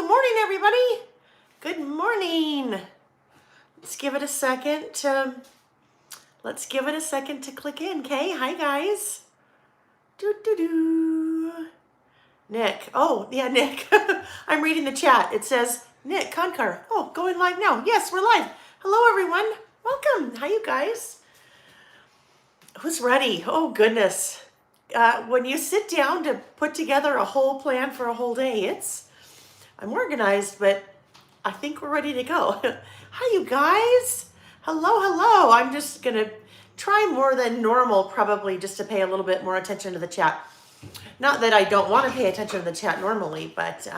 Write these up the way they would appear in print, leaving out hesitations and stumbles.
good morning, everybody. Good morning. Let's give it a second to click in. Okay, hi guys. Nick. Oh, yeah, Nick. I'm reading the chat. It says Nick Konkar. Oh, going live now. Yes, we're live. Hello, everyone. Welcome. Hi, you guys. Who's ready? Oh, goodness. When you sit down to put together a whole plan for a whole day, I'm organized, but I think we're ready to go. Hi, you guys. Hello. I'm just going to try more than normal, probably, just to pay a little bit more attention to the chat. Not that I don't want to pay attention to the chat normally, but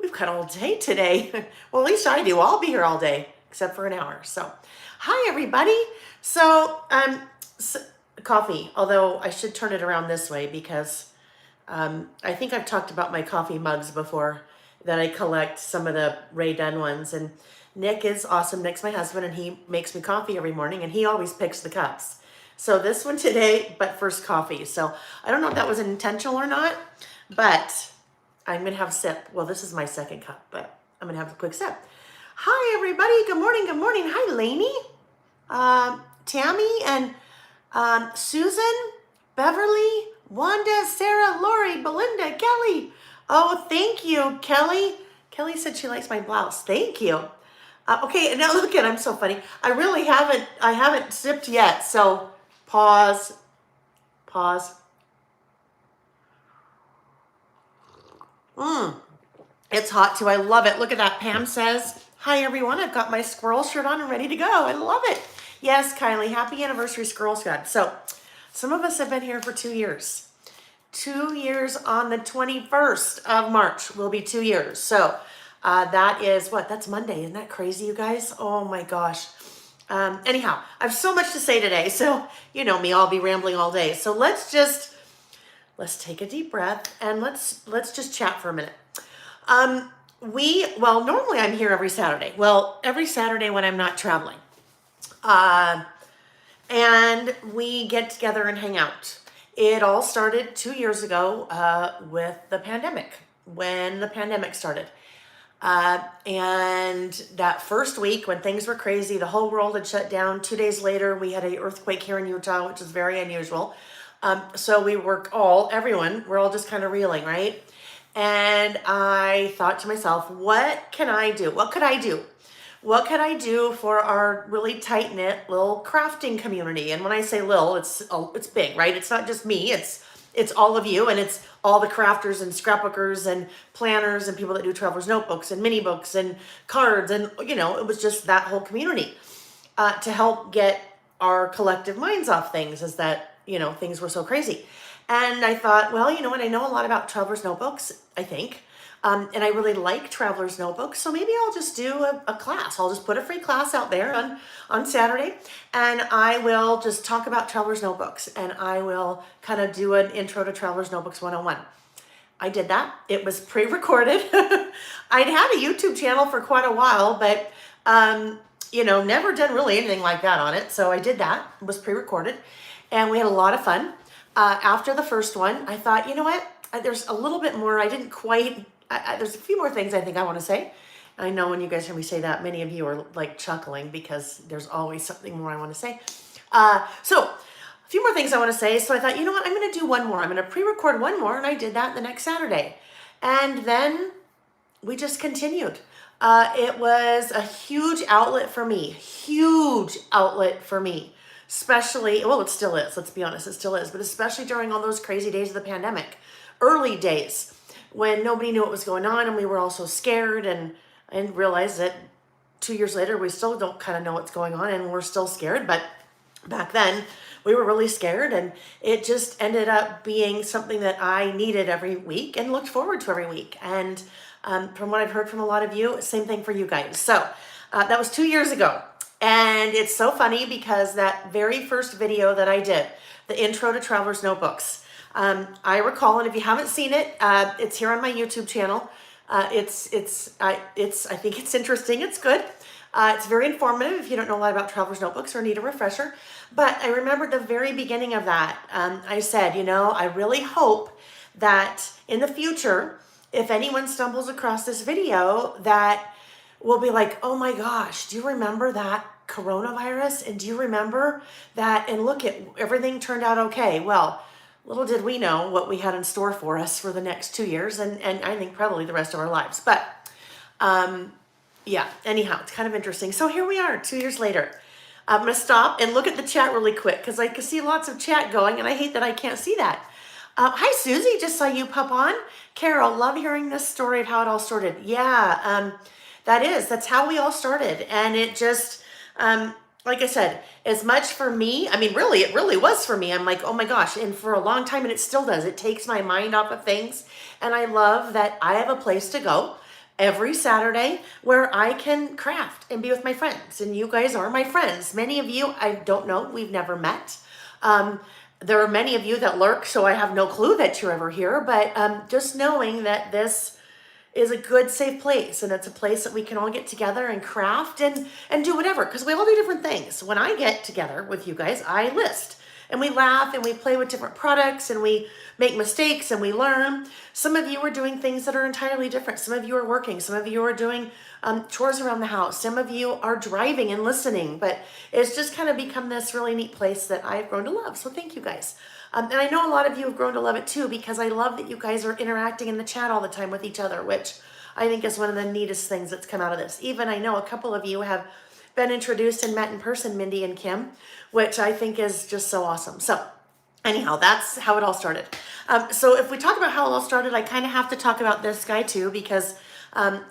we've got all day today. Well, at least I do. I'll be here all day, except for an hour. So, hi, everybody. So, coffee, although I should turn it around this way because I think I've talked about my coffee mugs before, that I collect some of the Ray Dunn ones. And Nick is awesome. Nick's my husband, and he makes me coffee every morning, and he always picks the cups. So this one today, but first coffee. So I don't know if that was intentional or not, but I'm going to have a sip. Well, this is my second cup, but I'm going to have a quick sip. Hi, everybody. Good morning. Good morning. Hi, Lainey, Tammy, and Susan, Beverly, Wanda, Sarah, Lori, Belinda, Kelly. Oh, thank you, Kelly. Kelly said she likes my blouse. Thank you. Okay, now look at, I'm so funny. I haven't sipped yet. So pause. It's hot too. I love it. Look at that. Pam says, hi, everyone. I've got my squirrel shirt on and ready to go. I love it. Yes, Kylie, happy anniversary, Squirrel Squad. So some of us have been here for 2 years. 2 years on the 21st of March will be 2 years. So that is what? That's Monday. Isn't that crazy, you guys? Oh my gosh. Anyhow, I have so much to say today. So you know me, I'll be rambling all day. So let's take a deep breath and let's just chat for a minute. Normally I'm here every Saturday. Well, every Saturday when I'm not traveling. And we get together and hang out. It all started 2 years ago with the pandemic, when the pandemic started. And that first week when things were crazy, the whole world had shut down. 2 days later, we had an earthquake here in Utah, which is very unusual. So we're all just kind of reeling, right? And I thought to myself, what can I do? What could I do? What could I do for our really tight-knit little crafting community? And when I say little, it's big, right? It's not just me, it's all of you, and it's all the crafters and scrapbookers and planners and people that do traveler's notebooks and mini books and cards, and it was just that whole community to help get our collective minds off things, as that things were so crazy. And I thought, well, you know what, I know a lot about traveler's notebooks, I think. And I really like traveler's notebooks, so maybe I'll just do a class. I'll just put a free class out there on Saturday, and I will just talk about traveler's notebooks, and I will kind of do an intro to traveler's notebooks 101. I did that. It was pre-recorded. I'd had a YouTube channel for quite a while, but never done really anything like that on it. So I did that. It was pre-recorded, and we had a lot of fun. After the first one, I thought, you know what? There's a little bit more. I didn't quite. There's a few more things I think I want to say. I know when you guys hear me say that, many of you are like chuckling because there's always something more I want to say. So a few more things I want to say. So I thought, you know what, I'm going to do one more. I'm going to pre-record one more, and I did that the next Saturday. And then we just continued. It was a huge outlet for me. Especially, well, it still is. Let's be honest, it still is. But especially during all those crazy days of the pandemic, early days, when nobody knew what was going on and we were all so scared, and realized that 2 years later, we still don't kind of know what's going on, and we're still scared. But back then we were really scared, and it just ended up being something that I needed every week and looked forward to every week. And from what I've heard from a lot of you, same thing for you guys. So that was 2 years ago. And it's so funny because that very first video that I did, the intro to Traveler's Notebooks, I recall, and if you haven't seen it, it's here on my YouTube channel. I think it's interesting. It's good. It's very informative if you don't know a lot about Traveler's Notebooks or need a refresher. But I remember the very beginning of that. I said, I really hope that in the future, if anyone stumbles across this video that will be like, oh my gosh, do you remember that coronavirus? And do you remember that? And look, at everything turned out okay. Well, little did we know what we had in store for us for the next 2 years, and I think probably the rest of our lives. But yeah, anyhow, it's kind of interesting. So here we are 2 years later. I'm going to stop and look at the chat really quick because I can see lots of chat going, and I hate that I can't see that. Hi, Susie. Just saw you pop on. Carol, love hearing this story of how it all started. Yeah, that's how we all started. And it just, like I said, as much for me, I mean, really, it really was for me. I'm like, oh my gosh. And for a long time, and it still does, it takes my mind off of things. And I love that I have a place to go every Saturday where I can craft and be with my friends. And you guys are my friends. Many of you, I don't know, we've never met. There are many of you that lurk, so I have no clue that you're ever here. But just knowing that this is a good, safe place, and it's a place that we can all get together and craft and do whatever, because we all do different things. When I get together with you guys, I list, and we laugh, and we play with different products, and we make mistakes, and we learn. Some of you are doing things that are entirely different. Some of you are working. Some of you are doing chores around the house. Some of you are driving and listening, but it's just kind of become this really neat place that I've grown to love. So thank you guys. And I know a lot of you have grown to love it too, because I love that you guys are interacting in the chat all the time with each other, which I think is one of the neatest things that's come out of this. Even I know a couple of you have been introduced and met in person, Mindy and Kim, which I think is just so awesome. So anyhow, that's how it all started. So if we talk about how it all started, I kind of have to talk about this guy too, because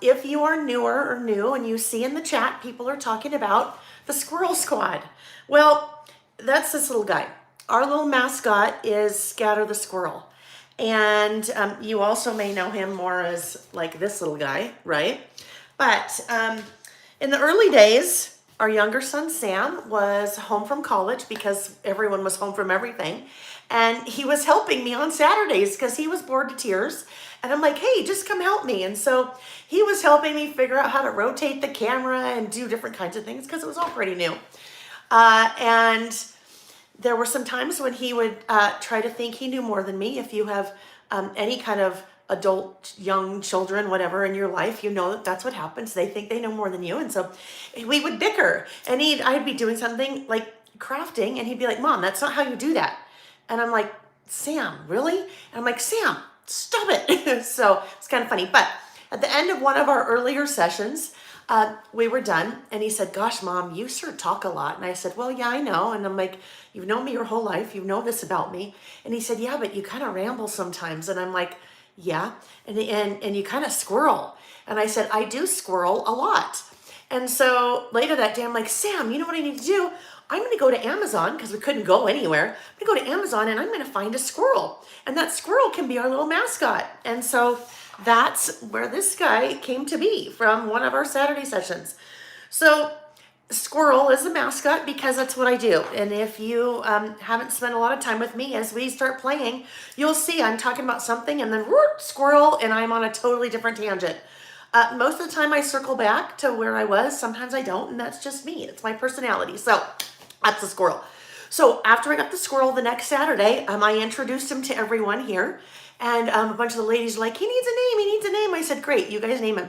if you are newer or new and you see in the chat, people are talking about the Squirrel Squad. Well, that's this little guy. Our little mascot is Scatter the Squirrel. And you also may know him more as like this little guy, right? But in the early days, our younger son, Sam, was home from college because everyone was home from everything. And he was helping me on Saturdays because he was bored to tears. And I'm like, hey, just come help me. And so he was helping me figure out how to rotate the camera and do different kinds of things because it was all pretty new. And there were some times when he would try to think he knew more than me. If you have any kind of adult, young children, whatever in your life, you know that that's what happens. They think they know more than you. And so we would bicker. And I'd be doing something like crafting, and he'd be like, Mom, that's not how you do that. And I'm like, Sam, really? And I'm like, Sam, stop it. So it's kind of funny. But at the end of one of our earlier sessions, we were done, and he said, gosh, Mom, you sure talk a lot. And I said, well, yeah, I know. And I'm like, you've known me your whole life. You know this about me. And he said, yeah, but you kind of ramble sometimes. And I'm like, yeah. And you kind of squirrel. And I said, I do squirrel a lot. And so later that day, I'm like, Sam, you know what I need to do? I'm going to go to Amazon because we couldn't go anywhere. I'm going to go to Amazon and I'm going to find a squirrel. And that squirrel can be our little mascot. And so that's where this guy came to be from one of our Saturday sessions. So squirrel is the mascot because that's what I do. And if you haven't spent a lot of time with me as we start playing, you'll see I'm talking about something and then whoop, squirrel, and I'm on a totally different tangent. Most of the time I circle back to where I was. Sometimes I don't, and that's just me. It's my personality. So that's the squirrel. So after I got the squirrel the next Saturday, I introduced him to everyone here. And a bunch of the ladies were like, he needs a name, he needs a name. I said, great, you guys name him.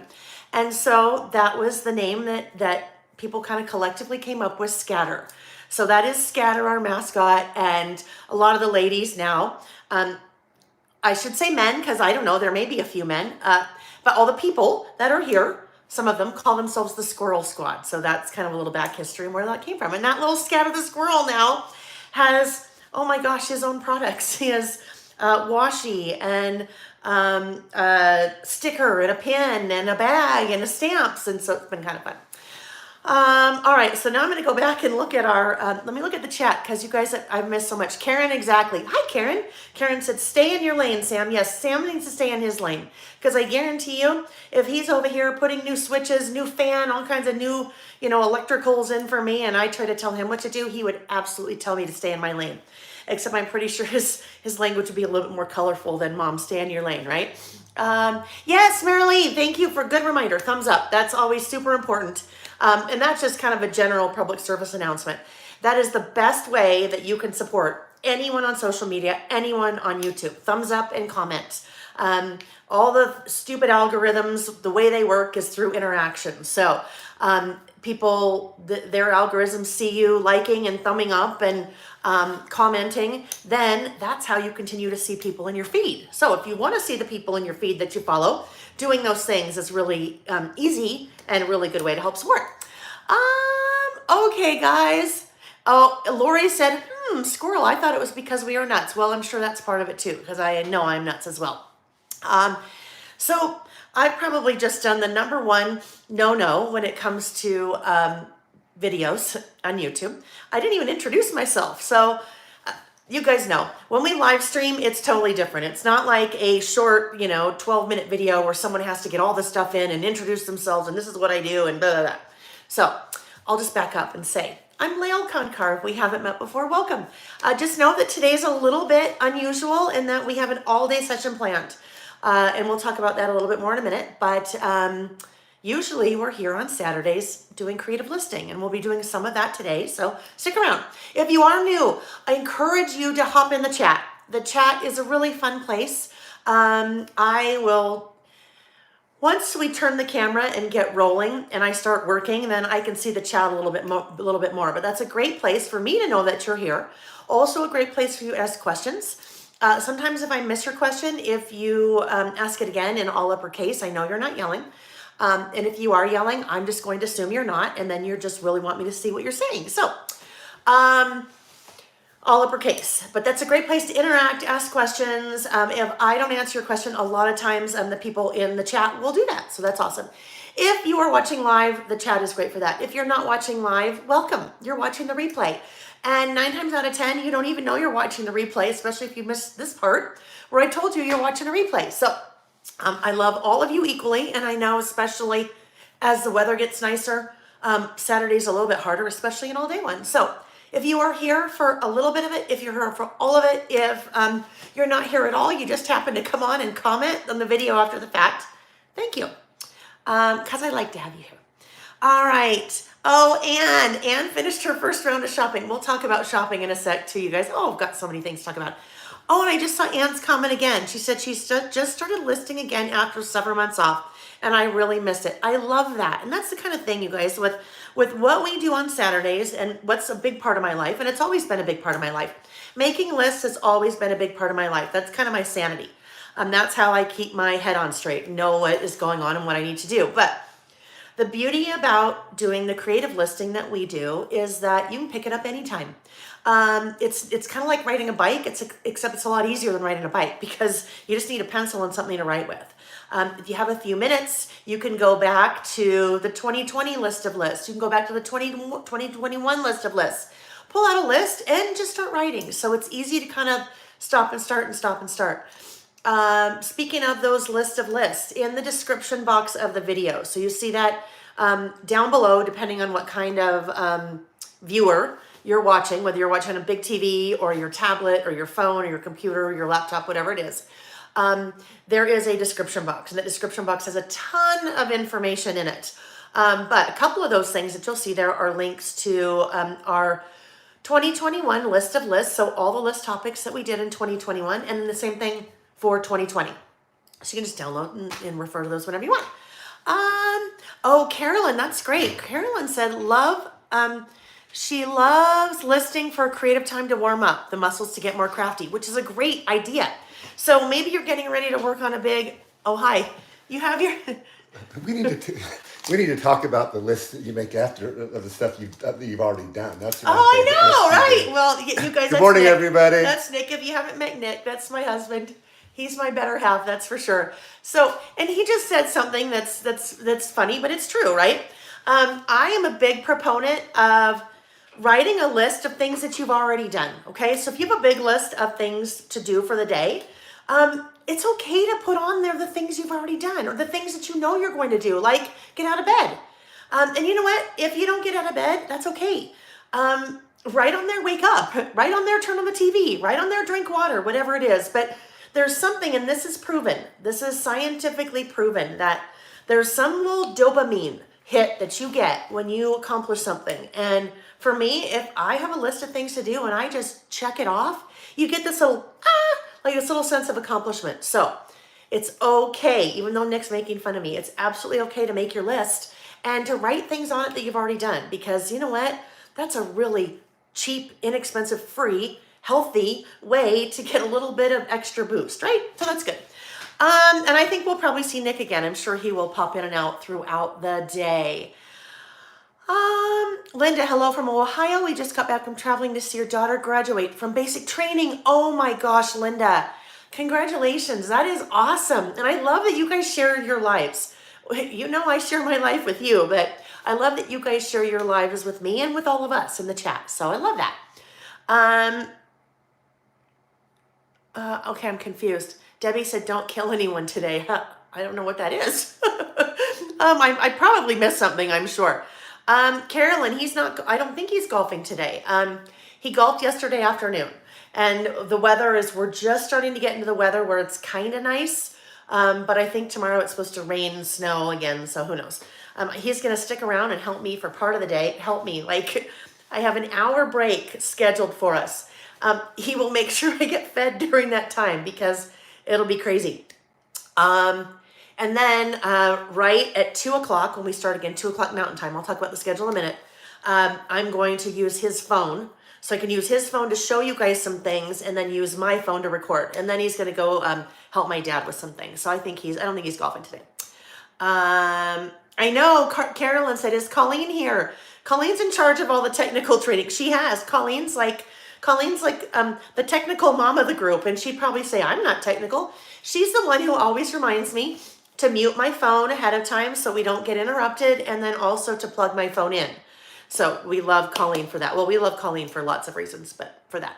And so that was the name that people kind of collectively came up with, Scatter. So that is Scatter, our mascot. And a lot of the ladies now, I should say men, because I don't know, there may be a few men, but all the people that are here, some of them call themselves the Squirrel Squad. So that's kind of a little back history and where that came from. And that little Scatter the Squirrel now has, oh my gosh, his own products. He has washi and a sticker and a pin and a bag and a stamps. And so it's been kind of fun. All right, so now I'm going to go back and look at our, let me look at the chat because you guys, I've missed so much. Karen, exactly. Hi, Karen. Karen said, stay in your lane, Sam. Yes, Sam needs to stay in his lane because I guarantee you, if he's over here putting new switches, new fan, all kinds of new, electricals in for me, and I try to tell him what to do, he would absolutely tell me to stay in my lane. Except I'm pretty sure his language would be a little bit more colorful than Mom, stay in your lane, right? Yes, Marilee, thank you for a good reminder. Thumbs up. That's always super important. And that's just kind of a general public service announcement. That is the best way that you can support anyone on social media, anyone on YouTube. Thumbs up and comment. All the stupid algorithms, the way they work is through interaction. So people, their algorithms see you liking and thumbing up and commenting, then that's how you continue to see people in your feed. So if you want to see the people in your feed that you follow, doing those things is really easy and a really good way to help support. Okay, guys. Oh, Lori said, squirrel. I thought it was because we are nuts. Well, I'm sure that's part of it too, because I know I'm nuts as well. So I've probably just done the number one no when it comes to videos on YouTube. I didn't even introduce myself. So you guys know when we live stream, it's totally different. It's not like a short, 12-minute video where someone has to get all this stuff in and introduce themselves and this is what I do and blah, blah, blah. So I'll just back up and say, I'm Layle If we haven't met before, welcome. Just know that today's a little bit unusual in that we have an all-day session planned. And we'll talk about that a little bit more in a minute. But usually we're here on Saturdays doing creative listing, and we'll be doing some of that today. So stick around. If you are new, I encourage you to hop in the chat. The chat is a really fun place. I will, once we turn the camera and get rolling and I start working, then I can see the chat a little bit more. But that's a great place for me to know that you're here. Also a great place for you to ask questions. Sometimes if I miss your question, if you ask it again in all uppercase, I know you're not yelling. And if you are yelling, I'm just going to assume you're not, and then you just really want me to see what you're saying. So, all uppercase, but that's a great place to interact, ask questions. If I don't answer your question, a lot of times the people in the chat will do that. So that's awesome. If you are watching live, the chat is great for that. If you're not watching live, welcome. You're watching the replay. And 9 times out of 10, you don't even know you're watching the replay, especially if you missed this part where I told you you're watching a replay. So I love all of you equally. And I know especially as the weather gets nicer, Saturday's a little bit harder, especially an all-day one. So if you are here for a little bit of it, if you're here for all of it, if you're not here at all, you just happen to come on and comment on the video after the fact, thank you. Because I like to have you here. All right. Oh, Anne finished her first round of shopping. We'll talk about shopping in a sec too, you guys. Oh, I've got so many things to talk about. Oh, and I just saw Anne's comment again. She said she's just started listing again after several months off, and I really miss it. I love that. And that's the kind of thing, you guys, with what we do on Saturdays and what's a big part of my life, and it's always been a big part of my life. Making lists has always been a big part of my life. That's kind of my sanity. That's how I keep my head on straight, know what is going on and what I need to do. But the beauty about doing the creative listing that we do is that you can pick it up anytime. It's kind of like riding a bike, except it's a lot easier than riding a bike because you just need a pencil and something to write with. If you have a few minutes, you can go back to the 2020 list of lists. You can go back to the 2021 list of lists. Pull out a list and just start writing. So it's easy to kind of stop and start and stop and start. Speaking of those list of lists, in the description box of the video, so you see that down below, depending on what kind of viewer you're watching, whether you're watching on a big TV or your tablet or your phone or your computer or your laptop, whatever it is, there is a description box, and that description box has a ton of information in it. But a couple of those things that you'll see there are links to our 2021 list of lists, so all the list topics that we did in 2021, and then the same thing for 2020. So you can just download and refer to those whenever you want. Oh, Carolyn, that's great. Carolyn said she loves listing for creative time to warm up, the muscles to get more crafty, which is a great idea. So maybe you're getting ready to work on a big, oh, hi. You have your... We need to talk about the list that you make after of the stuff you've already done. That's what I know, right? Well, you guys. Good morning, Nick. everybody. That's Nick. If you haven't met Nick, that's my husband. He's my better half, that's for sure. So, and he just said something that's funny, but it's true, right? I am a big proponent of writing a list of things that you've already done. Okay, so if you have a big list of things to do for the day, it's okay to put on there the things you've already done or the things that you know you're going to do, like get out of bed. And you know what? If you don't get out of bed, that's okay. Write on there, wake up. Write on there, turn on the TV. Write on there, drink water, whatever it is. But there's something, and this is proven. This is scientifically proven that there's some little dopamine hit that you get when you accomplish something. And for me, if I have a list of things to do and I just check it off, you get this little, like this little sense of accomplishment. So It's okay, even though Nick's making fun of me, it's absolutely okay to make your list and to write things on it that you've already done, because you know what? That's a really cheap, inexpensive, free, healthy way to get a little bit of extra boost, right? So that's good. And I think we'll probably see Nick again. I'm sure he will pop in and out throughout the day. Linda, hello from Ohio. We just got back from traveling to see your daughter graduate from basic training. Oh my gosh, Linda. Congratulations. That is awesome. And I love that you guys share your lives. You know, I share my life with you, but I love that you guys share your lives with me and with all of us in the chat. So I love that. Okay, I'm confused. Debbie said, don't kill anyone today. I don't know what that is. I probably missed something, I'm sure. Carolyn, I don't think he's golfing today. He golfed yesterday afternoon, and we're just starting to get into the weather where it's kind of nice. But I think tomorrow it's supposed to rain, snow again, so who knows? He's going to stick around and help me for part of the day. Help me. Like, I have an hour break scheduled for us. He will make sure I get fed during that time because it'll be crazy. And then right at 2 o'clock, when we start again, 2 o'clock Mountain Time, I'll talk about the schedule in a minute, I'm going to use his phone. So I can use his phone to show you guys some things and then use my phone to record. And then he's going to go help my dad with some things. So I don't think he's golfing today. I know Carolyn said, is Colleen here? Colleen's in charge of all the technical training. She has. Colleen's like the technical mom of the group, and she'd probably say, I'm not technical. She's the one who always reminds me to mute my phone ahead of time so we don't get interrupted, and then also to plug my phone in. So we love Colleen for that. Well, we love Colleen for lots of reasons, but for that.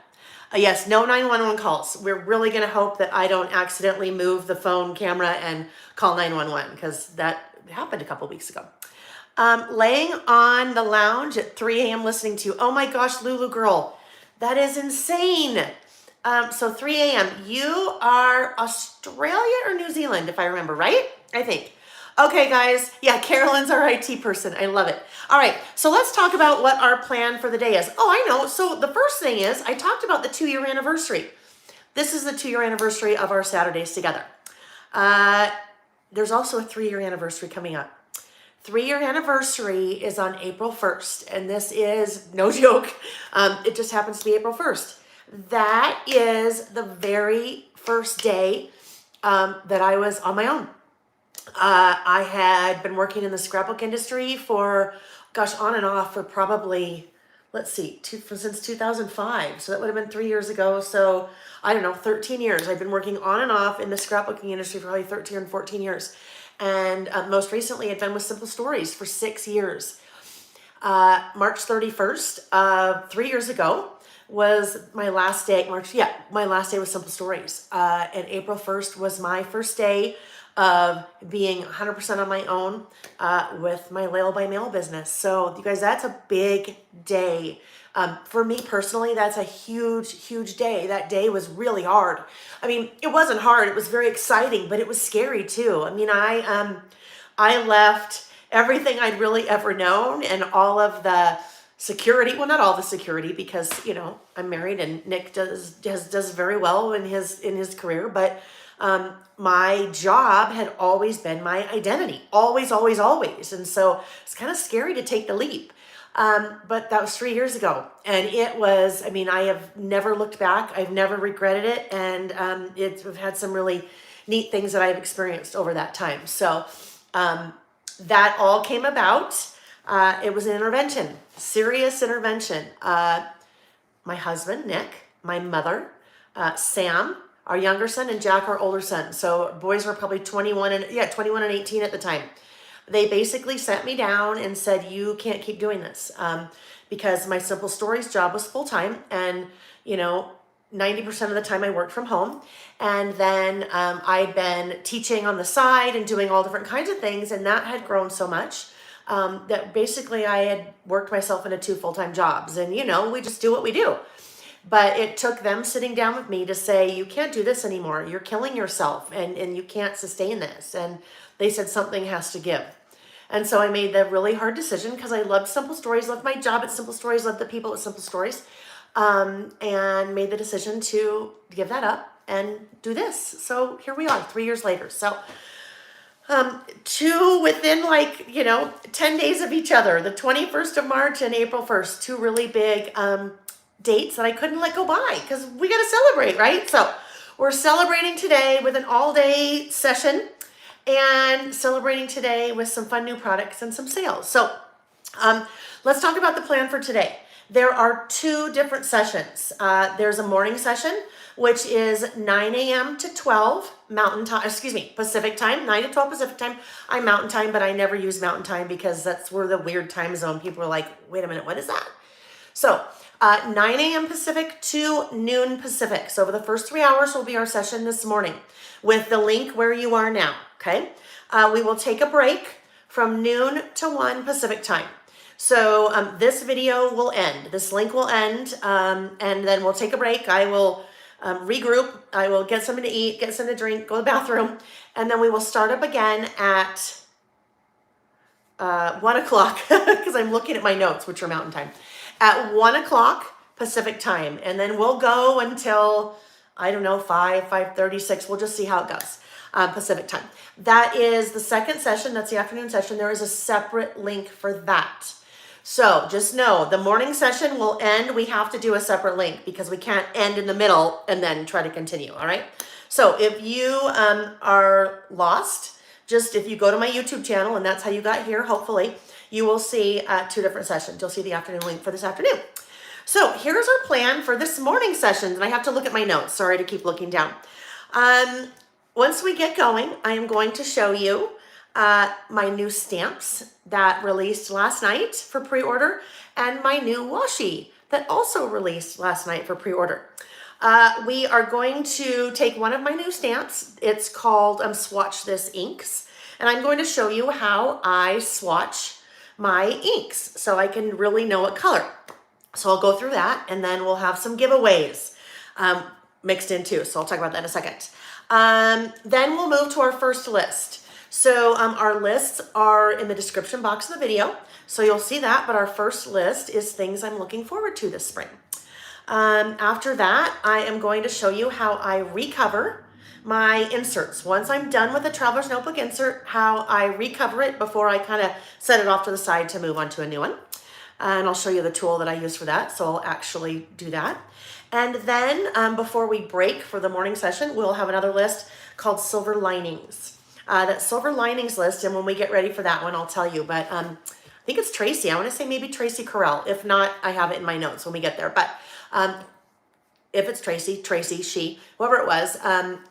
Yes, no 911 calls. We're really going to hope that I don't accidentally move the phone camera and call 911, because that happened a couple weeks ago. Laying on the lounge at 3 a.m. listening to you. Oh my gosh, Lulu girl, that is insane. So 3 a.m. You are Australia or New Zealand, if I remember right? I think. Okay, guys. Yeah, Carolyn's our IT person. I love it. All right, so let's talk about what our plan for the day is. Oh, I know. So the first thing is I talked about the 2-year anniversary. This is the 2-year anniversary of our Saturdays together. There's also a 3-year anniversary coming up. 3-year anniversary is on April 1st, and this is no joke. It just happens to be April 1st. That is the very first day that I was on my own. I had been working in the scrapbook industry for, gosh, on and off for probably, let's see, since 2005. So that would have been 3 years ago. So I don't know, 13 years. I've been working on and off in the scrapbooking industry for probably 13 or 14 years. And most recently, I'd been with Simple Stories for 6 years. March 31st, 3 years ago, was my last day. My last day with Simple Stories. And April 1st was my first day of being 100% on my own with my Layle By Mail business. So you guys, that's a big day. For me personally, that's a huge, huge day. That day was really hard. I mean, it wasn't hard. It was very exciting, but it was scary too. I mean, I left everything I'd really ever known and all of the security. Well, not all the security, because, you know, I'm married and Nick does very well in his career, but my job had always been my identity. Always, always, always. And so it's kind of scary to take the leap. But that was 3 years ago. And it was, I mean, I have never looked back. I've never regretted it. And we've had some really neat things that I've experienced over that time. So that all came about. It was an intervention, serious intervention. My husband, Nick, my mother, Sam, our younger son, and Jack, our older son. So boys were probably 21 and 18 at the time. They basically sat me down and said, you can't keep doing this, because my Simple Stories job was full-time, and, you know, 90% of the time I worked from home. And then I'd been teaching on the side and doing all different kinds of things, and that had grown so much that basically I had worked myself into 2 full-time jobs. And, you know, we just do what we do. But it took them sitting down with me to say, you can't do this anymore. You're killing yourself, and you can't sustain this. And they said something has to give. And so I made the really hard decision, because I loved Simple Stories, loved my job at Simple Stories, loved the people at Simple Stories, and made the decision to give that up and do this. So here we are 3 years later. So two within 10 days of each other, the 21st of March and April 1st, two really big dates that I couldn't let go by because we got to celebrate, right? So we're celebrating today with an all-day session and celebrating today with some fun new products and some sales. So let's talk about the plan for today. There are two different sessions. There's a morning session, which is 9 a.m. to 12 Pacific time, 9 to 12 Pacific time. I'm Mountain time, but I never use Mountain time because that's where the weird time zone. People are like, wait a minute, what is that? So 9 a.m. Pacific to noon Pacific. So over the first 3 hours will be our session this morning with the link where you are now, okay? We will take a break from noon to 1 Pacific time. So this video will end. This link will end, and then we'll take a break. I will regroup. I will get something to eat, get something to drink, go to the bathroom, and then we will start up again at 1 o'clock because I'm looking at my notes, which are Mountain time, at 1 o'clock Pacific time. And then we'll go until, I don't know, 5:36. We'll just see how it goes. Pacific time. That is the second session. That's the afternoon session. There is a separate link for that. So just know the morning session will end. We have to do a separate link because we can't end in the middle and then try to continue. All right. So if you are lost, just if you go to my YouTube channel and that's how you got here, hopefully you will see two different sessions. You'll see the afternoon link for this afternoon. So here's our plan for this morning session. And I have to look at my notes. Sorry to keep looking down. Once we get going, I am going to show you my new stamps that released last night for pre-order and my new washi that also released last night for pre-order. We are going to take one of my new stamps. It's called Swatch This Inks, and I'm going to show you how I swatch my inks so I can really know what color. So I'll go through that, and then we'll have some giveaways mixed in too. So I'll talk about that in a second. Then we'll move to our first list. So our lists are in the description box of the video, so you'll see that, but our first list is things I'm looking forward to this spring. After that, I am going to show you how I recover my inserts. Once I'm done with the Traveler's Notebook insert, how I recover it before I kind of set it off to the side to move on to a new one. And I'll show you the tool that I use for that, so I'll actually do that. And then before we break for the morning session, we'll have another list called Silver Linings. That Silver Linings list, and when we get ready for that one, I'll tell you. But I think it's Tracy. I want to say maybe Tracy Carell. If not, I have it in my notes when we get there. But if it's Tracy, she, whoever it was,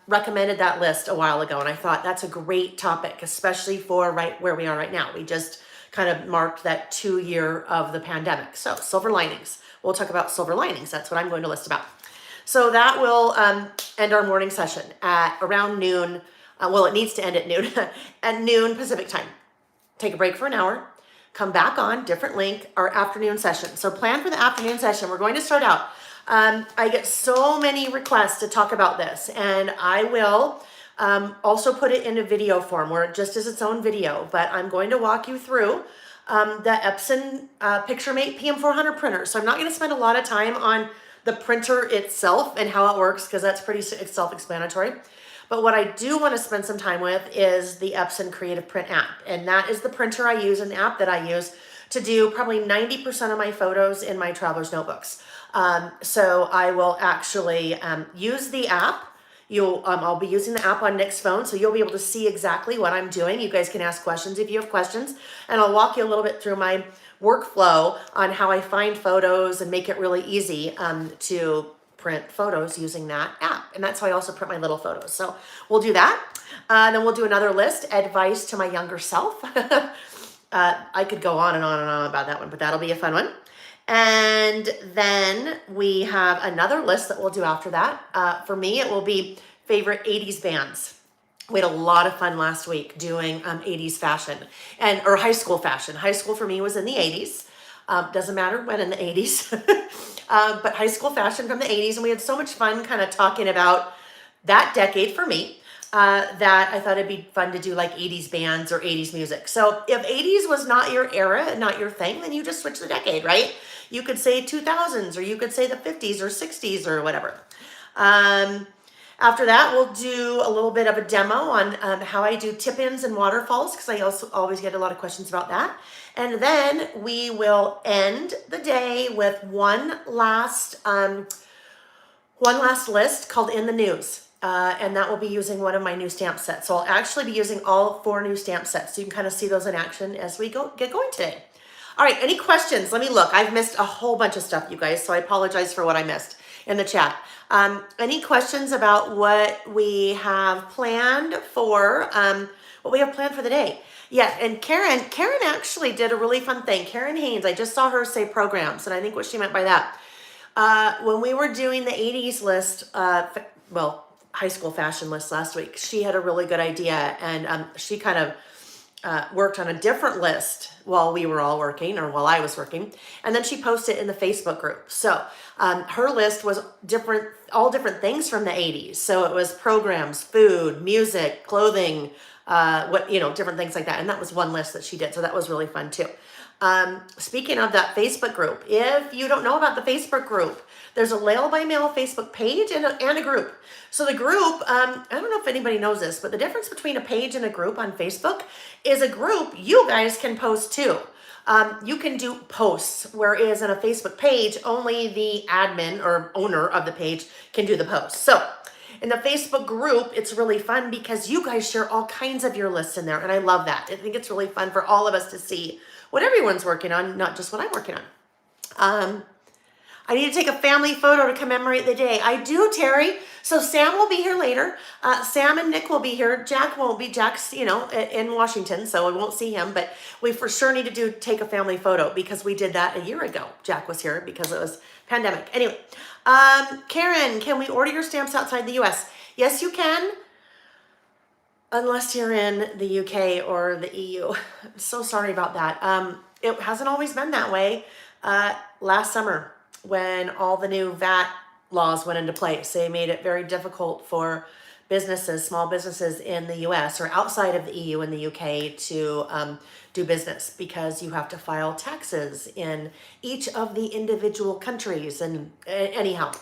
recommended that list a while ago. And I thought that's a great topic, especially for right where we are right now. We just kind of marked that 2 year of the pandemic. So Silver Linings. We'll talk about Silver Linings. That's what I'm going to list about. So that will end our morning session at around noon. Well, it needs to end at noon, at noon Pacific time. Take a break for an hour, come back on, different link, our afternoon session. So plan for the afternoon session. We're going to start out. I get so many requests to talk about this, and I will also put it in a video form where it just is its own video, but I'm going to walk you through the Epson PictureMate PM400 printer. So I'm not going to spend a lot of time on the printer itself and how it works because that's pretty self-explanatory. But what I do want to spend some time with is the Epson Creative Print app. And that is the printer I use, an app that I use to do probably 90% of my photos in my traveler's notebooks. So I will actually use the app. I'll be using the app on Nick's phone, so you'll be able to see exactly what I'm doing. You guys can ask questions if you have questions, and I'll walk you a little bit through my workflow on how I find photos and make it really easy to print photos using that app. And that's how I also print my little photos. So we'll do that. Then we'll do another list, advice to my younger self. I could go on and on and on about that one, but that'll be a fun one. And then we have another list that we'll do after that. For me, it will be favorite 80s bands. We had a lot of fun last week doing 80s fashion or high school fashion. High school for me was in the 80s. Doesn't matter when in the 80s, but high school fashion from the 80s. And we had so much fun kind of talking about that decade for me that I thought it'd be fun to do like 80s bands or 80s music. So if 80s was not your era and not your thing, then you just switch the decade, right? You could say 2000s, or you could say the 50s or 60s or whatever. After that, we'll do a little bit of a demo on how I do tip-ins and waterfalls, because I also always get a lot of questions about that. And then we will end the day with one last list called In the News. And that will be using one of my new stamp sets. So I'll actually be using all 4 new stamp sets. So you can kind of see those in action as we get going today. All right, any questions? Let me look. I've missed a whole bunch of stuff, you guys, so I apologize for what I missed in the chat. Any questions about what we have planned for, the day? Yeah, and Karen actually did a really fun thing. Karen Haynes, I just saw her say programs, and I think what she meant by that. When we were doing the 80s list, high school fashion list last week, she had a really good idea, and she kind of worked on a different list while we were all working, or while I was working, and then she posted it in the Facebook group. So her list was all different things from the 80s. So it was programs, food, music, clothing, different things like that. And that was one list that she did. So that was really fun too. Speaking of that Facebook group, if you don't know about the Facebook group, there's a Layle By Mail Facebook page and a group. So the group, I don't know if anybody knows this, but the difference between a page and a group on Facebook is a group you guys can post too. You can do posts, whereas in a Facebook page, only the admin or owner of the page can do the post. So in the Facebook group, it's really fun because you guys share all kinds of your lists in there. And I love that. I think it's really fun for all of us to see what everyone's working on, not just what I'm working on. I need to take a family photo to commemorate the day. I do, Terry. So Sam will be here later. Sam and Nick will be here. Jack won't be. Jack's, in Washington, so we won't see him. But we for sure need to take a family photo because we did that a year ago. Jack was here because it was pandemic. Anyway, Karen, can we order your stamps outside the U.S.? Yes, you can. Unless you're in the UK or the EU. I'm so sorry about that. It hasn't always been that way. Last summer, when all the new VAT laws went into place, they made it very difficult for small businesses in the US or outside of the EU and the UK to do business, because you have to file taxes in each of the individual countries. And anyhow,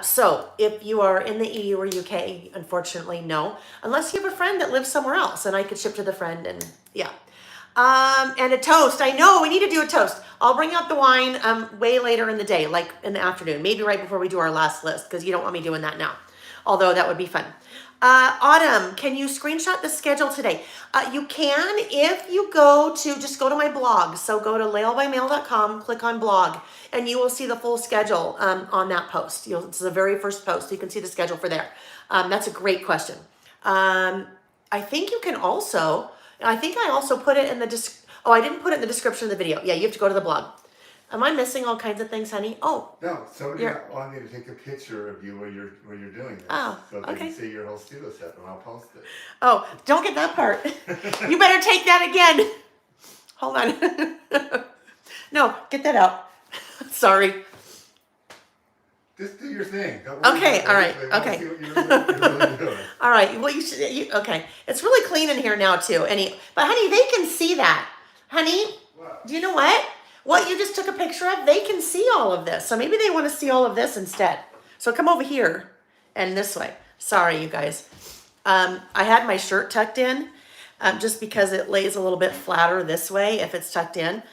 so if you are in the EU or UK, unfortunately, no, unless you have a friend that lives somewhere else, and I could ship to the friend, and yeah. And a toast. I know we need to do a toast. I'll bring out the wine way later in the day, like in the afternoon, maybe right before we do our last list, because you don't want me doing that now, although that would be fun. Autumn, can you screenshot the schedule today? You can if you just go to my blog. So go to laylebymail.com, click on blog, and you will see the full schedule on that post. It's the very first post. You can see the schedule for there. That's a great question. I think you can also, I also put it in the I didn't put it in the description of the video. Yeah, you have to go to the blog. Am I missing all kinds of things, honey? Oh. No, somebody wanted me to take a picture of you when you're doing this. Oh, so they can see your whole studio set, and I'll post it. Oh, don't get that part. You better take that again. Hold on. No, get that out. Sorry. Just do your thing. Don't worry Okay, about all right, it. I wanna okay. see what you're really doing. All right, well, okay. It's really clean in here now, too. But, honey, they can see that. Honey, What? do you know what? What you just took a picture of, they can see all of this. So maybe they want to see all of this instead. So come over here and this way. Sorry, you guys. I had my shirt tucked in just because it lays a little bit flatter this way if it's tucked in.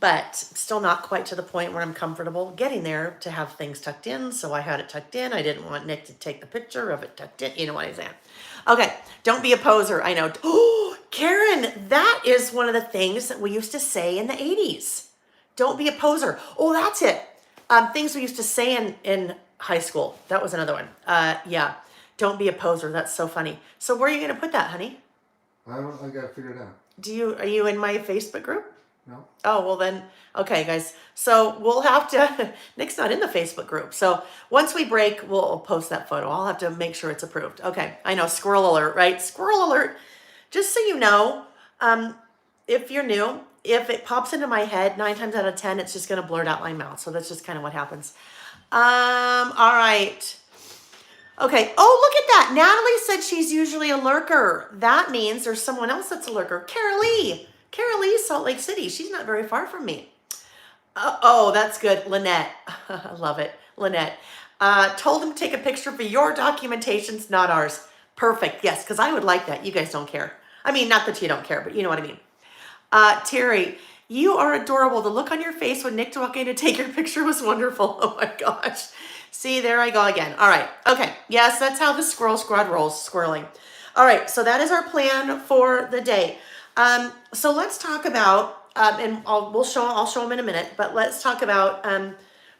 But still not quite to the point where I'm comfortable getting there to have things tucked in. So I had it tucked in. I didn't want Nick to take the picture of it tucked in. You know what I'm saying? Okay, don't be a poser. I know. Oh, Karen, that is one of the things that we used to say in the 80s. Don't be a poser. Oh, that's it. Things we used to say in high school. That was another one. Yeah, don't be a poser. That's so funny. So where are you going to put that, honey? I got to figure it out. Are you in my Facebook group? No. Oh, well then, okay, guys. So we'll have to, Nick's not in the Facebook group. So once we break, we'll post that photo. I'll have to make sure it's approved. Okay, I know, squirrel alert, right? Squirrel alert. Just so you know, if you're new, if it pops into my head, 9 times out of 10, it's just going to blurt out my mouth. So that's just kind of what happens. All right. Okay. Oh, look at that. Natalie said she's usually a lurker. That means there's someone else that's a lurker. Carol Lee, Salt Lake City. She's not very far from me. Oh, that's good. Lynette. I love it. Lynette. Told him to take a picture for your documentations, not ours. Perfect. Yes, because I would like that. You guys don't care. I mean, not that you don't care, but you know what I mean. Terry, you are adorable. The look on your face when Nick walked in to take your picture was wonderful. Oh my gosh. See, there I go again. All right. Okay. Yes, that's how the squirrel squad rolls, squirreling. All right. So that is our plan for the day. So let's talk about, and I'll show them in a minute, but let's talk about,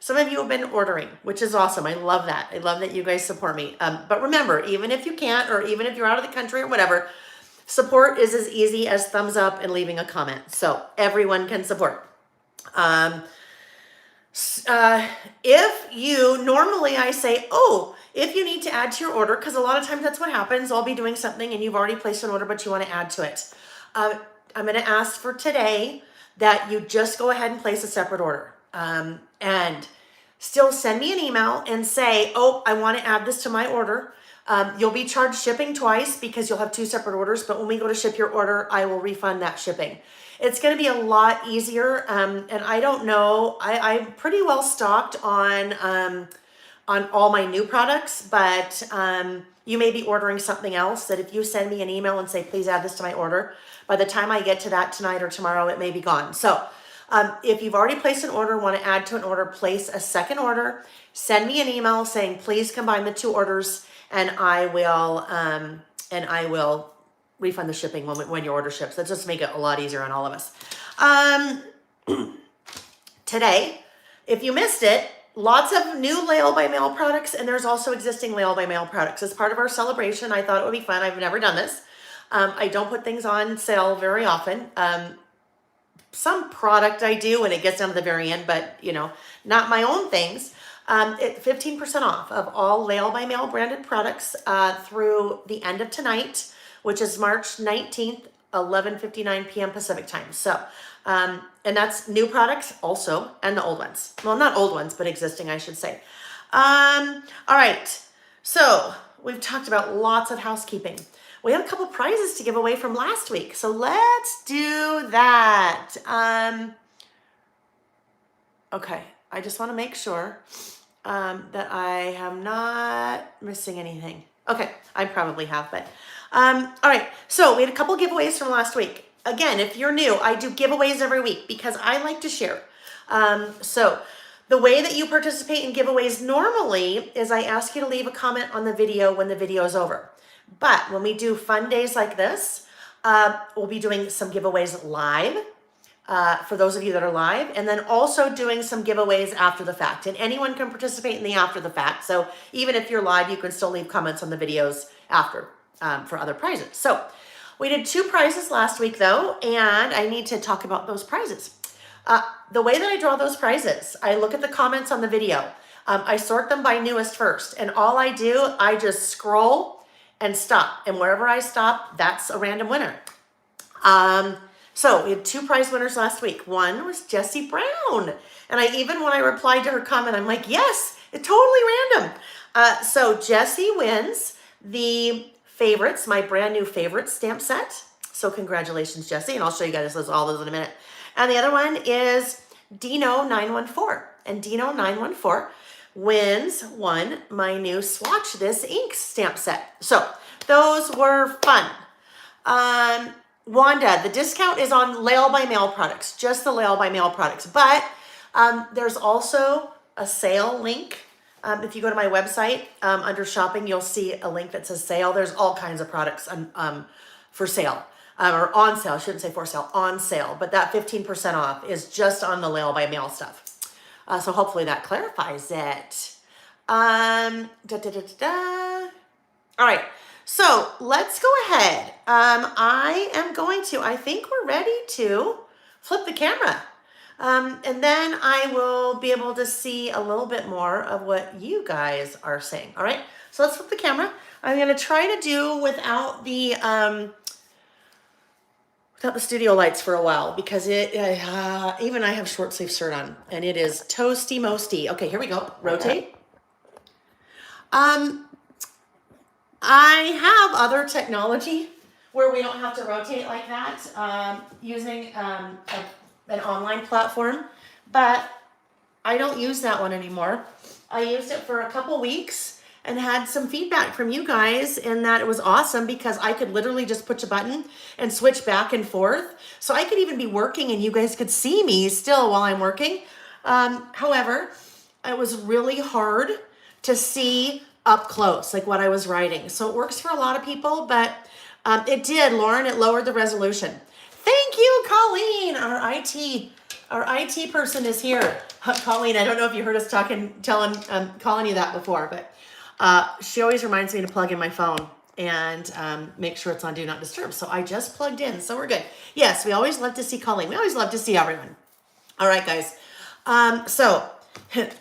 some of you have been ordering, which is awesome. I love that. I love that you guys support me. But remember, even if you can't, or even if you're out of the country or whatever, support is as easy as thumbs up and leaving a comment. So everyone can support. If you, normally I say, oh, if you need to add to your order, because a lot of times that's what happens. I'll be doing something and you've already placed an order, but you want to add to it. I'm going to ask for today that you just go ahead and place a separate order. And still send me an email and say, oh, I want to add this to my order. You'll be charged shipping twice because you'll have two separate orders, but when we go to ship your order, I will refund that shipping. It's going to be a lot easier. And I don't know, I'm pretty well stocked on all my new products, but you may be ordering something else that if you send me an email and say, please add this to my order, by the time I get to that tonight or tomorrow, it may be gone. So if you've already placed an order, want to add to an order, place a second order, send me an email saying, please combine the two orders, and I will refund the shipping when your order ships. Let's just make it a lot easier on all of us. Today, if you missed it, lots of new Layle by Mail products, and there's also existing Layle by Mail products. As part of our celebration, I thought it would be fun. I've never done this. I don't put things on sale very often. Some product I do when it gets down to the very end, but you know, not my own things. 15% off of all Layle by Mail branded products through the end of tonight, which is March 19th, 11:59 p.m. Pacific time. So, and that's new products also, and the old ones. Well, not old ones, but existing, I should say. All right. So we've talked about lots of housekeeping. We have a couple prizes to give away from last week. So let's do that. Okay. I just want to make sure that I am not missing anything. Okay. I probably have, but all right. So we had a couple giveaways from last week. Again, if you're new, I do giveaways every week because I like to share. So the way that you participate in giveaways normally is I ask you to leave a comment on the video when the video is over. But when we do fun days like this, we'll be doing some giveaways live for those of you that are live, and then also doing some giveaways after the fact. And anyone can participate in the after the fact. So even if you're live, you can still leave comments on the videos after for other prizes. So we did 2 prizes last week though, and I need to talk about those prizes. The way that I draw those prizes, I look at the comments on the video. I sort them by newest first, and all I do, I just scroll and stop. And wherever I stop, that's a random winner. So we had 2 prize winners last week. One was Jessie Brown. And even when I replied to her comment, I'm like, yes, it's totally random. So Jessie wins the favorites, my brand new favorite stamp set. So congratulations, Jessie. And I'll show you guys all those in a minute. And the other one is Dino914. And Dino914 wins my new Swatch This ink stamp set. So those were fun. Wanda, the discount is on Layle by Mail products, just the Layle by Mail products. But there's also a sale link. If you go to my website, under shopping, you'll see a link that says sale. There's all kinds of products for sale. Or on sale, I shouldn't say for sale, on sale. But that 15% off is just on the Layle by Mail stuff. So hopefully that clarifies it. All right, so let's go ahead. I think we're ready to flip the camera. And then I will be able to see a little bit more of what you guys are saying. All right, so let's flip the camera. I'm gonna try to do without the studio lights for a while because even I have short sleeve shirt on and it is toasty mosty. Okay, here we go. Rotate. I have other technology where we don't have to rotate like that using an online platform, but I don't use that one anymore. I used it for a couple weeks and had some feedback from you guys in that it was awesome because I could literally just push a button and switch back and forth. So I could even be working and you guys could see me still while I'm working. However, it was really hard to see up close, like what I was writing. So it works for a lot of people, but it did, Lauren, it lowered the resolution. Thank you, Colleen, our IT person is here. Colleen, I don't know if you heard us calling you that before, but she always reminds me to plug in my phone and make sure it's on Do Not Disturb. So I just plugged in, so we're good. Yes, we always love to see Colleen. We always love to see everyone. All right, guys. So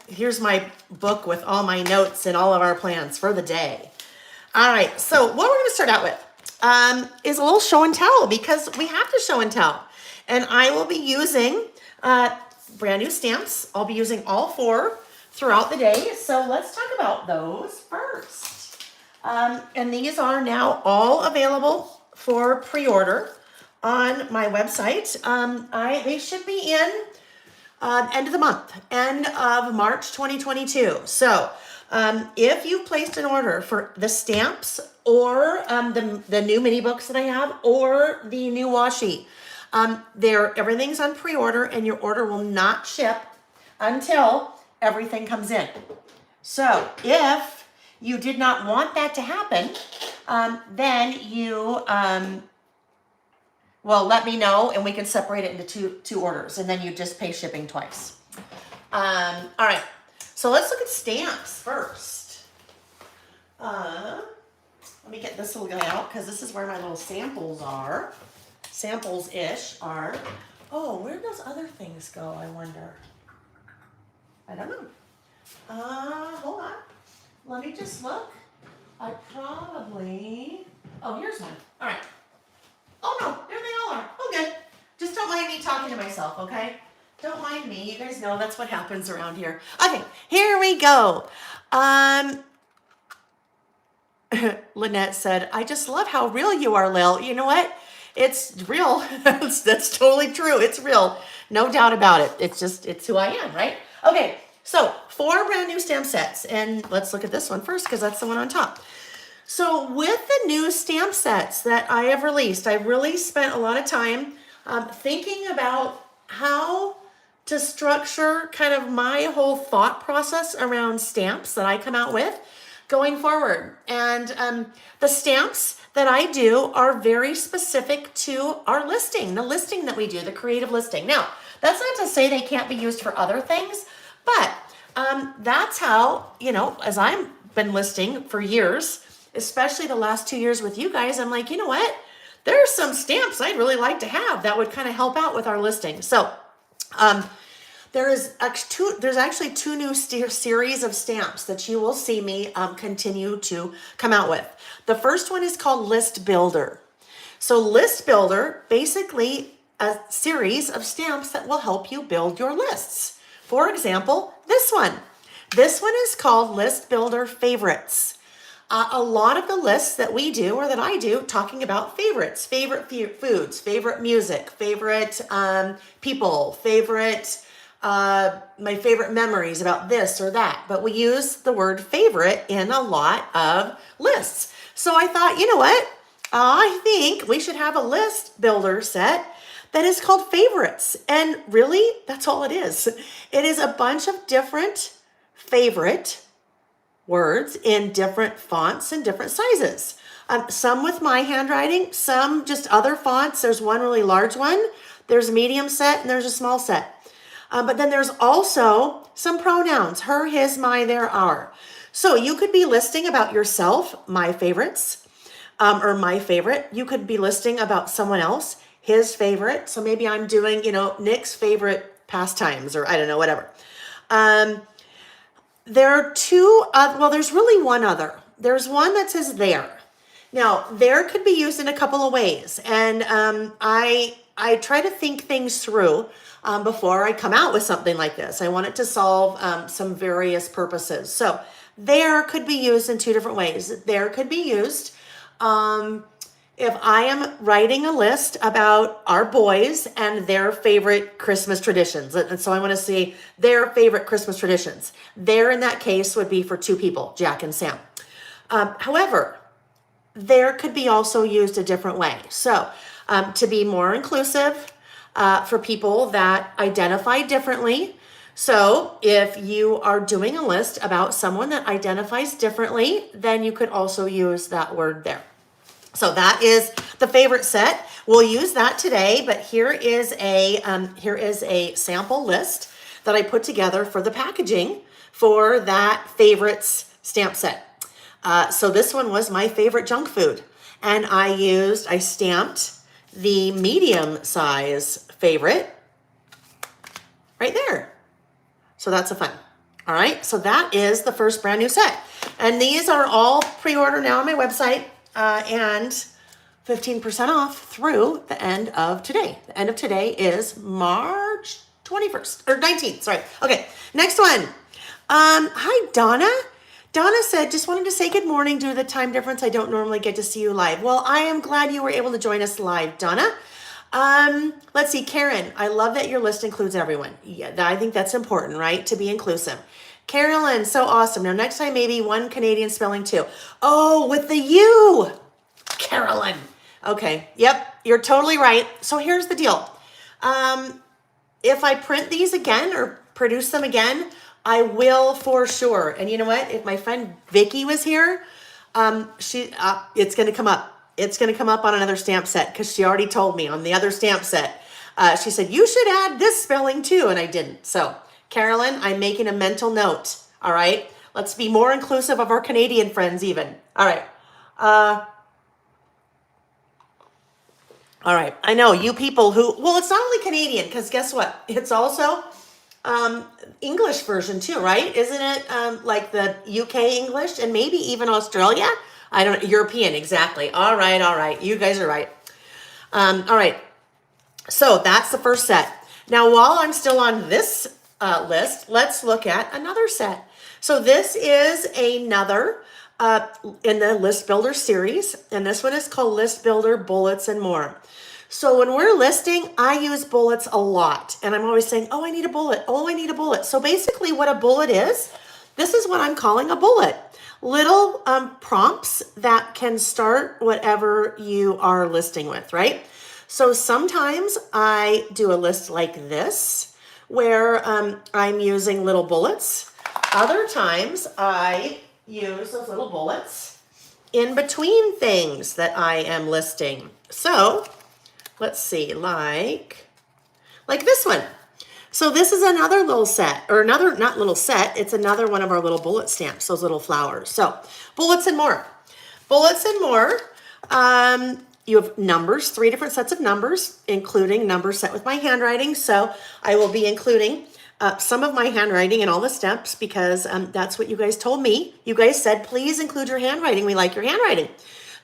here's my book with all my notes and all of our plans for the day. All right, so what we're going to start out with is a little show and tell because we have to show and tell. And I will be using brand new stamps. I'll be using all 4 throughout the day. So let's talk about those first. And these are now all available for pre-order on my website. They should be in end of the month, end of March 2022. So if you've placed an order for the stamps or the new mini books that I have or the new washi, everything's on pre-order and your order will not ship until everything comes in. So if you did not want that to happen, then you well, let me know and we can separate it into two orders and then you just pay shipping twice. All right, so let's look at stamps first. Let me get this little guy out because this is where my little samples are. Samples-ish are. Oh, where'd those other things go, I wonder? I don't know. Hold on. Let me just look. I probably, oh, here's one. All right. Oh no, there they all are. Oh good. Just don't mind me talking to myself, okay? Don't mind me. You guys know that's what happens around here. Okay, here we go. Lynette said, I just love how real you are, Lil. You know what? It's real. That's totally true. It's real. No doubt about it. It's who I am, right? Okay, so 4 brand new stamp sets. And let's look at this one first because that's the one on top. So with the new stamp sets that I have released, I've really spent a lot of time thinking about how to structure kind of my whole thought process around stamps that I come out with going forward. And the stamps that I do are very specific to our listing, the listing that we do, the creative listing. Now, that's not to say they can't be used for other things, but that's how, you know, as I've been listing for years, especially the last 2 years with you guys, I'm like, you know what? There's some stamps I'd really like to have that would kind of help out with our listing. So there's actually 2 new series of stamps that you will see me continue to come out with. The first one is called List Builder. So List Builder, basically a series of stamps that will help you build your lists. For example, this one. This one is called List Builder Favorites. A lot of the lists that we do or that I do talking about favorites, favorite foods, favorite music, favorite people, favorite, my favorite memories about this or that. But we use the word favorite in a lot of lists. So I thought, you know what? I think we should have a list builder set that is called favorites. And really, that's all it is. It is a bunch of different favorite words in different fonts and different sizes. Some with my handwriting, some just other fonts. There's one really large one, there's a medium set, and there's a small set. But then there's also some pronouns, her, his, my, their, our. So you could be listing about yourself, my favorites, or my favorite. You could be listing about someone else, his favorite. So maybe I'm doing, you know, Nick's favorite pastimes, or I don't know, whatever. There are 2, well, there's really one other. There's one that says there. Now, there could be used in a couple of ways. And I try to think things through before I come out with something like this. I want it to solve some various purposes. So there could be used in 2 different ways. There could be used if I am writing a list about our boys and their favorite Christmas traditions, and so I want to see their favorite Christmas traditions, there in that case would be for two people, Jack and Sam. However, there could be also used a different way. So to be more inclusive for people that identify differently. So if you are doing a list about someone that identifies differently, then you could also use that word there. So that is the favorite set. We'll use that today, but here is a sample list that I put together for the packaging for that favorites stamp set. So this one was my favorite junk food, and I stamped the medium size favorite right there. So that's a fun. All right, so that is the first brand new set. And these are all pre-order now on my website. And 15% off through the end of today. The end of today is March 21st or 19th. Sorry. Okay. Next one. Hi, Donna. Donna said, just wanted to say good morning due to the time difference. I don't normally get to see you live. Well, I am glad you were able to join us live, Donna. Let's see, Karen, I love that your list includes everyone. Yeah, I think that's important, right? To be inclusive. Carolyn, so awesome. Now, next time, maybe one Canadian spelling too. Oh, with the U. Carolyn. Okay. Yep. You're totally right. So here's the deal. If I print these again or produce them again, I will for sure. And you know what? If my friend Vicky was here, it's going to come up. It's going to come up on another stamp set because she already told me on the other stamp set. She said, you should add this spelling too. And I didn't. So Carolyn, I'm making a mental note. All right. Let's be more inclusive of our Canadian friends even. All right. All right. I know you people well, it's not only Canadian because guess what? It's also English version too, right? Isn't it like the UK English and maybe even Australia? I don't know. European. Exactly. All right. All right. You guys are right. All right. So that's the first set. Now, while I'm still on this list, let's look at another set. So this is another in the List Builder series, and this one is called List Builder Bullets and More. So when we're listing, I use bullets a lot, and I'm always saying, oh, I need a bullet. Oh, I need a bullet. So basically what a bullet is, this is what I'm calling a bullet. Little prompts that can start whatever you are listing with, right? So sometimes I do a list like this, where I'm using little bullets. Other times I use those little bullets in between things that I am listing. So let's see, like this one. So this is another little set, or not little set, it's another one of our little bullet stamps, those little flowers. So bullets and more. Bullets and more. You have numbers, 3 different sets of numbers, including numbers set with my handwriting. So I will be including some of my handwriting in all the steps because that's what you guys told me. You guys said, please include your handwriting. We like your handwriting.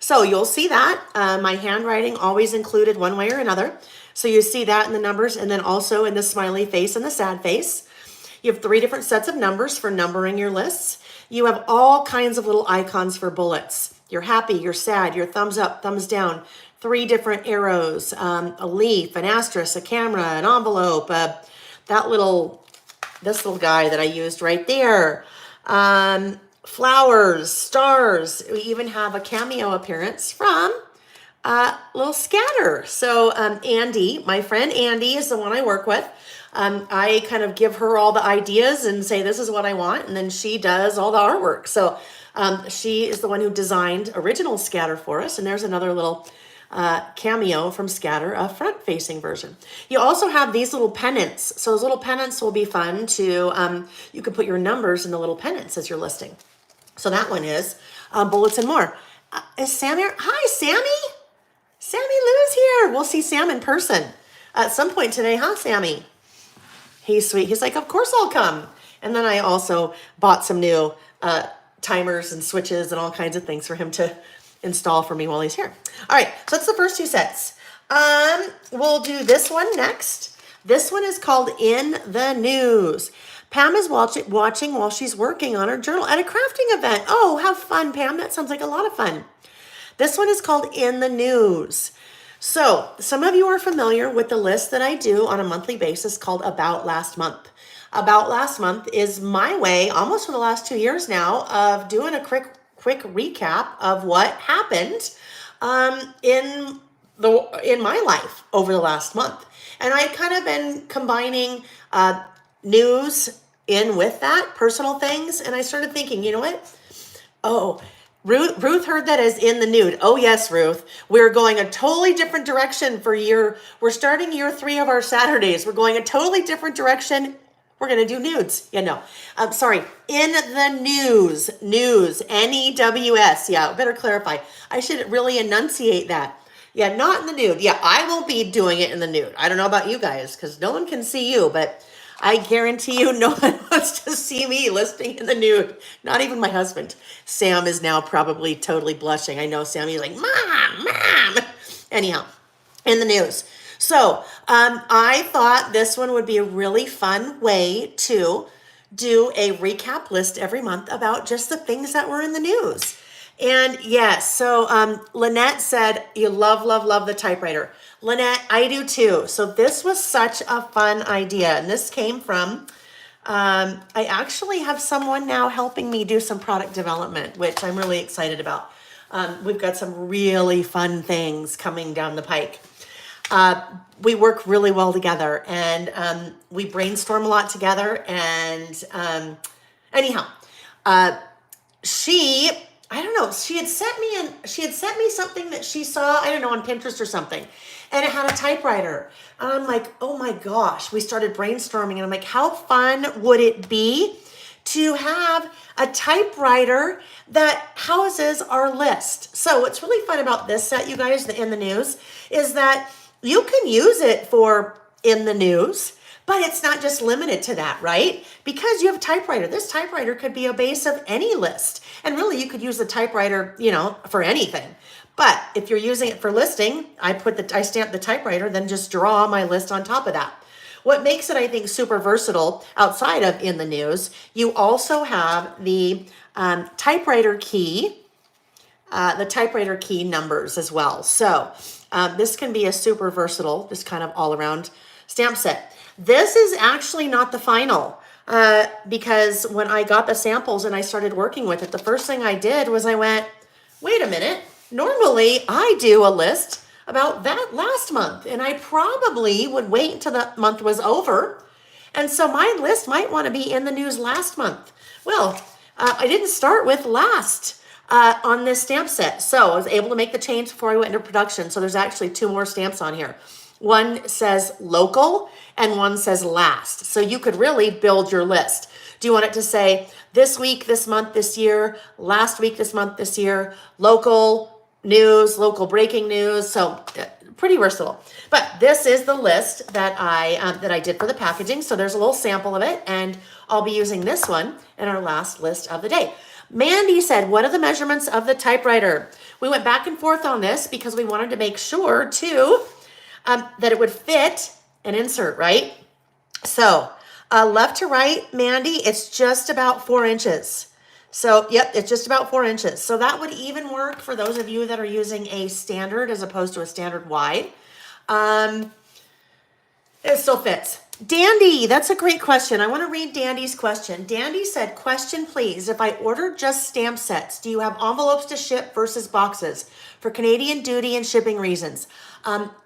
So you'll see that my handwriting always included one way or another. So you see that in the numbers and then also in the smiley face and the sad face. You have 3 different sets of numbers for numbering your lists. You have all kinds of little icons for bullets. You're happy, you're sad, your thumbs up, thumbs down, 3 different arrows, a leaf, an asterisk, a camera, an envelope, this little guy that I used right there, flowers, stars. We even have a cameo appearance from little scatter. So Andy, my friend Andy is the one I work with. I kind of give her all the ideas and say, this is what I want. And then she does all the artwork. So she is the one who designed original scatter for us. And there's another little cameo from Scatter, a front-facing version. You also have these little pennants. So those little pennants will be fun to, you can put your numbers in the little pennants as you're listing. So that one is Bullets and More. Is Sam here? Hi, Sammy. Sammy Lou's here. We'll see Sam in person at some point today, huh, Sammy? He's sweet. He's like, of course I'll come. And then I also bought some new timers and switches and all kinds of things for him to install for me while he's here. All right, so that's the first 2 sets. We'll do this one next. This one is called In the News. Pam is watching while she's working on her journal at a crafting event. Oh, have fun, Pam. That sounds like a lot of fun. This one is called In the News. So some of you are familiar with the list that I do on a monthly basis called About Last Month. About Last Month is my way, almost for the last 2 years now, of doing a quick recap of what happened in my life over the last month. And I kind of been combining news in with that, personal things, and I started thinking, you know what? Oh, Ruth heard that as In the Nude. Oh yes, Ruth. We're going a totally different direction we're starting year 3 of our Saturdays. We're going a totally different direction. We're going to do nudes. Yeah, no. Sorry. In the news. News. N-E-W-S. Yeah, better clarify. I should really enunciate that. Yeah, not in the nude. Yeah, I won't be doing it in the nude. I don't know about you guys because no one can see you, but I guarantee you no one wants to see me listing in the nude. Not even my husband. Sam is now probably totally blushing. I know Sam, he's like, Mom. Anyhow, in the news. So I thought this one would be a really fun way to do a recap list every month about just the things that were in the news. And yes, so Lynette said, you love the typewriter. Lynette, I do too. So this was such a fun idea. And this came from, I actually have someone now helping me do some product development, which I'm really excited about. We've got some really fun things coming down the pike. We work really well together and we brainstorm a lot together. And anyhow, I don't know, she had sent me something that she saw, I don't know, on Pinterest or something. And it had a typewriter. And I'm like, oh my gosh, we started brainstorming and I'm like, how fun would it be to have a typewriter that houses our list? So what's really fun about this set, you guys, the In the News, is that you can use it for In the News, but it's not just limited to that, right? Because you have a typewriter. This typewriter could be a base of any list. And really you could use the typewriter, for anything. But if you're using it for listing, I stamp the typewriter, then just draw my list on top of that. What makes it, I think, super versatile outside of In the News, you also have the typewriter key numbers as well. So this can be a super versatile, just kind of all around stamp set. This is actually not the final because when I got the samples and I started working with it, the first thing I did was I went, wait a minute, normally I do a list about that last month and I probably would wait until the month was over. And so my list might want to be In the News last month. Well, I didn't start with last on this stamp set. So I was able to make the change before I went into production. So there's actually 2 more stamps on here. One says local and one says last. So you could really build your list. Do you want it to say this week, this month, this year, last week, this month, this year, local news, local breaking news? So pretty versatile. But this is the list that I did for the packaging. So there's a little sample of it and I'll be using this one in our last list of the day. Mandy said, what are the measurements of the typewriter? We went back and forth on this because we wanted to make sure too that it would fit an insert, right? So left to right, Mandy, it's just about 4 inches. So yep, it's just about 4 inches. So that would even work for those of you that are using a standard as opposed to a standard wide. It still fits. Dandy, that's a great question. I want to read Dandy's question. Dandy said, question please, if I order just stamp sets, do you have envelopes to ship versus boxes for Canadian duty and shipping reasons?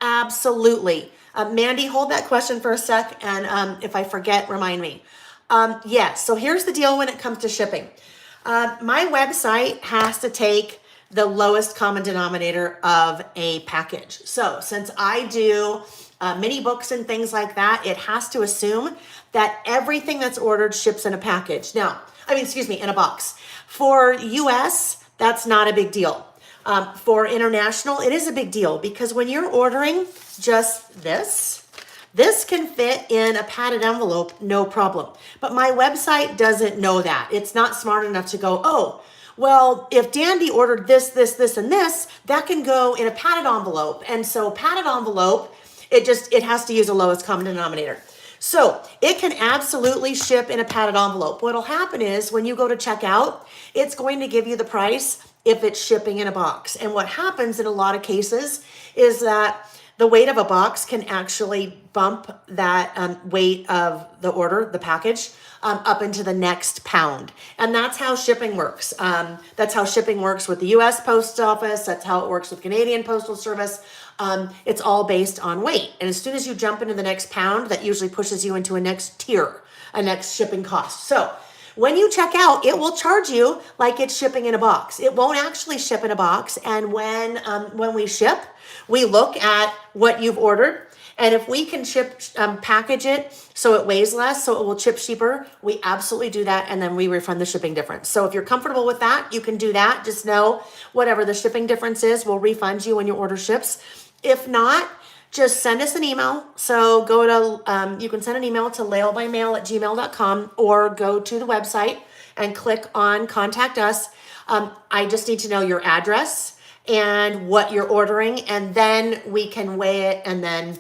Absolutely. Mandy, hold that question for a sec, and if I forget, remind me. Yes, so here's the deal when it comes to shipping. My website has to take the lowest common denominator of a package. So since I do mini books and things like that, it has to assume that everything that's ordered ships in a package. In a box. For US, that's not a big deal. For international, it is a big deal because when you're ordering just this can fit in a padded envelope, no problem. But my website doesn't know that. It's not smart enough to go, oh, well, if Dandy ordered this, and this, that can go in a padded envelope. And so padded envelope, it has to use the lowest common denominator. So it can absolutely ship in a padded envelope. What'll happen is when you go to checkout, it's going to give you the price if it's shipping in a box. And what happens in a lot of cases is that the weight of a box can actually bump that weight of the order, the package, up into the next pound. And that's how shipping works. That's how shipping works with the US Post Office. That's how it works with Canadian Postal Service. It's all based on weight. And as soon as you jump into the next pound, that usually pushes you into a next tier, a next shipping cost. So when you check out, it will charge you like it's shipping in a box. It won't actually ship in a box. And when we ship, we look at what you've ordered. And if we can package it so it weighs less, so it will ship cheaper, we absolutely do that. And then we refund the shipping difference. So if you're comfortable with that, you can do that. Just know whatever the shipping difference is, we'll refund you when your order ships. If not, just send us an email. So go to, you can send an email to laylebymail@gmail.com or go to the website and click on contact us. I just need to know your address and what you're ordering, and then we can weigh it and then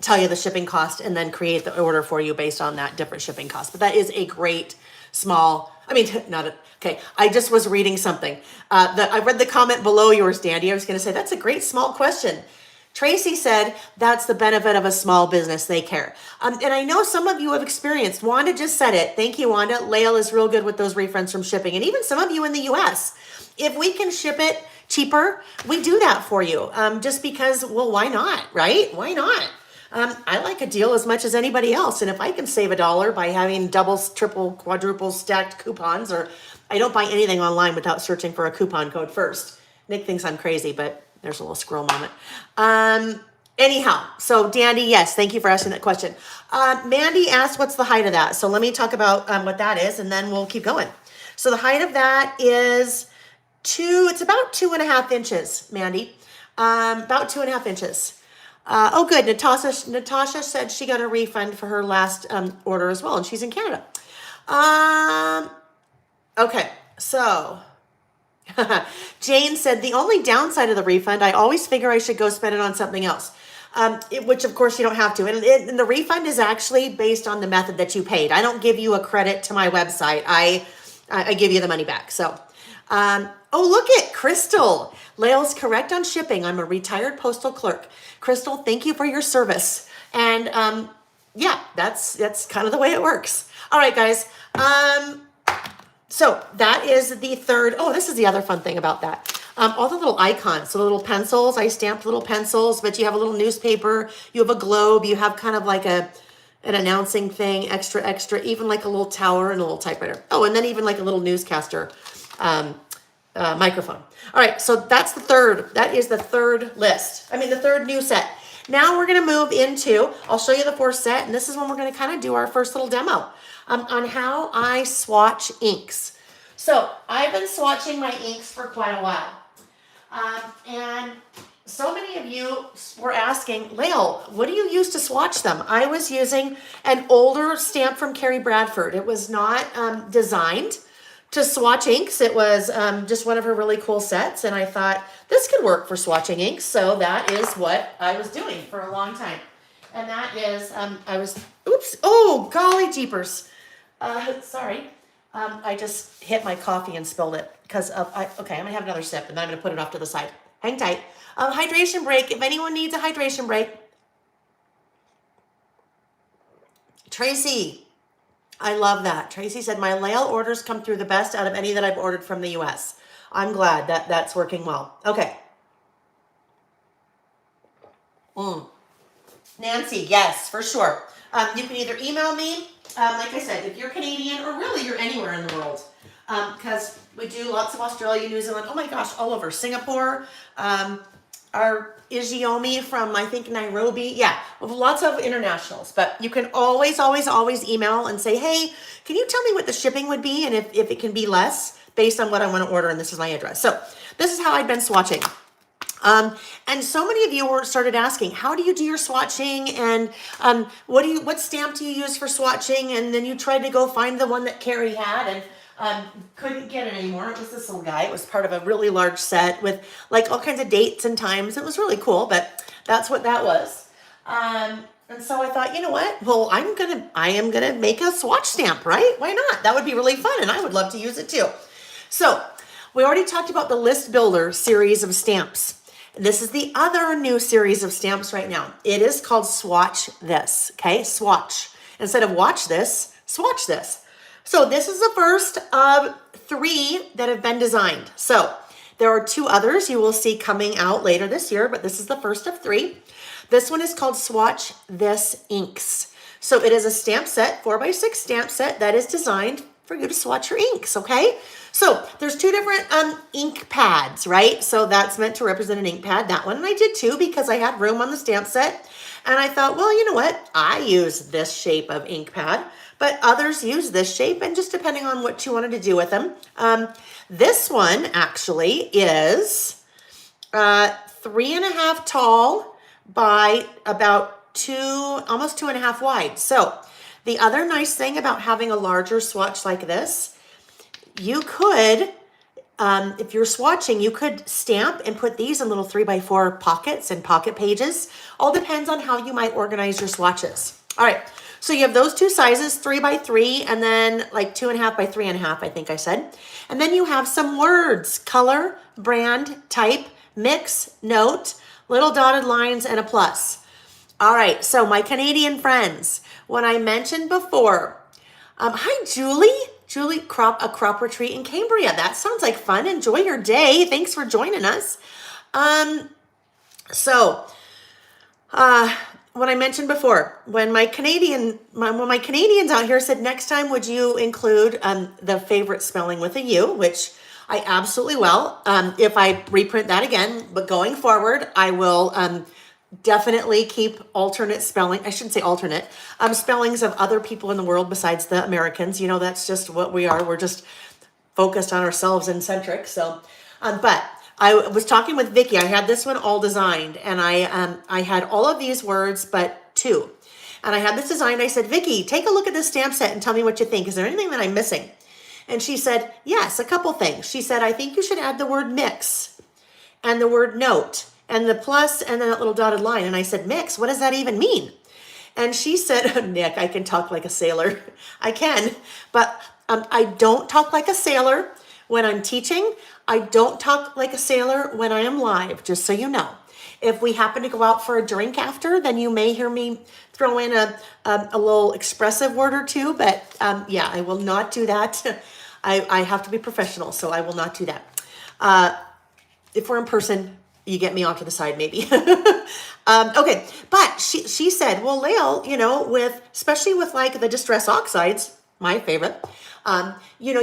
tell you the shipping cost and then create the order for you based on that different shipping cost. But that is a great small, okay, I just was reading something. I read the comment below yours, Dandy. I was going to say, that's a great small question. Tracy said, that's the benefit of a small business. They care. And I know some of you have experienced. Wanda just said it. Thank you, Wanda. Layle is real good with those refunds from shipping. And even some of you in the US, if we can ship it cheaper, we do that for you. Just because, well, why not, right? Why not? I like a deal as much as anybody else. And if I can save $1 by having double, triple, quadruple stacked coupons, or I don't buy anything online without searching for a coupon code first. Nick thinks I'm crazy, but there's a little squirrel moment. Anyhow, so Dandy, yes, thank you for asking that question. Mandy asked, what's the height of that? So let me talk about what that is, and then we'll keep going. So the height of that is it's about 2.5 inches, Mandy. About 2.5 inches. Oh, good. Natasha said she got a refund for her last order as well, and she's in Canada. Okay, so Jane said, the only downside of the refund, I always figure I should go spend it on something else, which of course you don't have to. And the refund is actually based on the method that you paid. I don't give you a credit to my website. I give you the money back. So, oh, look at Crystal. Layle's correct on shipping. I'm a retired postal clerk. Crystal, thank you for your service. And yeah, that's kind of the way it works. All right, guys. So that is the third. Oh, this is the other fun thing about that. All the little icons, so the little pencils. I stamped little pencils, but you have a little newspaper. You have a globe. You have kind of like an announcing thing, extra, even like a little tower and a little typewriter. Oh, and then even like a little newscaster microphone. All right, so that's the third. That is the third list. The third new set. Now we're going to move into, I'll show you the fourth set, and this is when we're going to kind of do our first little demo on how I swatch inks. So I've been swatching my inks for quite a while. And so many of you were asking, Layle, what do you use to swatch them? I was using an older stamp from Carrie Bradford. It was not designed to swatch inks. It was just one of her really cool sets. And I thought this could work for swatching inks. So that is what I was doing for a long time. And that is, oh, golly jeepers. Sorry. I just hit my coffee and spilled it because okay, I'm gonna have another sip and then I'm gonna put it off to the side. Hang tight. Hydration break. If anyone needs a hydration break. Tracy, I love that. Tracy said, my Layle orders come through the best out of any that I've ordered from the US. I'm glad that that's working well. Okay. Nancy, yes, for sure. You can either email me, like I said, if you're Canadian or really you're anywhere in the world, because we do lots of Australia, New Zealand, oh my gosh, all over. Singapore, our Iziomi from, I think, Nairobi. Yeah, lots of internationals. But you can always email and say, hey, can you tell me what the shipping would be and if it can be less based on what I want to order, and this is my address. So this is how I've been swatching. And so many of you started asking, how do you do your swatching? And what stamp do you use for swatching? And then you tried to go find the one that Carrie had and couldn't get it anymore. It was this little guy. It was part of a really large set with like all kinds of dates and times. It was really cool, but that's what that was. And so I thought, you know what? Well, I am gonna make a swatch stamp, right? Why not? That would be really fun, and I would love to use it too. So we already talked about the list builder series of stamps. This is the other new series of stamps right now. It is called Swatch This, okay? Swatch. Instead of watch this, swatch this. So this is the first of 3 that have been designed. So there are 2 others you will see coming out later this year, but this is the first of 3. This one is called Swatch This Inks. So it is a stamp set, 4x6 stamp set that is designed for you to swatch your inks, okay? So there's 2 different ink pads, right? So that's meant to represent an ink pad, that one. And I did too because I had room on the stamp set. And I thought, well, you know what? I use this shape of ink pad, but others use this shape, and just depending on what you wanted to do with them. This one actually is 3.5 tall by about 2, almost 2.5 wide. So the other nice thing about having a larger swatch like this, you could, if you're swatching, you could stamp and put these in little 3x4 pockets and pocket pages. All depends on how you might organize your swatches. All right, so you have those 2 sizes, 3x3, and then like 2.5 by 3.5, I think I said. And then you have some words: color, brand, type, mix, note, little dotted lines, and a plus. All right, so my Canadian friends, when I mentioned before, hi Julie. Julie, a crop retreat in Cambria. That sounds like fun. Enjoy your day. Thanks for joining us. When I mentioned before, when my Canadians out here said, next time would you include the favorite spelling with a U, which I absolutely will. If I reprint that again, but going forward, I will definitely keep alternate spelling. I shouldn't say alternate spellings of other people in the world besides the Americans. You know, that's just what we are. We're just focused on ourselves and centric. So, but I was talking with Vicki. I had this one all designed, and I had all of these words, but 2. And I had this designed. I said, Vicki, take a look at this stamp set and tell me what you think. Is there anything that I'm missing? And she said, yes, a couple things. She said, I think you should add the word mix and the word note and the plus and then that little dotted line. And I said, mix, what does that even mean? And she said, Nick, I can talk like a sailor. I can, but I don't talk like a sailor when I'm teaching. I don't talk like a sailor when I am live, just so you know. If we happen to go out for a drink after, then you may hear me throw in a little expressive word or 2, but yeah, I will not do that. I have to be professional, so I will not do that. If we're in person, you get me off to the side, maybe. Okay, but she said, well, Layle, you know, especially with like the distress oxides, my favorite, you know,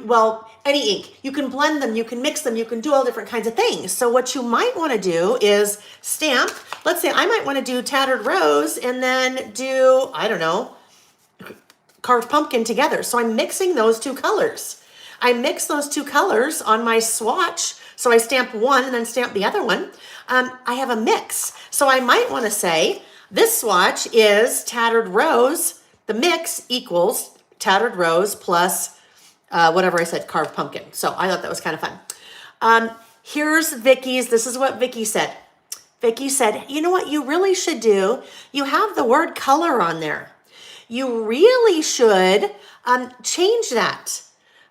well, any ink, you can blend them, you can mix them, you can do all different kinds of things. So what you might want to do is stamp. Let's say I might want to do tattered rose and then do, I don't know, carved pumpkin together. So I'm mixing those 2 colors. I mix those 2 colors on my swatch. So I stamp one and then stamp the other one. I have a mix. So I might want to say this swatch is tattered rose. The mix equals tattered rose plus whatever I said, carved pumpkin. So I thought that was kind of fun. Here's Vicky's. This is what Vicky said. Vicky said, you know what you really should do? You have the word color on there. You really should change that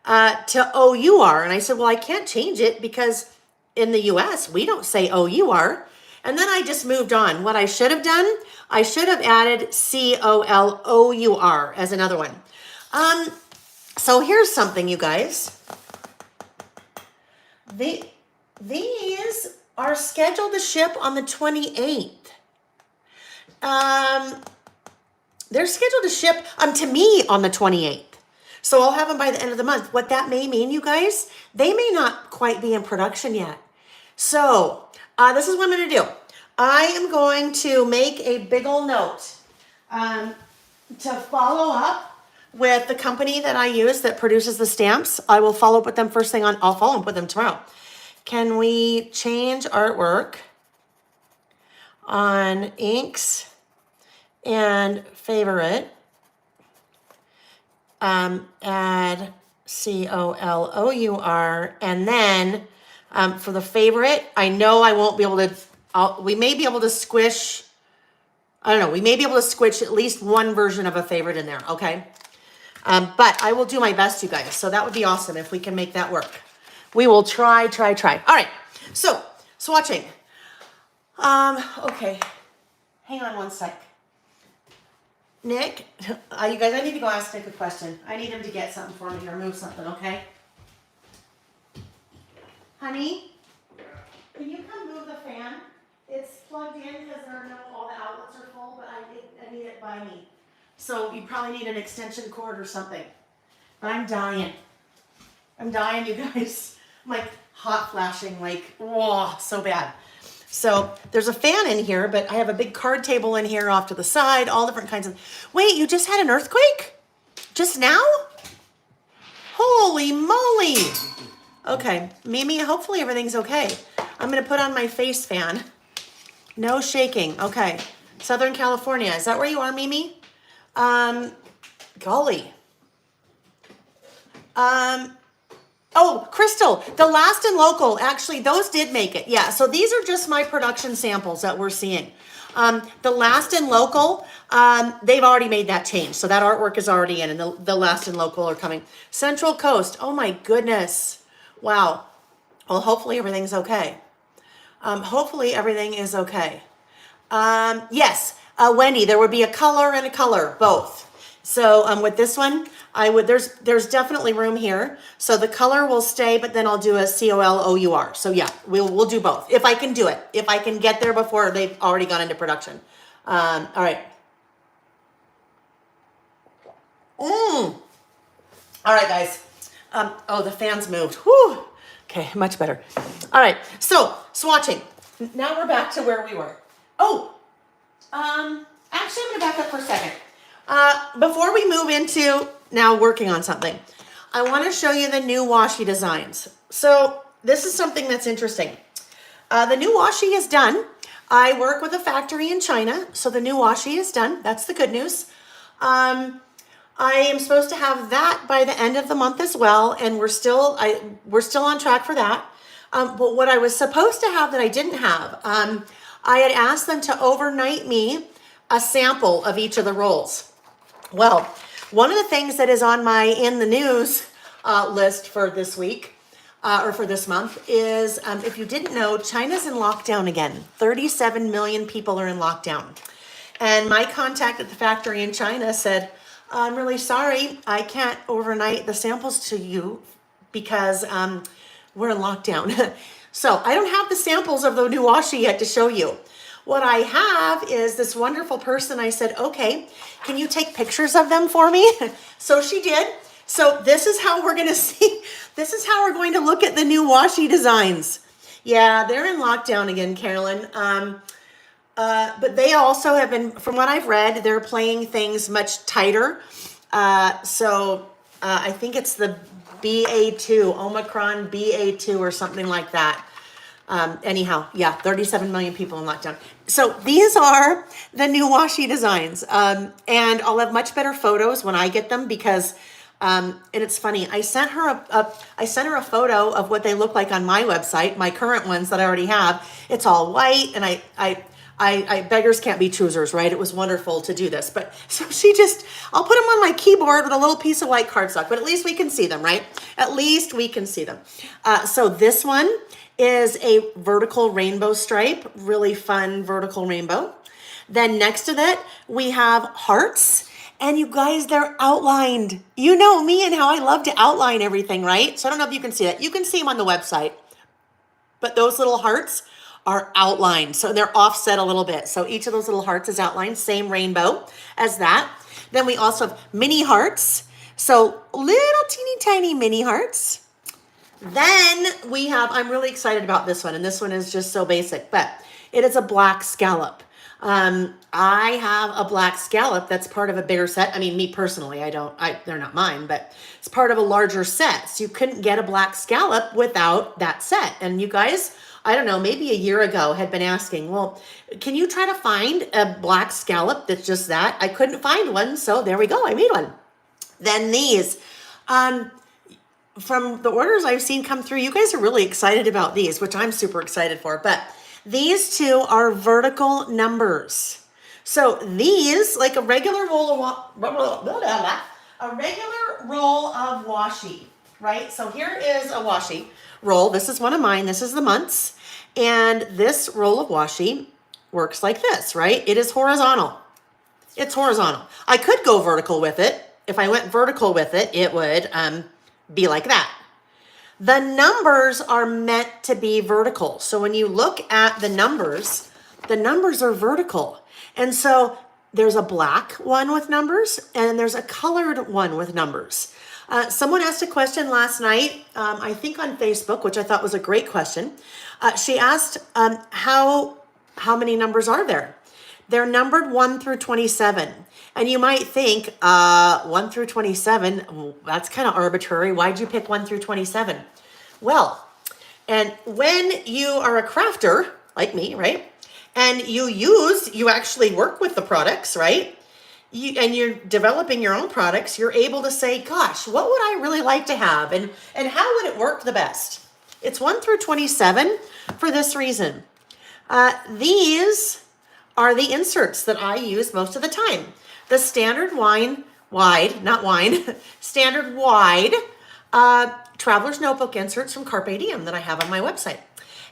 to O-U-R. And I said, well, I can't change it because in the US, we don't say O-U-R. And then I just moved on. What I should have done, I should have added C-O-L-O-U-R as another one. So here's something, you guys. These are scheduled to ship on the 28th. They're scheduled to ship to me on the 28th. So I'll have them by the end of the month. What that may mean, you guys, they may not quite be in production yet. So this is what I'm going to do. I am going to make a big ol' note to follow up with the company that I use that produces the stamps. I will follow up with them first thing on, I'll follow up with them tomorrow. Can we change artwork on inks and favorite? Add C-O-L-O-U-R, and then for the favorite, I know I won't be able to, we may be able to squish, I don't know, we may be able to squish at least one version of a favorite in there, okay? But I will do my best, you guys, so that would be awesome if we can make that work. We will try. All right. So swatching. Okay. Hang on one sec. Nick, you guys, I need to go ask Nick a question. I need him to get something for me or move something, okay? Honey, can you come move the fan? It's plugged in because all the outlets are full, but I need it by me. So you probably need an extension cord or something. But I'm dying. I'm dying, you guys. I'm like hot flashing, like, whoa, so bad. So there's a fan in here, but I have a big card table in here off to the side, all different kinds of. Wait, you just had an earthquake? Just now? Holy moly. Okay, Mimi, hopefully everything's okay. I'm gonna put on my face fan. No shaking, okay. Southern California, is that where you are, Mimi? Golly. Oh, Crystal, the last and local, actually, those did make it. Yeah, so these are just my production samples that we're seeing. The last and local, they've already made that change. So that artwork is already in, and the last and local are coming. Central Coast, oh my goodness. Wow. Well, hopefully everything's okay. Hopefully everything is okay. Yes, Wendy, there would be a color and a color, both. So with this one, there's definitely room here. So the color will stay, but then I'll do a COLOUR. So yeah, we'll do both. If I can do it. If I can get there before they've already gone into production. All right. All right, guys. Oh, the fan's moved. Whew. Okay, much better. All right, so swatching. Now we're back to where we were. Oh, actually, I'm gonna back up for a second. Before we move into now working on something, I want to show you the new washi designs. So this is something that's interesting. The new washi is done. I work with a factory in China, so the new washi is done. That's the good news. I am supposed to have that by the end of the month as well, and we're still on track for that. But what I was supposed to have that I didn't have, I had asked them to overnight me a sample of each of the rolls. Well, one of the things that is on my in the news list for this week or for this month is, if you didn't know, China's in lockdown again. 37 million people are in lockdown. And my contact at the factory in China said, I'm really sorry, I can't overnight the samples to you because we're in lockdown. So I don't have the samples of the new washi yet to show you. What I have is this wonderful person. I said, okay, can you take pictures of them for me? So she did. So this is how we're going to see, this is how we're going to look at the new washi designs. Yeah, they're in lockdown again, Carolyn. But they also have been, from what I've read, they're playing things much tighter. I think it's the BA2, Omicron BA2 or something like that. Anyhow, yeah, 37 million people in lockdown. So these are the new washi designs. And I'll have much better photos when I get them because, and it's funny, I sent her a photo of what they look like on my website, my current ones that I already have. It's all white, and I beggars can't be choosers, right? It was wonderful to do this. But so I'll put them on my keyboard with a little piece of white cardstock, but at least we can see them, right? At least we can see them. So this one is a vertical rainbow stripe, really fun vertical rainbow. Then next to that, we have hearts. And you guys, they're outlined. You know me and how I love to outline everything, right? So I don't know if you can see that. You can see them on the website. But those little hearts are outlined. So they're offset a little bit. So each of those little hearts is outlined, same rainbow as that. Then we also have mini hearts. So little teeny tiny mini hearts. Then we have, I'm really excited about this one, and this one is just so basic, but it is a black scallop. I have a black scallop that's part of a bigger set. I mean, me personally, they're not mine, but it's part of a larger set. So you couldn't get a black scallop without that set. And you guys, I don't know, maybe a year ago had been asking, well, can you try to find a black scallop that's just that? I couldn't find one, so there we go, I made one. Then these, from the orders I've seen come through, you guys are really excited about these, which I'm super excited for. But these two are vertical numbers. So these, like a regular roll of washi, right? So here is a washi roll. This is one of mine. This is the months. And this roll of washi works like this, right? It is horizontal. It's horizontal. I could go vertical with it. If I went vertical with it, it would be like that. The numbers are meant to be vertical. So when you look at the numbers are vertical. And so there's a black one with numbers and there's a colored one with numbers. Someone asked a question last night, I think on Facebook, which I thought was a great question. She asked, how many numbers are there? They're numbered 1 through 27. And you might think, 1 through 27, that's kind of arbitrary. Why'd you pick 1 through 27? Well, and when you are a crafter, like me, right? And you actually work with the products, right? And you're developing your own products, you're able to say, gosh, what would I really like to have? And how would it work the best? It's 1 through 27 for this reason. These are the inserts that I use most of the time. The standard standard wide traveler's notebook inserts from Carpe Diem that I have on my website.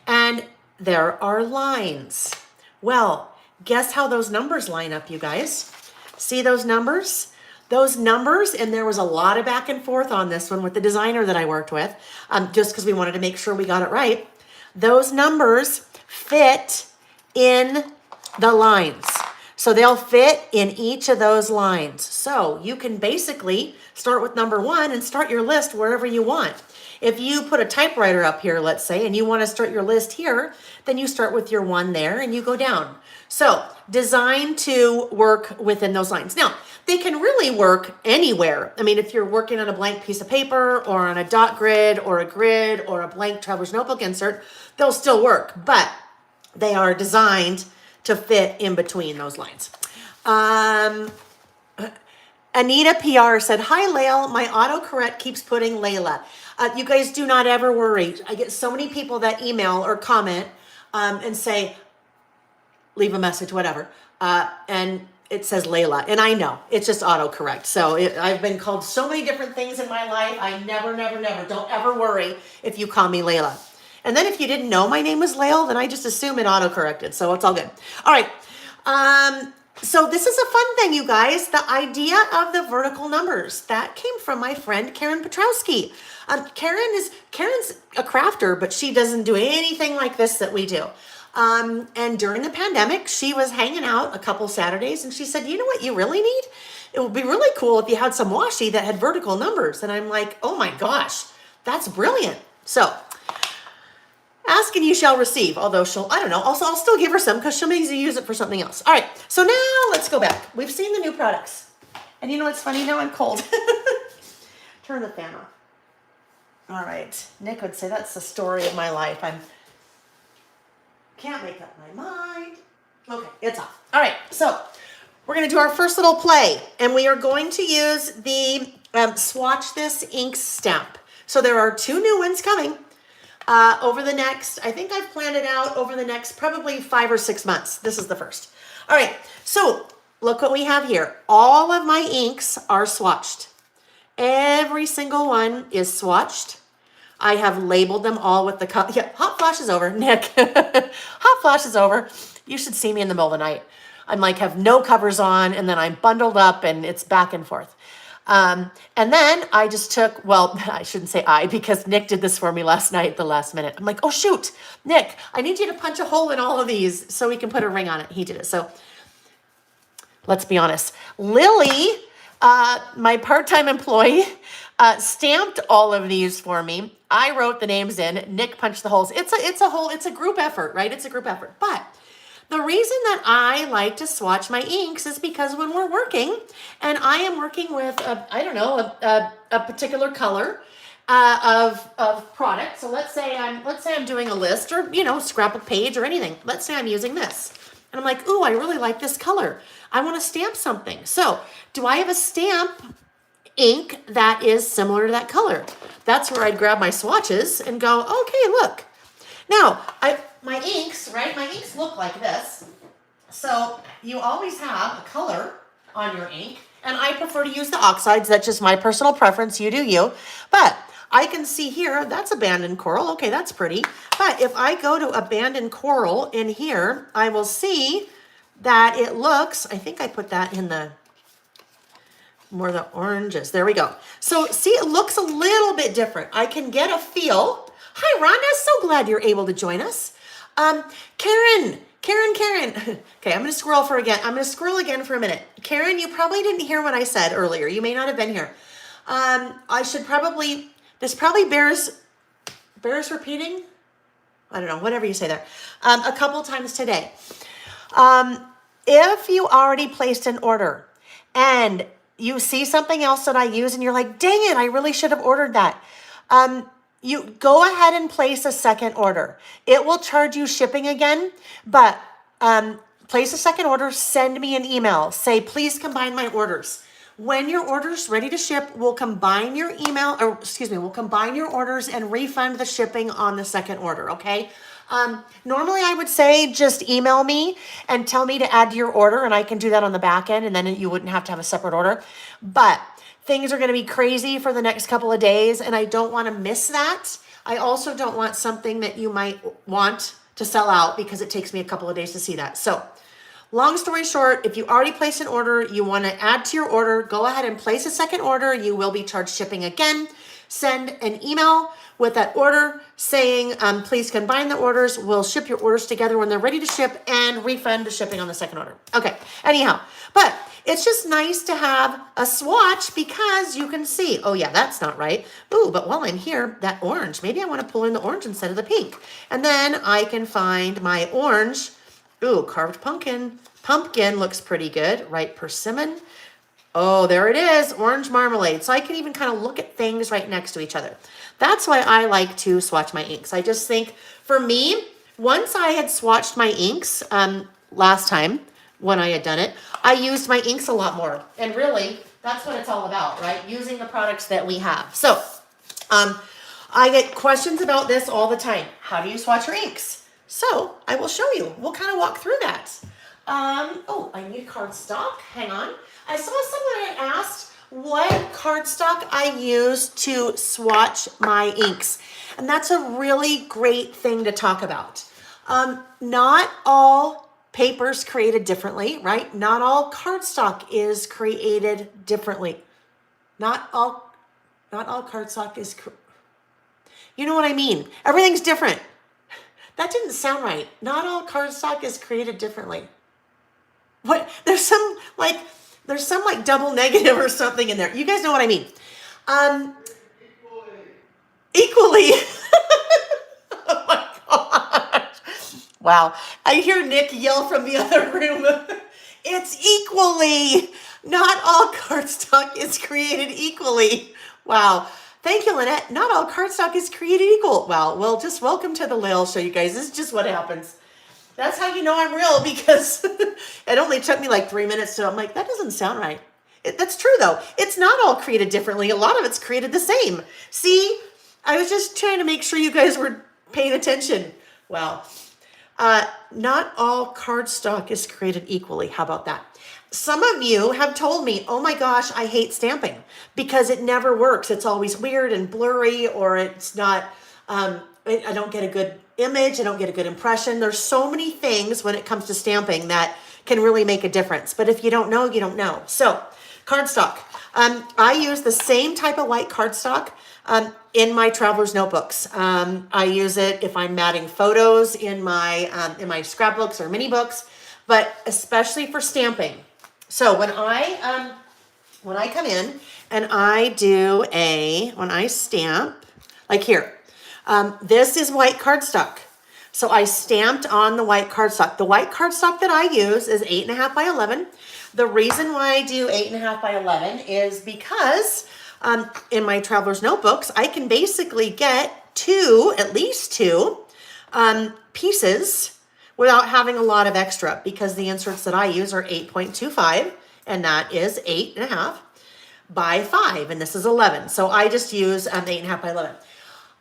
And there are lines. Well, guess how those numbers line up, you guys? See those numbers? Those numbers, and there was a lot of back and forth on this one with the designer that I worked with, just because we wanted to make sure we got it right. Those numbers fit in the lines. So they'll fit in each of those lines. So you can basically start with number 1 and start your list wherever you want. If you put a typewriter up here, let's say, and you want to start your list here, then you start with your 1 there and you go down. So designed to work within those lines. Now, they can really work anywhere. I mean, if you're working on a blank piece of paper or on a dot grid or a blank traveler's notebook insert, they'll still work, but they are designed to fit in between those lines. Anita PR said, hi, Layle. My autocorrect keeps putting Layla. You guys do not ever worry. I get so many people that email or comment and say, leave a message, whatever. And it says Layla. And I know, it's just autocorrect. So I've been called so many different things in my life. I never, don't ever worry if you call me Layla. And then if you didn't know my name was Layle, then I just assume it autocorrected. So it's all good. All right. So this is a fun thing, you guys. The idea of the vertical numbers, that came from my friend Karen Petrowski. Karen's a crafter, but she doesn't do anything like this that we do. And during the pandemic, she was hanging out a couple Saturdays and she said, you know what you really need? It would be really cool if you had some washi that had vertical numbers. And I'm like, oh my gosh, that's brilliant. So ask and you shall receive, although I don't know. Also, I'll still give her some because she'll maybe use it for something else. All right, so now let's go back. We've seen the new products. And you know what's funny? Now I'm cold. Turn the fan off. All right, Nick would say that's the story of my life. Can't make up my mind. Okay, it's off. All right, so we're going to do our first little play. And we are going to use the Swatch This ink stamp. So there are 2 new ones coming. Over the next, I think I've planned it out over the next probably 5 or 6 months. This is the first. All right, so look what we have here. All of my inks are swatched. Every single one is swatched. I have labeled them all with the color. Yeah, hot flash is over, Nick. Hot flash is over. You should see me in the middle of the night. I'm like, have no covers on, and then I'm bundled up, and it's back and forth. And then I just took, well, I shouldn't say because Nick did this for me last night at the last minute. I'm like, oh shoot, Nick, I need you to punch a hole in all of these so we can put a ring on it. He did it. So let's be honest. Lily, my part-time employee, stamped all of these for me. I wrote the names in, Nick punched the holes. It's a group effort, right? It's a group effort. But the reason that I like to swatch my inks is because when we're working, and I am working with a particular color of product. So let's say I'm doing a list or scrapbook page or anything. Let's say I'm using this, and I'm like, ooh, I really like this color. I want to stamp something. So do I have a stamp ink that is similar to that color? That's where I'd grab my swatches and go, okay, look. Now my inks, right? My inks look like this. So you always have a color on your ink, and I prefer to use the oxides. That's just my personal preference. You do you. But I can see here, that's abandoned coral. Okay, that's pretty. But if I go to abandoned coral in here, I will see that it looks, I think I put that in the, more the oranges. There we go. So see, it looks a little bit different. I can get a feel. Hi, Rhonda. So glad you're able to join us. Karen. Okay, I'm going to scroll again for a minute. Karen, you probably didn't hear what I said earlier. You may not have been here. This probably bears repeating. I don't know, whatever you say there. A couple times today. If you already placed an order and you see something else that I use and you're like, dang it, I really should have ordered that. You go ahead and place a second order. It will charge you shipping again, but place a second order, send me an email. Say, please combine my orders. When your order's ready to ship, we'll combine your we'll combine your orders and refund the shipping on the second order, okay? Normally I would say just email me and tell me to add to your order, and I can do that on the back end, and then you wouldn't have to have a separate order. But things are going to be crazy for the next couple of days, and I don't want to miss that. I also don't want something that you might want to sell out because it takes me a couple of days to see that. So long story short, if you already placed an order, you want to add to your order, go ahead and place a second order. You will be charged shipping again. Send an email with that order saying, please combine the orders. We'll ship your orders together when they're ready to ship and refund the shipping on the second order. Okay, anyhow, but it's just nice to have a swatch because you can see, oh yeah, that's not right. Ooh, but while I'm here, that orange, maybe I want to pull in the orange instead of the pink. And then I can find my orange. Ooh, carved pumpkin. Pumpkin looks pretty good. Ripe persimmon. Oh, there it is, orange marmalade. So I can even kind of look at things right next to each other. That's why I like to swatch my inks. I just think, for me, once I had swatched my inks last time when I had done it, I used my inks a lot more. And really, that's what it's all about, right? Using the products that we have. So I get questions about this all the time. How do you swatch your inks? So I will show you. We'll kind of walk through that. Oh, I need cardstock. Hang on. I saw someone had asked what cardstock I use to swatch my inks. And that's a really great thing to talk about. Not all paper's created differently, right? Not all cardstock is created differently. Not all cardstock is, you know what I mean? Everything's different. That didn't sound right. Not all cardstock is created differently. What? There's some double negative or something in there. You guys know what I mean. Equally. Oh my gosh. Wow. I hear Nick yell from the other room. It's equally. Not all cardstock is created equally. Wow. Thank you, Lynette. Not all cardstock is created equal. Wow. Well, just welcome to the Layle Show, you guys. This is just what happens. That's how you know I'm real, because it only took me like 3 minutes to, I'm like, that doesn't sound right. That's true, though. It's not all created differently. A lot of it's created the same. See, I was just trying to make sure you guys were paying attention. Wow. Not all cardstock is created equally. How about that? Some of you have told me, oh my gosh, I hate stamping because it never works. It's always weird and blurry, or it's not, I don't get a good image. I don't get a good impression. There's so many things when it comes to stamping that can really make a difference. But if you don't know, you don't know. So cardstock. I use the same type of white cardstock in my traveler's notebooks. I use it if I'm matting photos in my scrapbooks or mini books, but especially for stamping. So when I come in and when I stamp, like here, this is white cardstock. So I stamped on the white cardstock. The white cardstock that I use is 8.5 by 11. The reason why I do 8.5 by 11 is because in my traveler's notebooks, I can basically get at least two pieces without having a lot of extra, because the inserts that I use are 8.25, and that is 8.5 by 5, and this is 11. So I just use 8.5 by 11.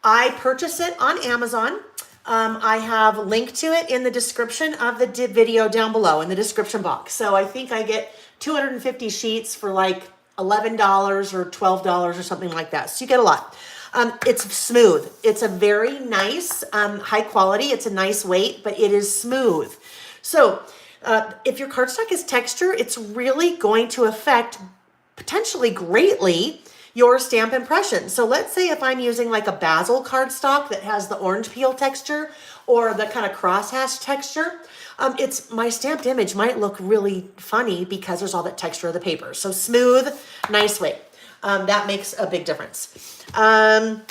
I purchase it on Amazon. I have a link to it in the description of the video down below in the description box. So I think I get 250 sheets for like $11 or $12 or something like that. So you get a lot. It's smooth. It's a very nice, high quality. It's a nice weight, but it is smooth. So if your cardstock is texture, it's really going to affect potentially greatly your stamp impression. So let's say if I'm using like a basil cardstock that has the orange peel texture or the kind of crosshatch texture, it's my stamped image might look really funny because there's all that texture of the paper. So smooth, nice weight. That makes a big difference. And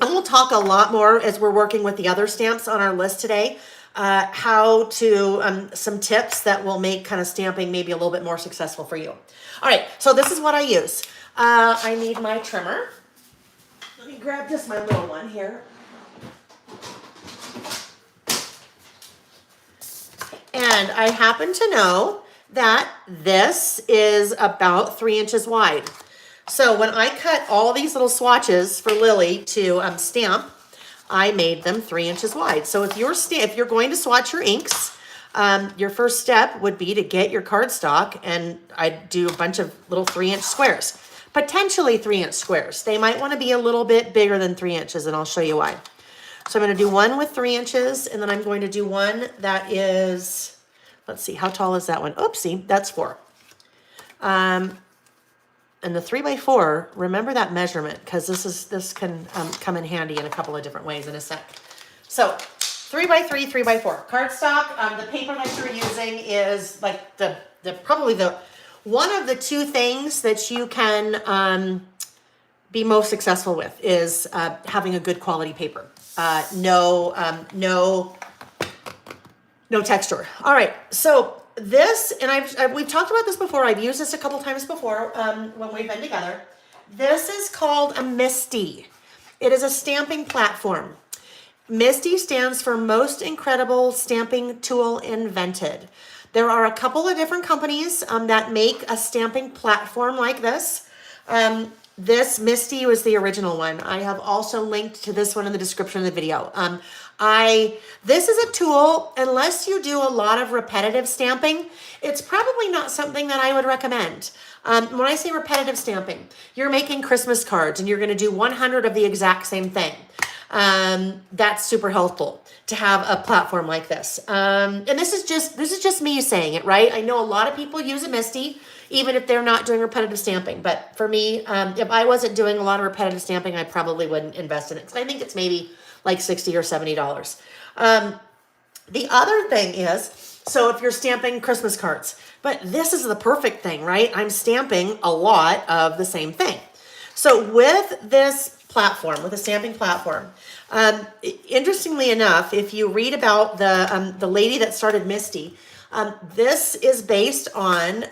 we'll talk a lot more as we're working with the other stamps on our list today, how to, some tips that will make kind of stamping maybe a little bit more successful for you. All right, so this is what I use. I need my trimmer. Let me grab just my little one here. And I happen to know that this is about 3 inches wide. So when I cut all these little swatches for Lily to stamp, I made them 3 inches wide. So if you're going to swatch your inks, your first step would be to get your cardstock, and I'd do a bunch of little 3-inch squares, potentially 3-inch squares. They might want to be a little bit bigger than 3 inches, and I'll show you why. So I'm going to do one with 3 inches, and then I'm going to do one that is, let's see, how tall is that one? Oopsie, that's 4. And the 3x4, remember that measurement, because this can come in handy in a couple of different ways in a sec. So 3x3, 3x4 cardstock. The paper that you're using is like probably the one of the two things that you can be most successful with is having a good quality paper. No texture. All right, so this, and we've talked about this before. I've used this a couple times before when we've been together. This is called a MISTI. It is a stamping platform. MISTI stands for Most Incredible Stamping Tool Invented. There are a couple of different companies that make a stamping platform like this. This MISTI was the original one. I have also linked to this one in the description of the video. This is a tool, unless you do a lot of repetitive stamping, it's probably not something that I would recommend. When I say repetitive stamping, you're making Christmas cards and you're going to do 100 of the exact same thing. That's super helpful to have a platform like this. And this is just me saying it, right? I know a lot of people use a MISTI, even if they're not doing repetitive stamping. But for me, if I wasn't doing a lot of repetitive stamping, I probably wouldn't invest in it. Because I think it's maybe like $60 or $70. The other thing is, so if you're stamping Christmas cards, but this is the perfect thing, right? I'm stamping a lot of the same thing. So with this platform, with a stamping platform, interestingly enough, if you read about the lady that started MISTI, this is based on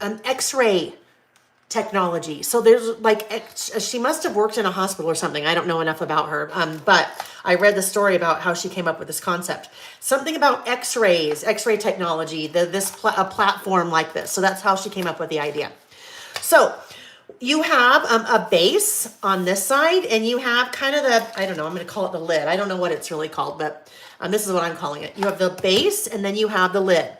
X-ray technology. So there's like, she must have worked in a hospital or something. I don't know enough about her, but I read the story about how she came up with this concept. Something about X-rays, X-ray technology, a platform like this. So that's how she came up with the idea. So you have a base on this side, and you have kind of I don't know, I'm going to call it the lid. I don't know what it's really called, but this is what I'm calling it. You have the base, and then you have the lid.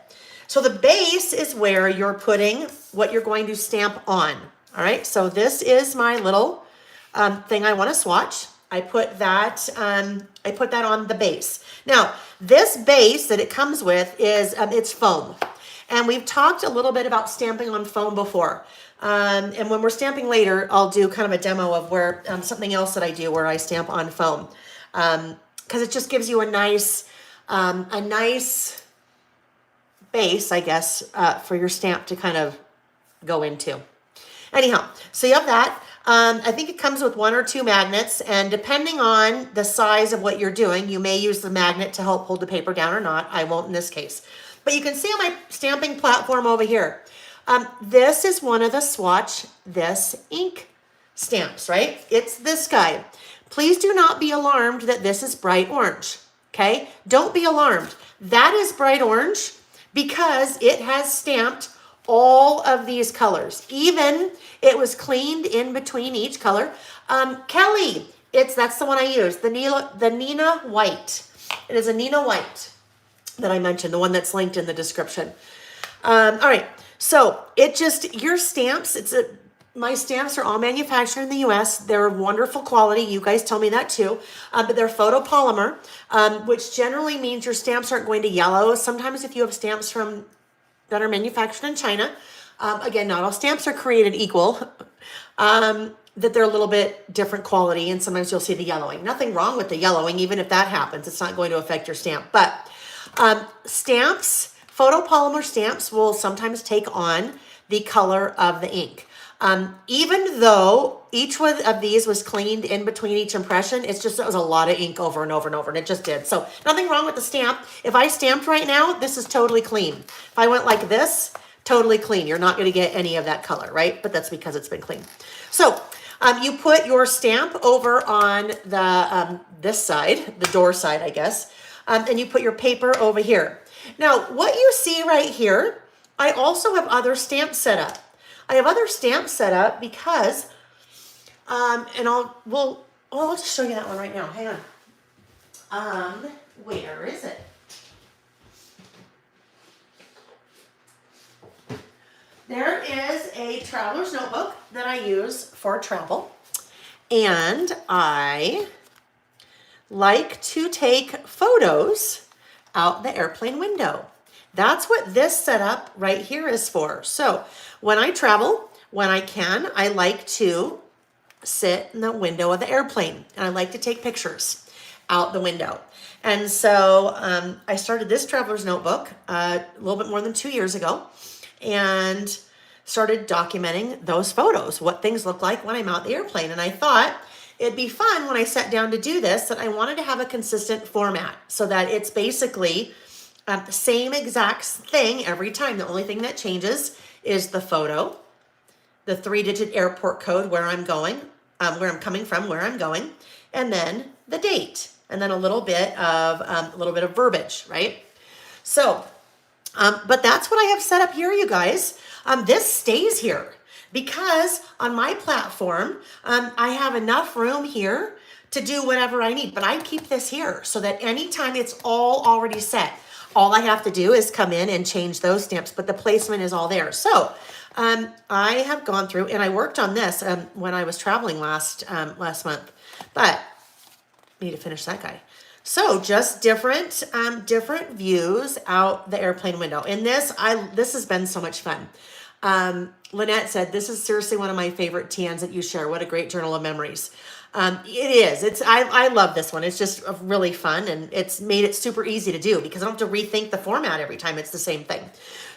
So the base is where you're putting what you're going to stamp on. All right, so this is my little thing I want to swatch. I put that on the base. Now, this base that it comes with is it's foam. And we've talked a little bit about stamping on foam before. And when we're stamping later, I'll do kind of a demo of where something else that I do where I stamp on foam. Because it just gives you a nice base, I guess, for your stamp to kind of go into. Anyhow, so you have that. I think it comes with 1 or 2 magnets, and depending on the size of what you're doing, you may use the magnet to help hold the paper down or not. I won't in this case. But you can see on my stamping platform over here, this is one of the Swatch This ink stamps, right? It's this guy. Please do not be alarmed that this is bright orange, okay? Don't be alarmed. That is bright orange because it has stamped all of these colors. Even it was cleaned in between each color. Kelly, that's the one I used, the Nina White. It is a Nina White that I mentioned, the one that's linked in the description. All right, so your stamps, my stamps are all manufactured in the US. They're wonderful quality. You guys tell me that too. But they're photopolymer, which generally means your stamps aren't going to yellow. Sometimes if you have stamps that are manufactured in China, again, not all stamps are created equal, that they're a little bit different quality, and sometimes you'll see the yellowing. Nothing wrong with the yellowing. Even if that happens, it's not going to affect your stamp. But stamps, photopolymer stamps will sometimes take on the color of the ink. Even though each one of these was cleaned in between each impression, it was a lot of ink over and over and over, and it just did. So nothing wrong with the stamp. If I stamped right now, this is totally clean. If I went like this, totally clean. You're not going to get any of that color, right? But that's because it's been clean. So you put your stamp over on the this side, the door side, I guess, and you put your paper over here. Now, what you see right here, I also have other stamps set up. I have other stamps set up because, and I'll just show you that one right now. Hang on. Where is it? There is a traveler's notebook that I use for travel, and I like to take photos out the airplane window. That's what this setup right here is for. So when I travel, when I can, I like to sit in the window of the airplane, and I like to take pictures out the window. And so I started this traveler's notebook a little bit more than 2 years ago, and started documenting those photos, what things look like when I'm out the airplane. And I thought it'd be fun when I sat down to do this, that I wanted to have a consistent format so that it's basically the same exact thing every time. The only thing that changes is the photo, the 3-digit airport code, where I'm going, where I'm coming from, where I'm going, and then the date, and then a little bit of verbiage, right? So, but that's what I have set up here, you guys. This stays here because on my platform, I have enough room here to do whatever I need, but I keep this here so that anytime it's all already set. All I have to do is come in and change those stamps, but the placement is all there. So I have gone through, and I worked on this when I was traveling last month, but I need to finish that guy. So just different views out the airplane window. And this has been so much fun. Lynette said, this is seriously one of my favorite TNs that you share. What a great journal of memories. It is. I love this one. It's just really fun, and it's made it super easy to do because I don't have to rethink the format every time. It's the same thing.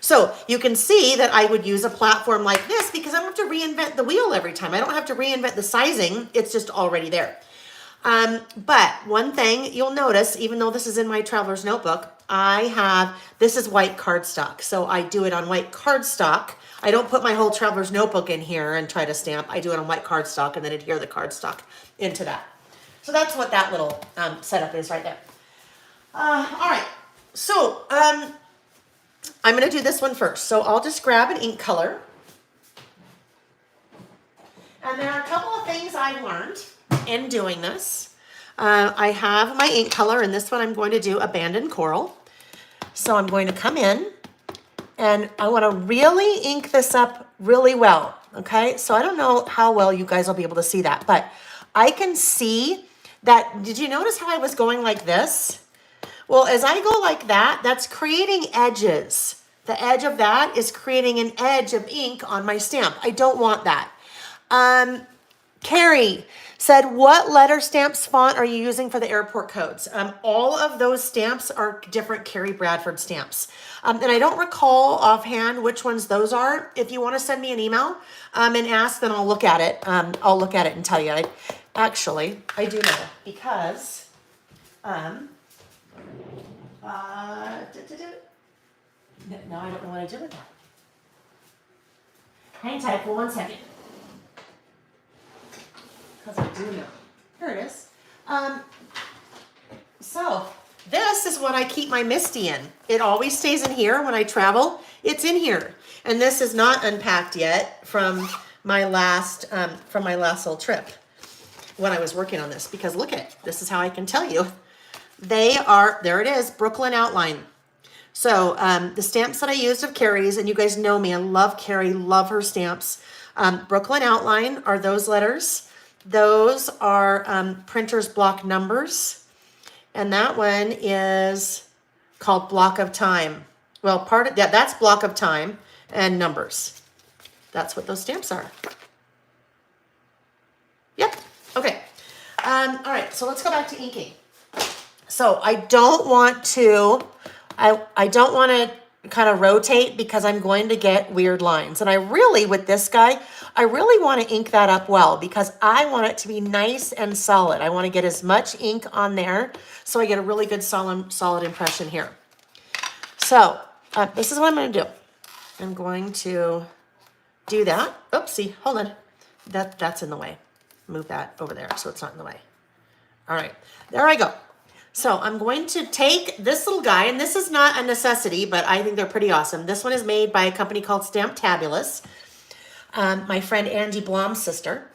So you can see that I would use a platform like this because I don't have to reinvent the wheel every time. I don't have to reinvent the sizing. It's just already there. But one thing you'll notice, even though this is in my traveler's notebook, this is white cardstock. So I do it on white cardstock. I don't put my whole traveler's notebook in here and try to stamp. I do it on white cardstock and then adhere the cardstock into that. So that's what that little setup is right there. All right, so I'm going to do this one first. So I'll just grab an ink color. And there are a couple of things I've learned in doing this. I have my ink color, and this one I'm going to do Abandoned Coral. So I'm going to come in, and I want to really ink this up really well, okay? So I don't know how well you guys will be able to see that, but I can see that. Did you notice how I was going like this? Well, as I go like that, that's creating edges. The edge of that is creating an edge of ink on my stamp. I don't want that. Carrie said, what letter stamps font are you using for the airport codes? All of those stamps are different Carrie Bradford stamps. And I don't recall offhand which ones those are. If you want to send me an email and ask, then I'll look at it. I'll look at it and tell you. Actually, I do know because now I don't know what I did with that. Hang tight for 1 second. Because I do know. Here it is. So this is what I keep my Misty in. It always stays in here when I travel. It's in here. And this is not unpacked yet from my last little trip when I was working on this. Because look at, this is how I can tell you. They are, there it is, Brooklyn outline. So the stamps that I used of Carrie's, and you guys know me, I love Carrie, love her stamps. Brooklyn Outline are those letters. Those are printer's block numbers. And that one is called block of time. Well, part of that, that's block of time and numbers. That's what those stamps are. Yep. Okay. All right. So let's go back to inking. So I don't want to kind of rotate because I'm going to get weird lines. And I really, with this guy, I really want to ink that up well because I want it to be nice and solid. I want to get as much ink on there so I get a really good solid impression here. So this is what I'm going to do. I'm going to do that. Oopsie, hold on. That's in the way. Move that over there so it's not in the way. All right, there I go. So I'm going to take this little guy, and this is not a necessity, but I think they're pretty awesome. This one is made by a company called Stamptabulous, my friend Angie Blom's sister.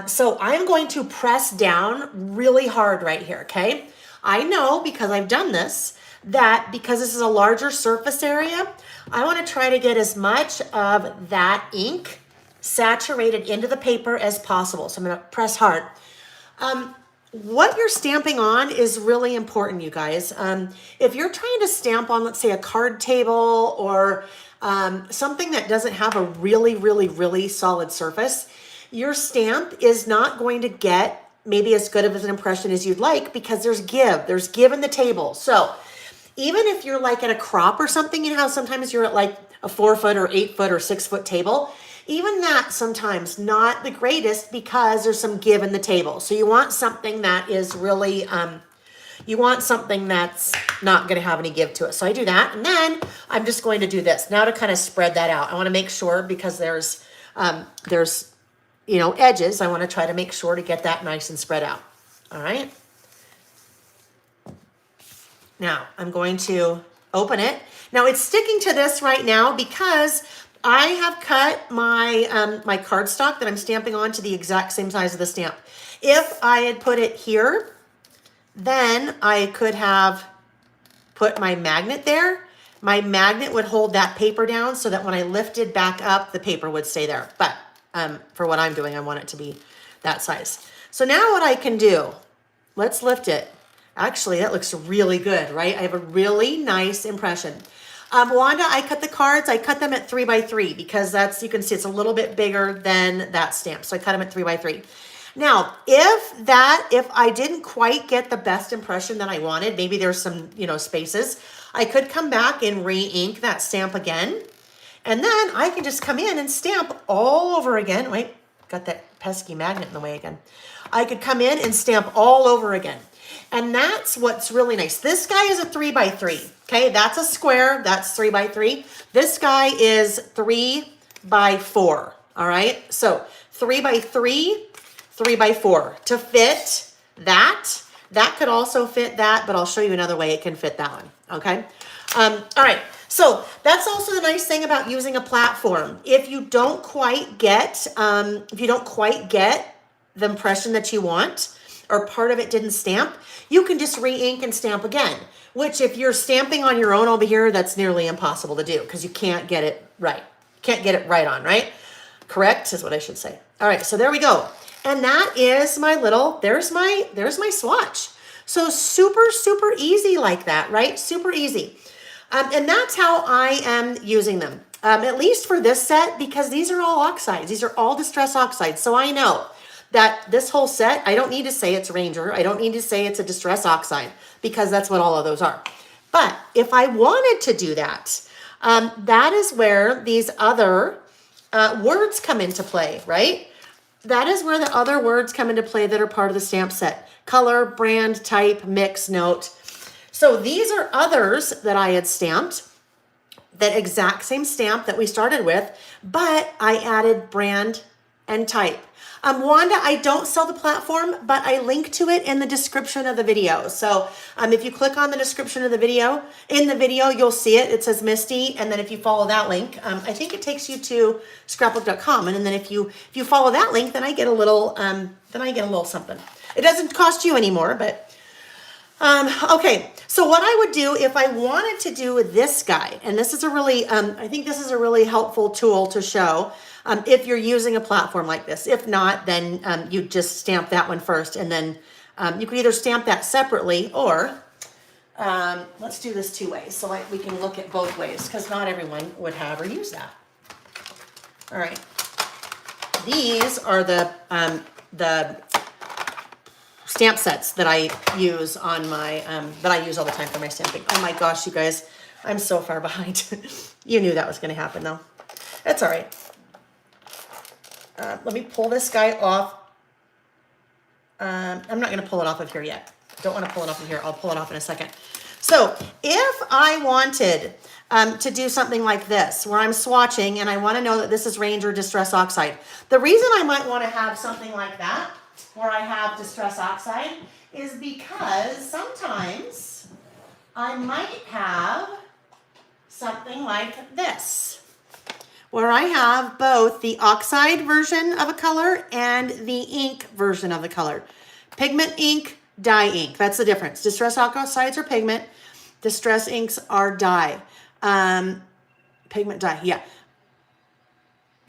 So I'm going to press down really hard right here, okay? I know, because I've done this, that because this is a larger surface area, I want to try to get as much of that ink saturated into the paper as possible. So I'm going to press hard. What you're stamping on is really important, you guys. If you're trying to stamp on, let's say, a card table or something that doesn't have a really solid surface, your stamp is not going to get maybe as good of an impression as you'd like because there's give in the table. So even if you're like at a crop or something, you know how sometimes you're at like a 4-foot or 8-foot or 6-foot table, even that sometimes not the greatest because there's some give in the table. So you want something that is really, you want something that's not going to have any give to it. So I do that. And then I'm just going to do this now to kind of spread that out. I want to make sure because there's, you know, edges. I want to try to make sure to get that nice and spread out. All right. Now I'm going to open it. Now it's sticking to this right now because I have cut my my cardstock that I'm stamping on to the exact same size of the stamp. If I had put it here, then I could have put my magnet there. My magnet would hold that paper down so that when I lifted back up, the paper would stay there. But for what I'm doing, I want it to be that size. So now what I can do, let's lift it. Actually, that looks really good, right? I have a really nice impression. Wanda, I cut the cards. I cut them at 3x3 because that's, you can see it's a little bit bigger than that stamp. So I cut them at 3x3. Now, if I didn't quite get the best impression that I wanted, maybe there's some, you know, spaces, I could come back and re-ink that stamp again. And then I can just come in and stamp all over again. Wait, got that pesky magnet in the way again. I could come in and stamp all over again. And that's what's really nice. This guy is a 3x3. Okay, that's a square. That's 3x3. This guy is 3x4. All right, so 3x3, 3x4. To fit that could also fit that, but I'll show you another way it can fit that one. Okay, all right. So that's also the nice thing about using a platform. If you don't quite get, the impression that you want, or part of it didn't stamp, you can just re-ink and stamp again, which if you're stamping on your own over here, that's nearly impossible to do because you can't get it right. Can't get it right on, right? Correct is what I should say. All right, so there we go. And that is my little, there's my swatch. So super easy like that, right? Super easy. And that's how I am using them, at least for this set, because these are all oxides. These are all distress oxides. So I know that this whole set, I don't need to say it's Ranger. I don't need to say it's a distress oxide because that's what all of those are. But if I wanted to do that, that is where these other words come into play, right? That is where the other words come into play that are part of the stamp set. Color, brand, type, mix, note. So these are others that I had stamped, that exact same stamp that we started with, but I added brand and type. Wanda, I don't sell the platform, but I link to it in the description of the video. So if you click on the description of the video, you'll see it. It says Misty, and then if you follow that link, I think it takes you to scrapbook.com. And then if you follow that link, then I get a little something. It doesn't cost you anymore, but Okay, so what I would do if I wanted to do this guy, and this is a really, I think this is a really helpful tool to show if you're using a platform like this. If not, then you just stamp that one first, and then you could either stamp that separately, or let's do this two ways so we can look at both ways, because not everyone would have or use that. All right, these are the stamp sets that I use on my, that I use all the time for my stamping. Oh my gosh, you guys, I'm so far behind. You knew that was gonna happen though. That's all right. Let me pull this guy off. I'm not gonna pull it off of here yet. Don't wanna pull it off of here, I'll pull it off in a second. So if I wanted to do something like this, where I'm swatching and I wanna know that this is range or distress oxide, the reason I might wanna have something like that, where I have distress oxide, is because sometimes I might have something like this, where I have both the oxide version of a color and the ink version of the color. Pigment ink, dye ink, that's the difference. Distress oxides are pigment, distress inks are dye. Pigment dye, yeah.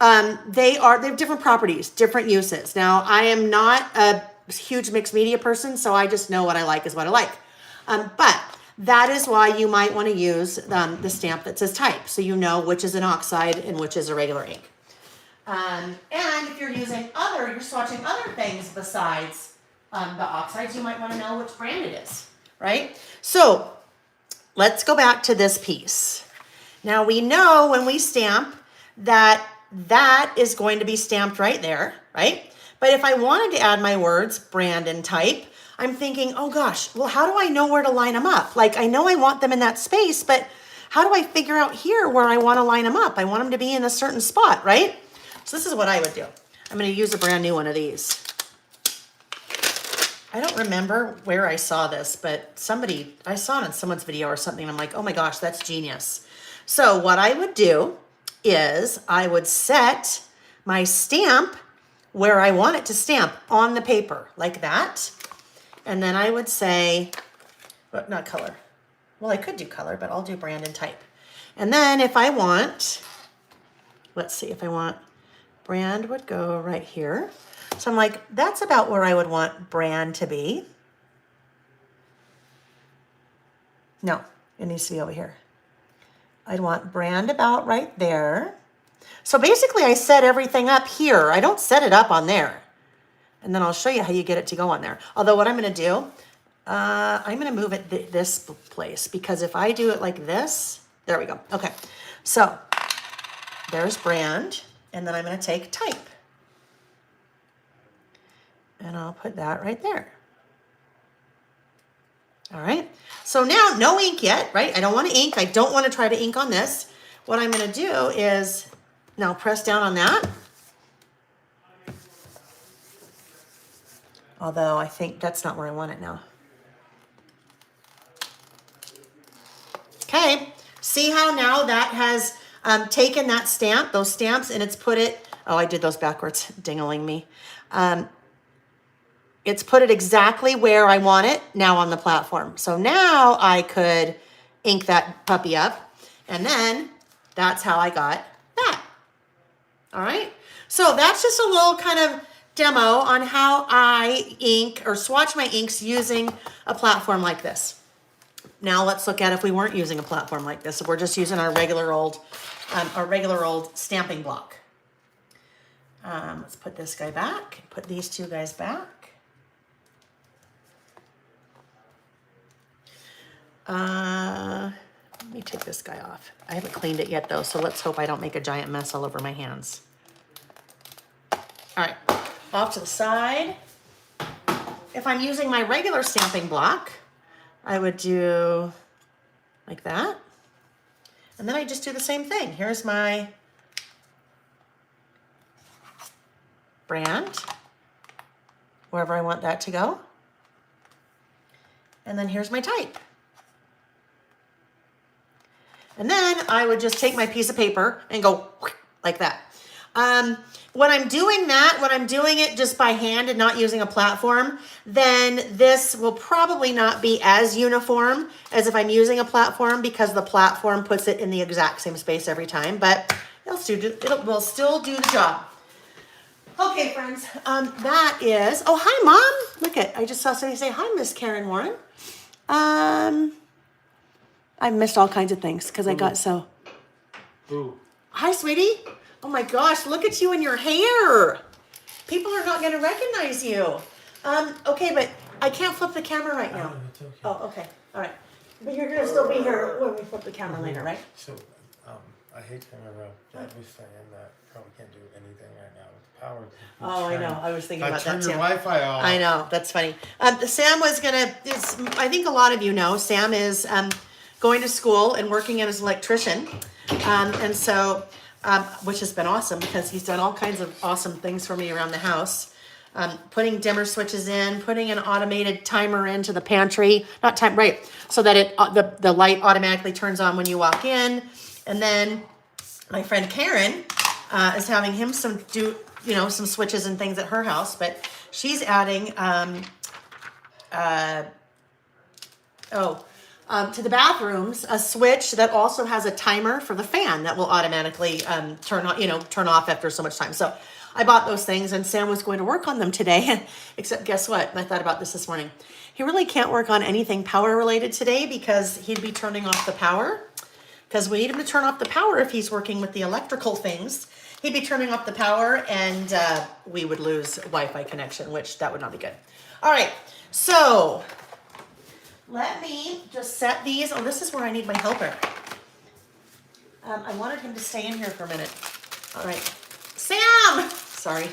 They have different properties, different uses. Now, I am not a huge mixed media person, so I just know what I like is what I like. But that is why you might want to use the stamp that says type, so you know which is an oxide and which is a regular ink. And if you're using you're swatching other things besides the oxides, you might want to know which brand it is, right? So let's go back to this piece. Now we know when we stamp that is going to be stamped right there, right? But if I wanted to add my words, brand and type, I'm thinking, oh gosh, well, how do I know where to line them up? Like, I know I want them in that space, but how do I figure out here where I want to line them up? I want them to be in a certain spot, right? So this is what I would do. I'm going to use a brand new one of these. I don't remember where I saw this, but I saw it in someone's video or something. And I'm like, oh my gosh, that's genius. So what I would do is I would set my stamp where I want it to stamp on the paper, like that. And then I would say, but not color. Well, I could do color, but I'll do brand and type. And then if I want, let's see, if I want brand would go right here. So I'm like, that's about where I would want brand to be. No, it needs to be over here. I'd want brand about right there. So basically I set everything up here. I don't set it up on there. And then I'll show you how you get it to go on there. Although what I'm gonna do, I'm gonna move it this place, because if I do it like this, there we go. Okay, so there's brand, and then I'm gonna take type. And I'll put that right there. All right, so now no ink yet, right? I don't want to ink. I don't want to try to ink on this. What I'm going to do is now press down on that. Although I think that's not where I want it now. Okay, see how now that has taken that stamp, those stamps, and it's put it, oh, I did those backwards, dingling me. It's put it exactly where I want it now on the platform. So now I could ink that puppy up, and then that's how I got that. All right. So that's just a little kind of demo on how I ink or swatch my inks using a platform like this. Now let's look at if we weren't using a platform like this. If we're just using our regular old stamping block. Let's put this guy back, put these two guys back. Let me take this guy off. I haven't cleaned it yet though, so let's hope I don't make a giant mess all over my hands. All right, off to the side. If I'm using my regular stamping block, I would do like that. And then I just do the same thing. Here's my brand, wherever I want that to go. And then here's my type. And then I would just take my piece of paper and go like that. When I'm doing that, when I'm doing it just by hand and not using a platform, then this will probably not be as uniform as if I'm using a platform, because the platform puts it in the exact same space every time, but it will still do the job. Okay, friends, that is, oh, hi, Mom. Look I just saw somebody say, hi, Miss Karen Warren. I missed all kinds of things because I got so. Ooh. Hi, sweetie. Oh my gosh, look at you and your hair. People are not going to recognize you. Okay, but I can't flip the camera right now. It's okay. Oh, okay. All right. But you're going to still be here when we flip the camera later, right? So, I hate to interrupt. Dad was saying that probably can't do anything right now with the power. Oh, I know. I was thinking about that turn too. your Wi-Fi off. I know. That's funny. Sam was I think a lot of you know, Sam is going to school and working as an electrician. And so, which has been awesome because he's done all kinds of awesome things for me around the house. Putting dimmer switches in, putting an automated timer into the pantry, so that the light automatically turns on when you walk in. And then my friend Karen is having him some switches and things at her house, but she's adding to the bathrooms a switch that also has a timer for the fan that will automatically turn off after so much time. So I bought those things, and Sam was going to work on them today. Except guess what? I thought about this morning. He really can't work on anything power related today because he'd be turning off the power. Because we need him to turn off the power if he's working with the electrical things. He'd be turning off the power, and we would lose Wi-Fi connection, which that would not be good. All right, so let me just set these. Oh, this is where I need my helper. I wanted him to stay in here for a minute. All right, Sam. Sorry.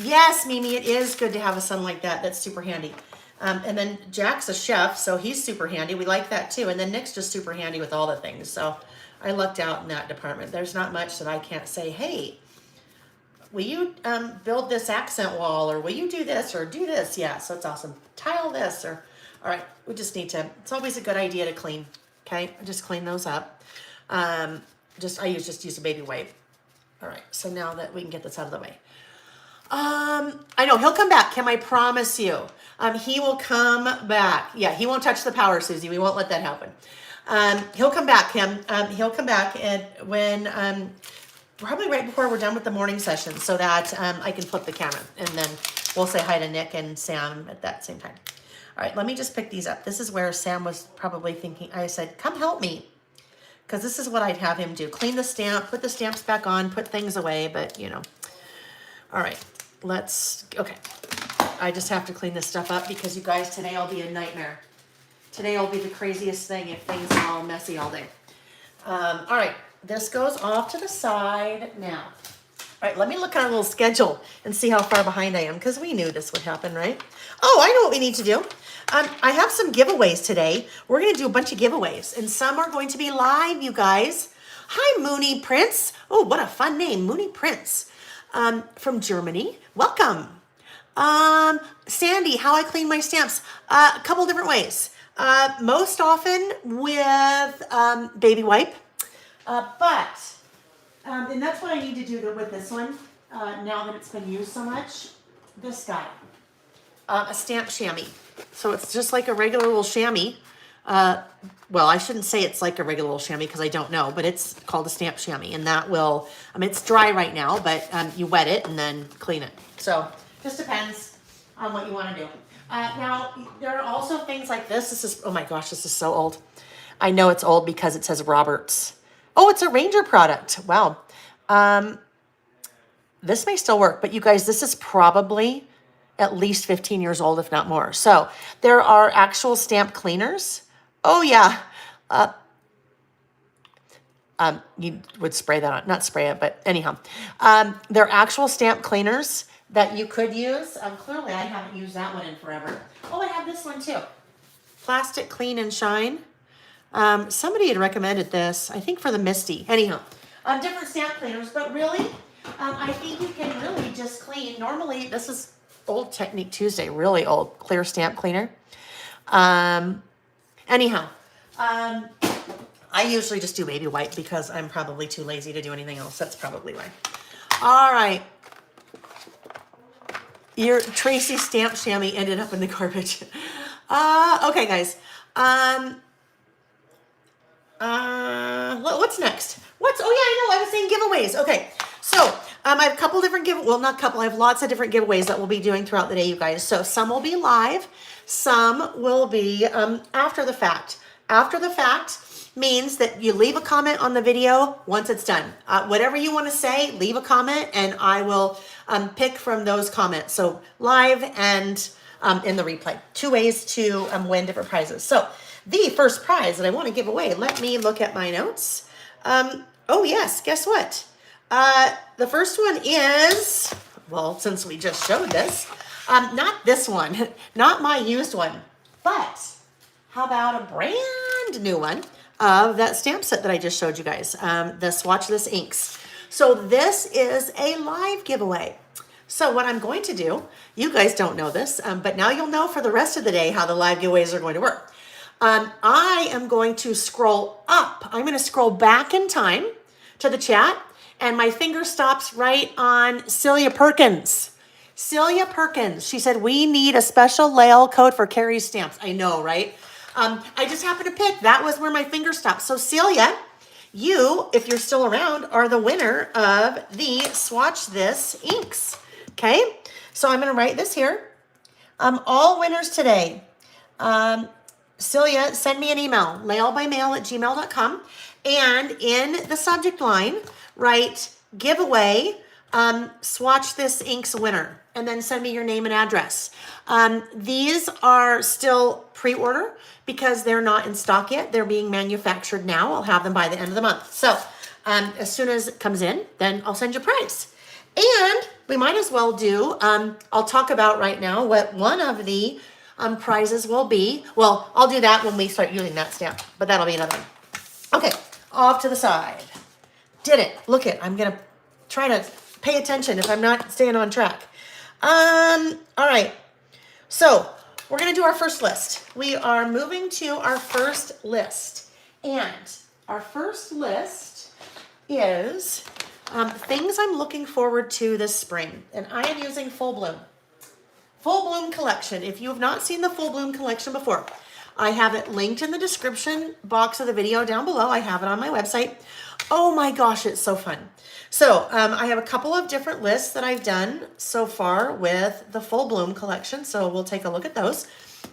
Yes, Mimi, it is good to have a son like that. That's super handy. And then Jack's a chef, so he's super handy. We like that too. And then Nick's just super handy with all the things. So I lucked out in that department. There's not much that I can't say, hey, will you build this accent wall, or will you do this or do this? Yeah, so it's awesome. Tile this, or all right, we just need to, it's always a good idea to clean. Okay, just clean those up. I just use a baby wipe. All right, so now that we can get this out of the way. I know he'll come back, Kim, I promise you. He will come back. Yeah, he won't touch the power, Susie. We won't let that happen. He'll come back, Kim. He'll come back probably right before we're done with the morning session, so that I can flip the camera, and then we'll say hi to Nick and Sam at that same time. All right, let me just pick these up. This is where Sam was probably thinking. I said, come help me, because this is what I'd have him do. Clean the stamp, put the stamps back on, put things away, but All right, okay. I just have to clean this stuff up because you guys, today will be a nightmare. Today will be the craziest thing if things are all messy all day. All right, this goes off to the side now. All right, let me look at our little schedule and see how far behind I am, because we knew this would happen, right? Oh, I know what we need to do. I have some giveaways today. We're going to do a bunch of giveaways, and some are going to be live, you guys. Hi, Mooney Prince. Oh, what a fun name, Mooney Prince. From Germany. Welcome. Sandy, how I clean my stamps. A couple different ways. Most often with baby wipe. And that's what I need to do with this one, now that it's been used so much. This guy. A stamp chamois. So it's just like a regular little chamois. Well, I shouldn't say it's like a regular little chamois because I don't know, but it's called a stamp chamois, and that will, it's dry right now, but you wet it and then clean it. So just depends on what you want to do. Now, there are also things like this. This is, oh my gosh, this is so old. I know it's old because it says Roberts. Oh, it's a Ranger product. Wow. This may still work, but you guys, this is probably at least 15 years old, if not more. So there are actual stamp cleaners. Oh yeah. You would spray that on, not spray it, but anyhow. There are actual stamp cleaners that you could use. Clearly I haven't used that one in forever. Oh, I have this one too. Plastic Clean and Shine. Somebody had recommended this, I think for the Misty. Anyhow, different stamp cleaners, but really, I think you can really just clean. Normally, this is old Technique Tuesday, really old, clear stamp cleaner. Anyhow, I usually just do baby white because I'm probably too lazy to do anything else. That's probably why. All right. Your Tracy stamp chamois ended up in the garbage. Okay, guys. What's next? Oh yeah, I know. I was saying giveaways. Okay, so I have a couple different well, not couple. I have lots of different giveaways that we'll be doing throughout the day, you guys. So some will be live, some will be after the fact. After the fact means that you leave a comment on the video once it's done. Whatever you want to say, leave a comment, and I will pick from those comments. So live and in the replay. 2 ways to win different prizes. So the first prize that I want to give away, let me look at my notes. Oh yes, guess what? The first one is, well, since we just showed this, not this one, not my used one, but how about a brand new one of that stamp set that I just showed you guys, the Swatch This inks. So this is a live giveaway. So what I'm going to do, you guys don't know this, but now you'll know for the rest of the day how the live giveaways are going to work. I am going to scroll up. I'm going to scroll back in time to the chat, and my finger stops right on Celia Perkins. Celia Perkins. She said, we need a special Layle code for Carrie's stamps. I know, right? I just happened to pick. That was where my finger stopped. So Celia, you, if you're still around, are the winner of the Swatch This inks. Okay? So I'm going to write this here. All winners today. Celia, send me an email, laylebymail@gmail.com. And in the subject line, write giveaway, Swatch This inks winner. And then send me your name and address. These are still pre-order because they're not in stock yet. They're being manufactured now. I'll have them by the end of the month. So as soon as it comes in, then I'll send you a prize. And we might as well do, I'll talk about right now what one of the prizes will be. Well, I'll do that when we start using that stamp, but that'll be another one. Okay, off to the side. Did it. Look it. I'm going to try to pay attention if I'm not staying on track. All right. So we're going to do our first list. We are moving to our first list. And our first list is things I'm looking forward to this spring. And I am using Full Bloom. Full Bloom collection. If you have not seen the Full Bloom collection before, I have it linked in the description box of the video down below. I have it on my website. Oh my gosh, it's so fun. So I have a couple of different lists that I've done so far with the Full Bloom collection. So we'll take a look at those.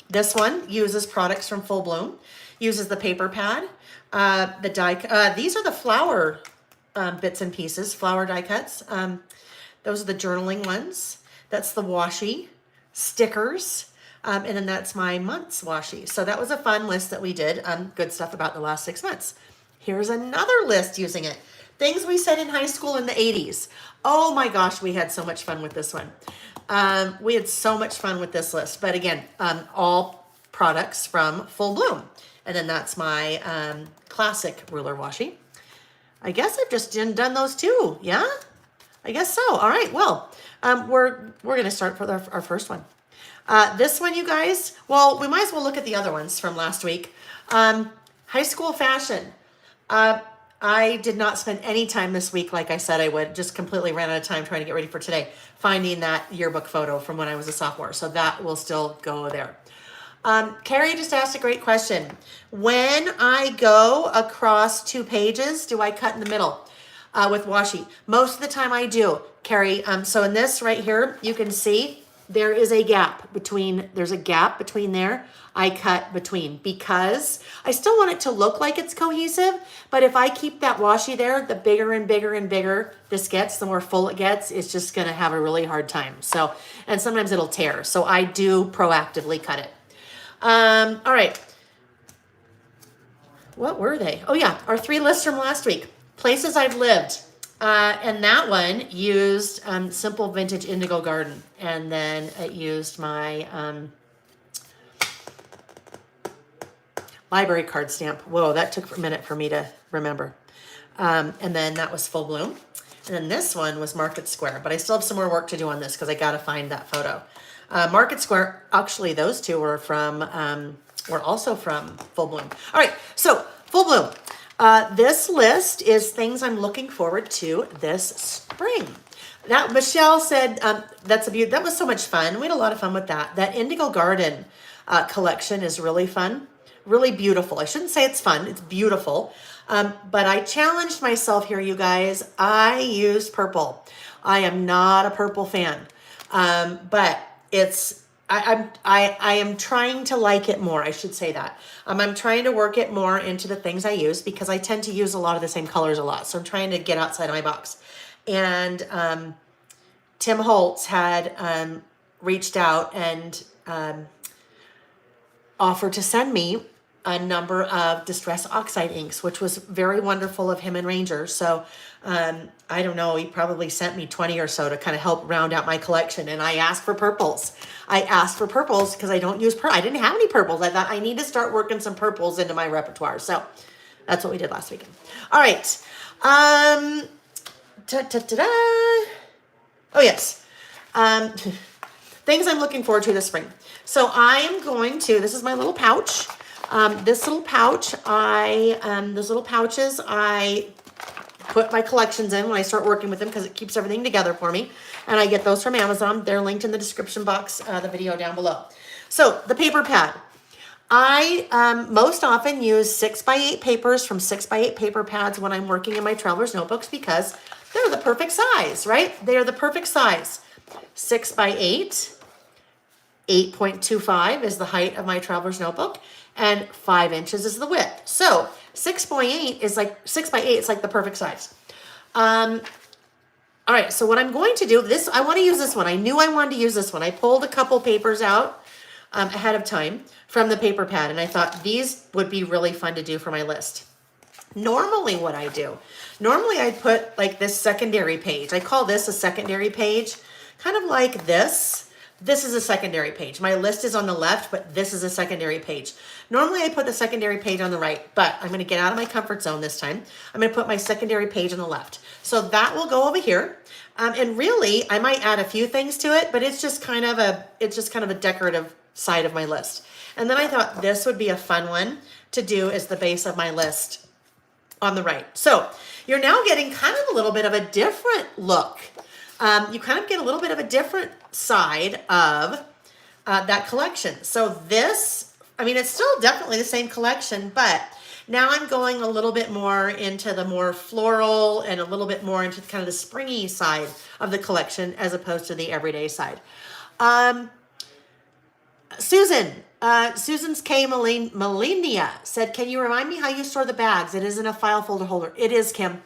This one uses products from Full Bloom, uses the paper pad, the die. These are the flower bits and pieces, flower die cuts. Those are the journaling ones. That's the washi, stickers, and then that's my month's washi. So that was a fun list that we did. Good stuff about the last 6 months. Here's another list using it. Things we said in high school in the 80s. Oh my gosh, we had so much fun with this one. We had so much fun with this list. But again, all products from Full Bloom. And then that's my classic ruler washi. I guess I've just done those too. Yeah, I guess so. All right. Well, we're going to start for our first one. This one, you guys, well, we might as well look at the other ones from last week. High school fashion. I did not spend any time this week like I said I would. Just completely ran out of time trying to get ready for today, finding that yearbook photo from when I was a sophomore. So that will still go there. Carrie just asked a great question. When I go across 2 pages, do I cut in the middle with washi? Most of the time I do, Carrie. So in this right here, you can see there is a gap between, there's a gap between there. I cut between because I still want it to look like it's cohesive, but if I keep that washi there, the bigger and bigger and bigger this gets, the more full it gets, it's just gonna have a really hard time. So, and sometimes it'll tear. So I do proactively cut it. All right. What were they? Oh yeah, our 3 lists from last week. Places I've lived. And that one used Simple Vintage Indigo Garden. And then it used my library card stamp. Whoa, that took a minute for me to remember. And then that was Full Bloom. And then this one was Market Square. But I still have some more work to do on this because I got to find that photo. Market Square, actually those 2 were from, were also from Full Bloom. All right, so Full Bloom. This list is things I'm looking forward to this spring. Now, Michelle said that was so much fun. We had a lot of fun with that. That Indigo Garden collection is really fun, really beautiful. I shouldn't say it's fun, it's beautiful. But I challenged myself here, you guys. I used purple. I am not a purple fan, but I am trying to like it more. I should say that. I'm trying to work it more into the things I use because I tend to use a lot of the same colors a lot. So I'm trying to get outside of my box. And Tim Holtz had reached out and offered to send me a number of Distress Oxide inks, which was very wonderful of him and Ranger. So I don't know, he probably sent me 20 or so to kind of help round out my collection. And I asked for purples. I asked for purples because I don't use I didn't have any purples. I thought I need to start working some purples into my repertoire. So that's what we did last weekend. All right. Oh, yes. Things I'm looking forward to this spring. So I am going to, this is my little pouch. Those little pouches, I put my collections in when I start working with them because it keeps everything together for me. And I get those from Amazon. They're linked in the description box, the video down below. So the paper pad. I most often use 6x8 papers from 6x8 paper pads when I'm working in my traveler's notebooks because they're the perfect size, right? They are the perfect size. 6x8, 8.25 is the height of my traveler's notebook, and 5 inches is the width. So 6x8 is like 6x8. It's like the perfect size. All right. So what I'm going to do I want to use this one. I knew I wanted to use this one. I pulled a couple papers out ahead of time from the paper pad, and I thought these would be really fun to do for my list. Normally I'd put like this secondary page. I call this a secondary page, kind of like this. This is a secondary page. My list is on the left, but this is a secondary page. Normally I put the secondary page on the right, but I'm going to get out of my comfort zone this time. I'm going to put my secondary page on the left. So that will go over here. And really, I might add a few things to it, but it's just kind of a decorative side of my list. And then I thought this would be a fun one to do as the base of my list on the right. So you're now getting kind of a little bit of a different look. You kind of get a little bit of a different side of that collection. So this, it's still definitely the same collection, but now I'm going a little bit more into the more floral and a little bit more into kind of the springy side of the collection as opposed to the everyday side. Susan's K. Melania said, can you remind me how you store the bags? It isn't a file folder holder. It is, Kim.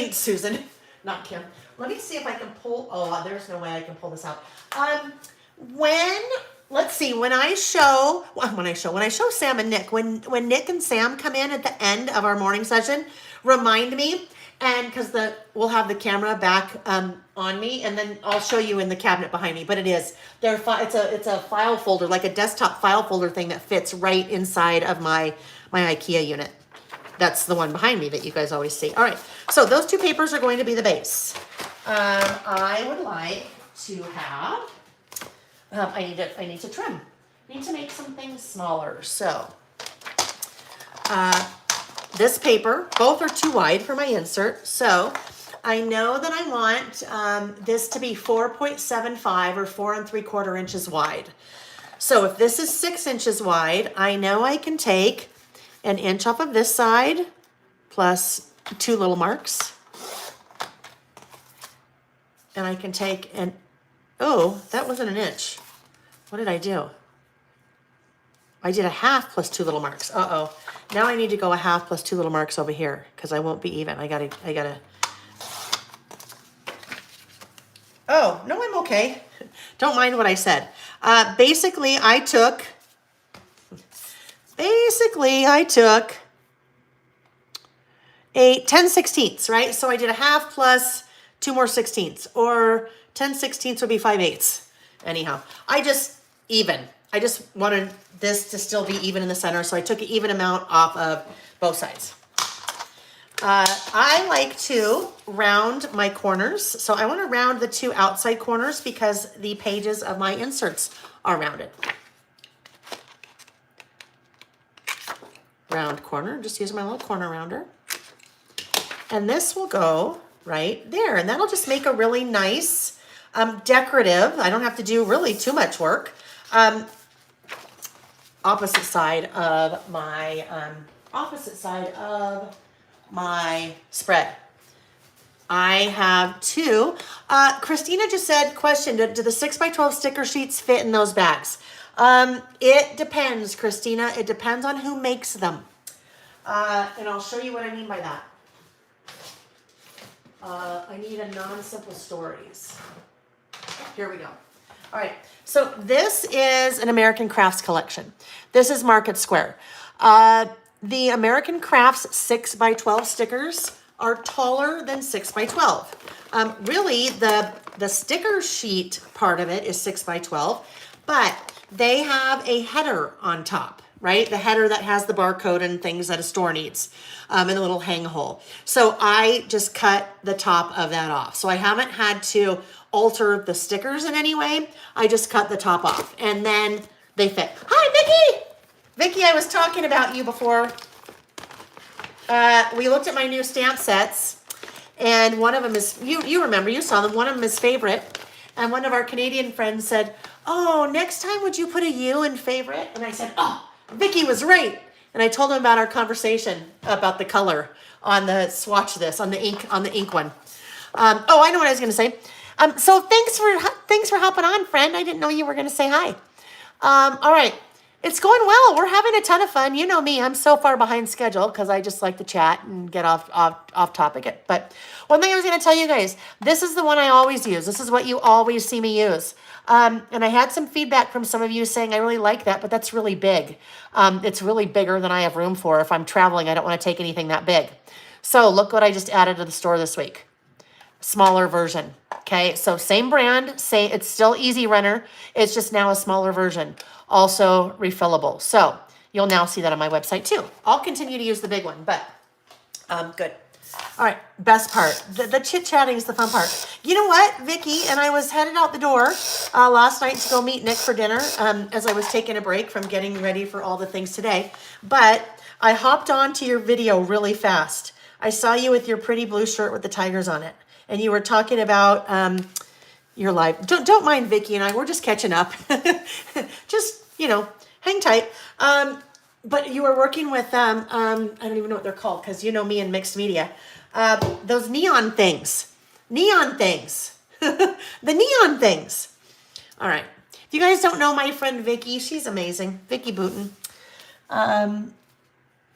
Susan, not Kim. Let me see if I can pull, there's no way I can pull this out. Let's see, when I show Sam and Nick, when Nick and Sam come in at the end of our morning session, remind me, and because we'll have the camera back on me, and then I'll show you in the cabinet behind me. But it's a file folder, like a desktop file folder thing that fits right inside of my IKEA unit. That's the one behind me that you guys always see. All right, so those two papers are going to be the base. I would like to have. I need to trim. I need to make some things smaller. So this paper, both are too wide for my insert. So I know that I want this to be 4.75 or 4 3/4 inches wide. So if this is 6 inches wide, I know I can take an inch off of this side plus 2 little marks. And I can take that wasn't an inch. What did I do? I did a half plus 2 little marks. Uh-oh. Now I need to go a half plus 2 little marks over here because I won't be even. I gotta. Oh, no, I'm okay. Don't mind what I said. Basically, I took a 10/16, right? So I did a half plus 2 more 16ths, or 10/16 would be 5/8. Anyhow, I just wanted this to still be even in the center, so I took an even amount off of both sides. I like to round my corners, so I want to round the 2 outside corners because the pages of my inserts are rounded. Round corner, just use my little corner rounder. And this will go right there. And that'll just make a really nice decorative. I don't have to do really too much work. Opposite side of my spread. I have two. Christina just said, question, do the 6x12 sticker sheets fit in those bags? It depends, Christina. It depends on who makes them. And I'll show you what I mean by that. I need a non-simple stories. Here we go. All right. So this is an American Crafts collection. This is Market Square. The American Crafts 6x12 stickers are taller than 6x12. Really, the sticker sheet part of it is 6x12, but they have a header on top, right? The header that has the barcode and things that a store needs, and a little hang hole. So I just cut the top of that off. So I haven't had to alter the stickers in any way. I just cut the top off, and then they fit. Hi, Vicky! Vicky, I was talking about you before. We looked at my new stamp sets, and one of them is, you remember, you saw them, one of them is favorite, and one of our Canadian friends said, oh, next time would you put a U in favorite? And I said, oh, Vicky was right. And I told him about our conversation about the color on the swatch this, on the ink one. Oh, I know what I was going to say. So thanks for hopping on, friend. I didn't know you were going to say hi. All right. It's going well. We're having a ton of fun. You know me, I'm so far behind schedule because I just like to chat and get off topic. But one thing I was going to tell you guys, this is the one I always use. This is what you always see me use. And I had some feedback from some of you saying, I really like that, but that's really big. It's really bigger than I have room for. If I'm traveling, I don't want to take anything that big. So look what I just added to the store this week. Smaller version. Okay, so same brand, it's still Easy Runner. It's just now a smaller version. Also refillable. So you'll now see that on my website too. I'll continue to use the big one, but good. All right, best part. The chit-chatting is the fun part. You know what, Vicky, and I was headed out the door last night to go meet Nick for dinner as I was taking a break from getting ready for all the things today. But I hopped on to your video really fast. I saw you with your pretty blue shirt with the tigers on it. And you were talking about your life. Don't mind Vicky and I. We're just catching up. Just, hang tight. But you were working with, I don't even know what they're called because you know me in mixed media. Those neon things. Neon things. The neon things. All right. If you guys don't know my friend Vicky, she's amazing. Vicky Booten.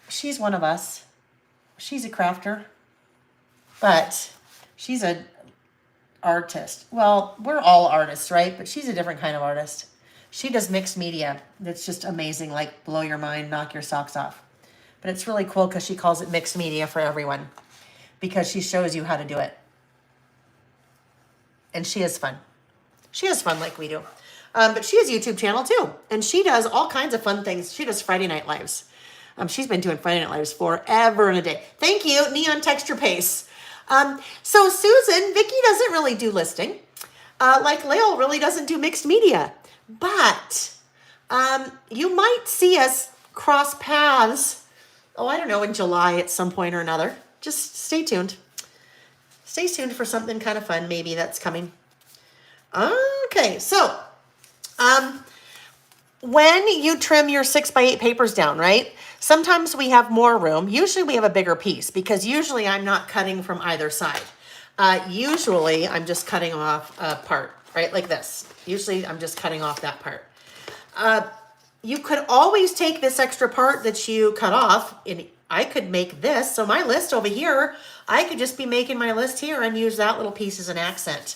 She's one of us. She's a crafter. But she's an artist. Well, we're all artists, right? But she's a different kind of artist. She does mixed media. That's just amazing, like blow your mind, knock your socks off. But it's really cool because she calls it mixed media for everyone because she shows you how to do it. And she has fun. She has fun like we do. But she has a YouTube channel too. And she does all kinds of fun things. She does Friday Night Lives. She's been doing Friday Night Lives forever and a day. Thank you, Neon Texture Paste. So Susan, Vicky doesn't really do listing. Like Layle really doesn't do mixed media. But you might see us cross paths, I don't know, in July at some point or another. Just stay tuned. Stay tuned for something kind of fun maybe that's coming. Okay, so when you trim your 6x8 papers down, right? Sometimes we have more room. Usually we have a bigger piece because usually I'm not cutting from either side. Usually I'm just cutting off a part, right? Like this. Usually I'm just cutting off that part. You could always take this extra part that you cut off and I could make this. So my list over here, I could just be making my list here and use that little piece as an accent.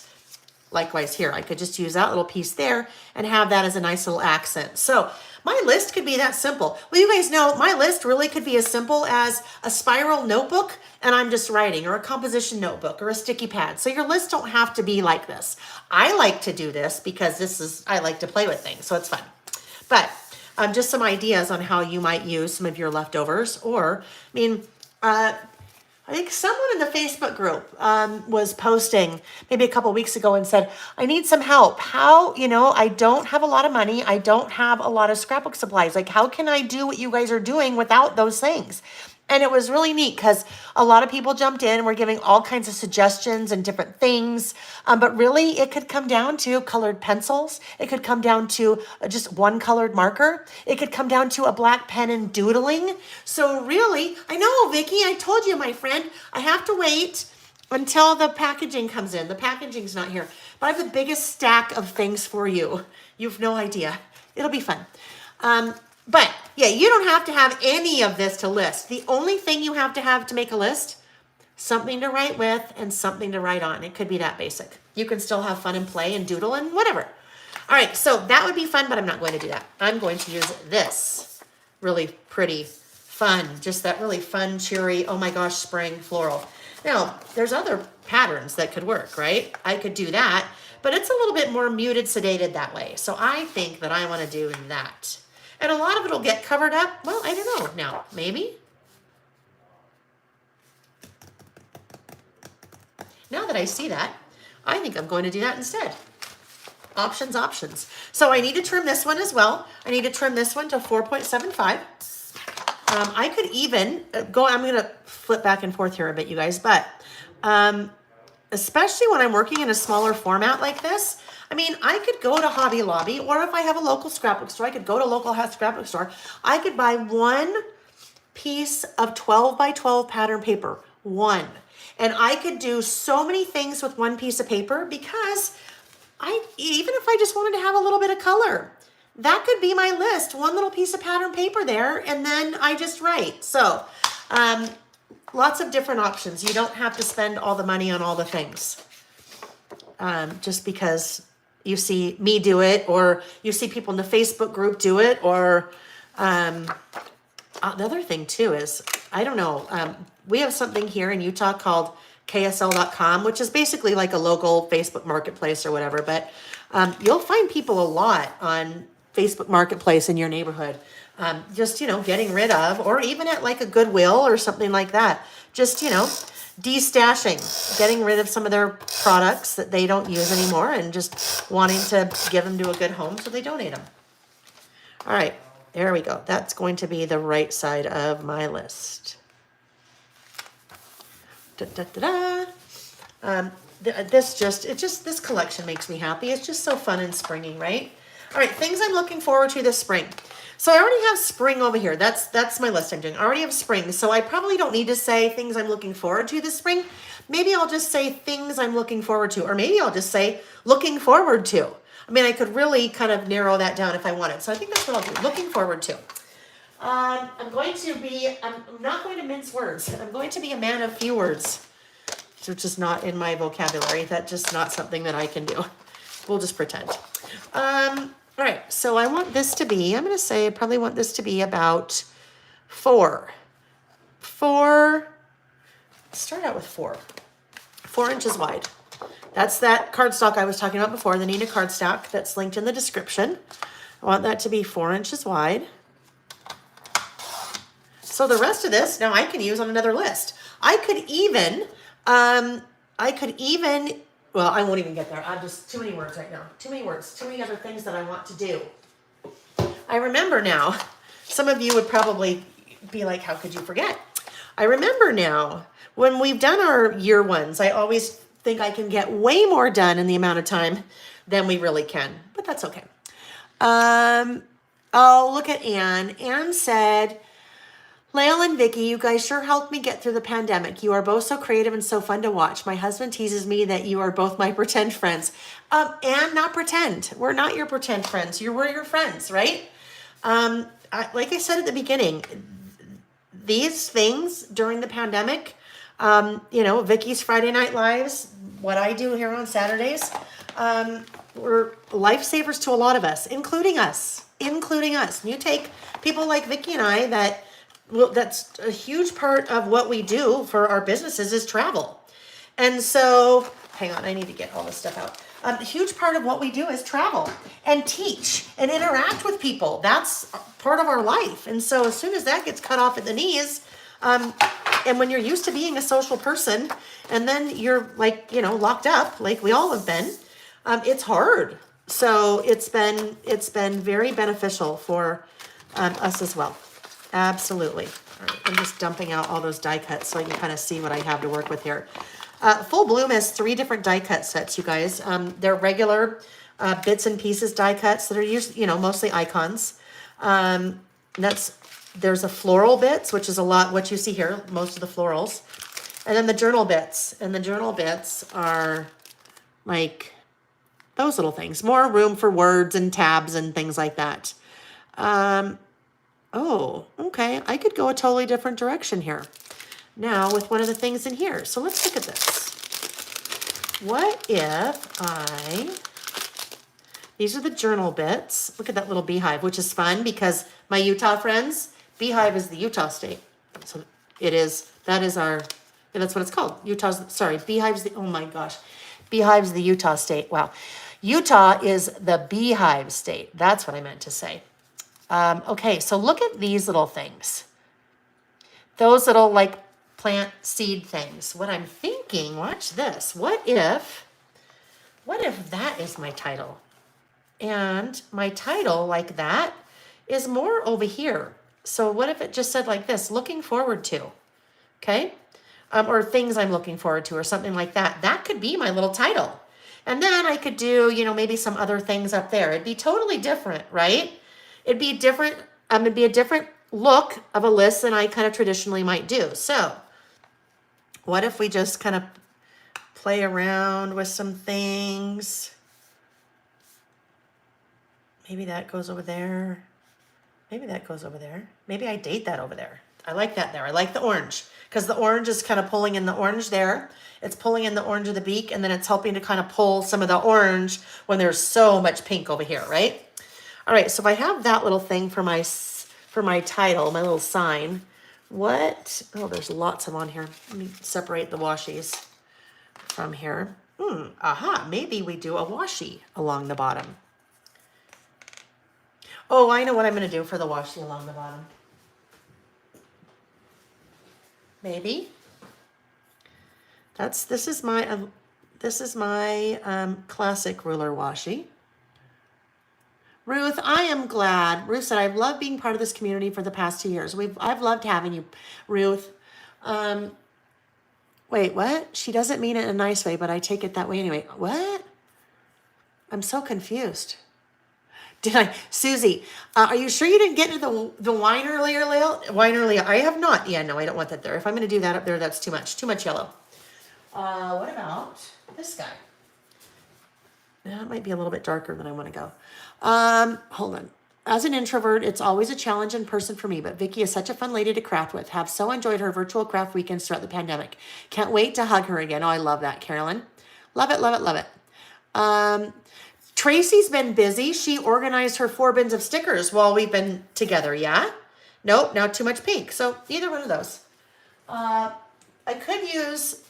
Likewise here, I could just use that little piece there and have that as a nice little accent. So my list could be that simple. Well, you guys know my list really could be as simple as a spiral notebook and I'm just writing, or a composition notebook or a sticky pad. So your list don't have to be like this. I like to do this because I like to play with things, so it's fun. But just some ideas on how you might use some of your leftovers. Or, I think someone in the Facebook group was posting maybe a couple weeks ago and said, I need some help. How, I don't have a lot of money. I don't have a lot of scrapbook supplies. Like, how can I do what you guys are doing without those things? And it was really neat because a lot of people jumped in and were giving all kinds of suggestions and different things. But really, it could come down to colored pencils. It could come down to just one colored marker. It could come down to a black pen and doodling. So really, I know, Vicki, I told you, my friend, I have to wait until the packaging comes in. The packaging's not here. But I have the biggest stack of things for you. You've no idea. It'll be fun. But yeah, you don't have to have any of this to list. The only thing you have to make a list, something to write with and something to write on. It could be that basic. You can still have fun and play and doodle and whatever. All right, so that would be fun, but I'm not going to do that. I'm going to use this really pretty, fun, just that really fun, cheery, oh my gosh, spring floral. Now, there's other patterns that could work, right? I could do that, but it's a little bit more muted, sedated that way. So I think that I want to do that. And a lot of it will get covered up. Well, I don't know now. Maybe. Now that I see that, I think I'm going to do that instead. Options, options. So I need to trim this one as well. I need to trim this one to 4.75. I could even go, I'm going to flip back and forth here a bit, you guys, but especially when I'm working in a smaller format like this, I mean, I could go to Hobby Lobby, or if I have a local scrapbook store, I could go to a local scrapbook store. I could buy one piece of 12 by 12 pattern paper, one. And I could do so many things with one piece of paper because even if I just wanted to have a little bit of color, that could be my list. One little piece of pattern paper there, and then I just write. So, lots of different options. You don't have to spend all the money on all the things. Just because you see me do it, or you see people in the Facebook group do it, or the other thing too is, I don't know, we have something here in Utah called KSL.com, which is basically like a local Facebook marketplace or whatever, but you'll find people a lot on Facebook marketplace in your neighborhood, just, getting rid of, or even at like a Goodwill or something like that, just, destashing, getting rid of some of their products that they don't use anymore and just wanting to give them to a good home, so they donate them. All right, there we go. That's going to be the right side of my list. This collection makes me happy. It's just so fun and springy, right? All right, things I'm looking forward to this spring. So I already have spring over here. That's my list I'm doing. I already have spring. So I probably don't need to say things I'm looking forward to this spring. Maybe I'll just say things I'm looking forward to, or maybe I'll just say looking forward to. I mean, I could really kind of narrow that down if I wanted. So I think that's what I'll do. Looking forward to. I'm not going to mince words. I'm going to be a man of few words, which is not in my vocabulary. That's just not something that I can do. We'll just pretend. All right, so I want this to be, I'm going to say I probably want this to be about 4. Start out with 4 inches wide. That's that cardstock I was talking about before, the Nina cardstock that's linked in the description. I want that to be 4 inches wide. So the rest of this, now I can use on another list. I could even, well, I won't even get there. I'm just too many words right now. Too many words. Too many other things that I want to do. I remember now. Some of you would probably be like, how could you forget? I remember now. When we've done our year ones, I always think I can get way more done in the amount of time than we really can. But that's okay. Oh, look at Anne. Anne said, Layle and Vicki, you guys sure helped me get through the pandemic. You are both so creative and so fun to watch. My husband teases me that you are both my pretend friends. And not pretend. We're not your pretend friends. We're your friends, right? Like I said at the beginning, these things during the pandemic, Vicki's Friday Night Lives, what I do here on Saturdays, were lifesavers to a lot of us, including us. And you take people like Vicki and I that's a huge part of what we do for our businesses is travel. And so, hang on, I need to get all this stuff out. A huge part of what we do is travel and teach and interact with people. That's part of our life. And so as soon as that gets cut off at the knees, and when you're used to being a social person and then you're locked up like we all have been, it's hard. So it's been very beneficial for us as well. Absolutely. All right, I'm just dumping out all those die cuts so I can kind of see what I have to work with here. Full Bloom has 3 different die cut sets, you guys. They're regular bits and pieces die cuts that are usually, mostly icons. There's a floral bits, which is a lot what you see here, most of the florals. And then the journal bits. And the journal bits are like those little things. More room for words and tabs and things like that. Oh, okay. I could go a totally different direction here. Now with one of the things in here. So let's look at this. What if these are the journal bits. Look at that little beehive, which is fun because my Utah friends, beehive is the Utah state. So that's what it's called. Beehive's oh my gosh. Beehive's the Utah state. Wow. Utah is the beehive state. That's what I meant to say. Okay, so look at these little things. Those little like plant seed things. What I'm thinking, watch this. What if that is my title? And my title like that is more over here. So what if it just said like this, looking forward to, okay? Or things I'm looking forward to or something like that. That could be my little title. And then I could do, maybe some other things up there. It'd be totally different, right? It'd be different. It'd be a different look of a list than I kind of traditionally might do. So what if we just kind of play around with some things? Maybe that goes over there. Maybe that goes over there. Maybe I date that over there. I like that there. I like the orange because the orange is kind of pulling in the orange there. It's pulling in the orange of the beak, and then it's helping to kind of pull some of the orange when there's so much pink over here, right? All right, so if I have that little thing for my title, my little sign, there's lots of them on here. Let me separate the washies from here. Maybe we do a washi along the bottom. Oh, I know what I'm going to do for the washi along the bottom. Maybe. This is my classic ruler washi. Ruth, I am glad. Ruth said, I've loved being part of this community for the past 2 years. I've loved having you, Ruth. Wait, what? She doesn't mean it in a nice way, but I take it that way anyway. What? I'm so confused. Susie, are you sure you didn't get into the wine earlier, Layle? Wine earlier? I have not. Yeah, no, I don't want that there. If I'm going to do that up there, that's too much. Too much yellow. What about this guy? That might be a little bit darker than I want to go. Hold on. As an introvert, it's always a challenge in person for me, but Vicky is such a fun lady to craft with. Have so enjoyed her virtual craft weekends throughout the pandemic. Can't wait to hug her again. Oh, I love that, Carolyn. Love it, love it, love it. Tracy's been busy. She organized her 4 bins of stickers while we've been together, yeah? Nope, now too much pink. So either one of those. I could use,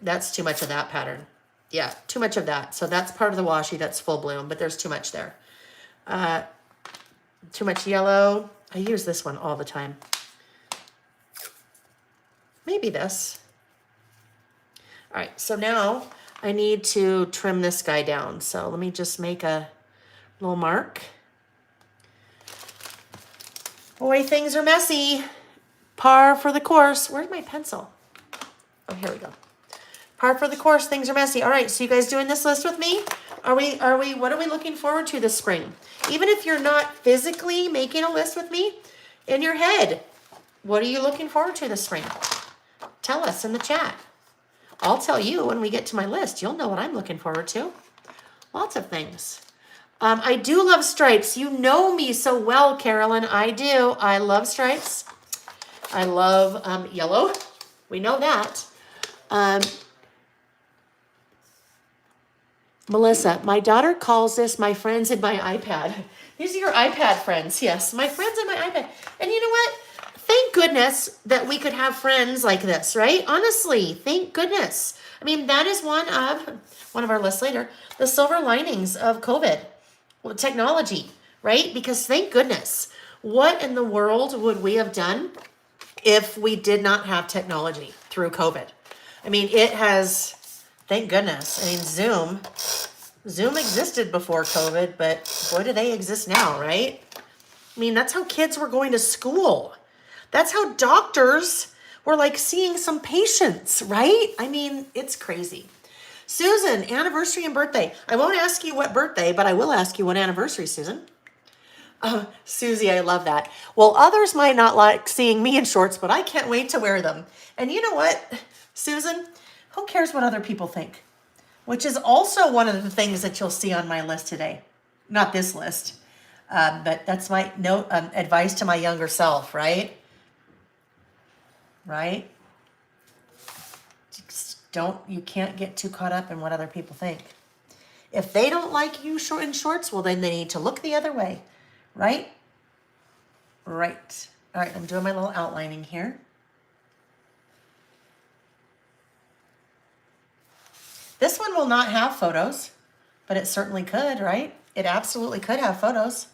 that's too much of that pattern. Yeah, too much of that. So that's part of the washi, that's Full Bloom, but there's too much there. Too much yellow. I use this one all the time. Maybe this. All right, so now I need to trim this guy down. So let me just make a little mark. Boy, things are messy. Par for the course. Where's my pencil? Oh, here we go. Par for the course, things are messy. All right, so you guys doing this list with me? What are we looking forward to this spring? Even if you're not physically making a list with me, in your head, what are you looking forward to this spring? Tell us in the chat. I'll tell you when we get to my list. You'll know what I'm looking forward to. Lots of things. I do love stripes. You know me so well, Carolyn. I do. I love stripes. I love yellow. We know that. Melissa, my daughter calls this my friends in my iPad. These are your iPad friends. Yes, my friends in my iPad. And you know what? Thank goodness that we could have friends like this, right? Honestly, thank goodness. I mean, that is one of our lists later, the silver linings of COVID, technology, right? Because thank goodness, what in the world would we have done if we did not have technology through COVID? I mean, it has, thank goodness. I mean, Zoom existed before COVID, but boy, do they exist now, right? I mean, that's how kids were going to school. That's how doctors were like seeing some patients, right? I mean, it's crazy. Susan, anniversary and birthday. I won't ask you what birthday, but I will ask you what anniversary, Susan. Susie, I love that. Well, others might not like seeing me in shorts, but I can't wait to wear them. And you know what, Susan? Who cares what other people think? Which is also one of the things that you'll see on my list today. Not this list, but that's my note, advice to my younger self, right? Right? Just you can't get too caught up in what other people think. If they don't like you in shorts, well, then they need to look the other way, right? Right. All right, I'm doing my little outlining here. This one will not have photos, but it certainly could, right? It absolutely could have photos.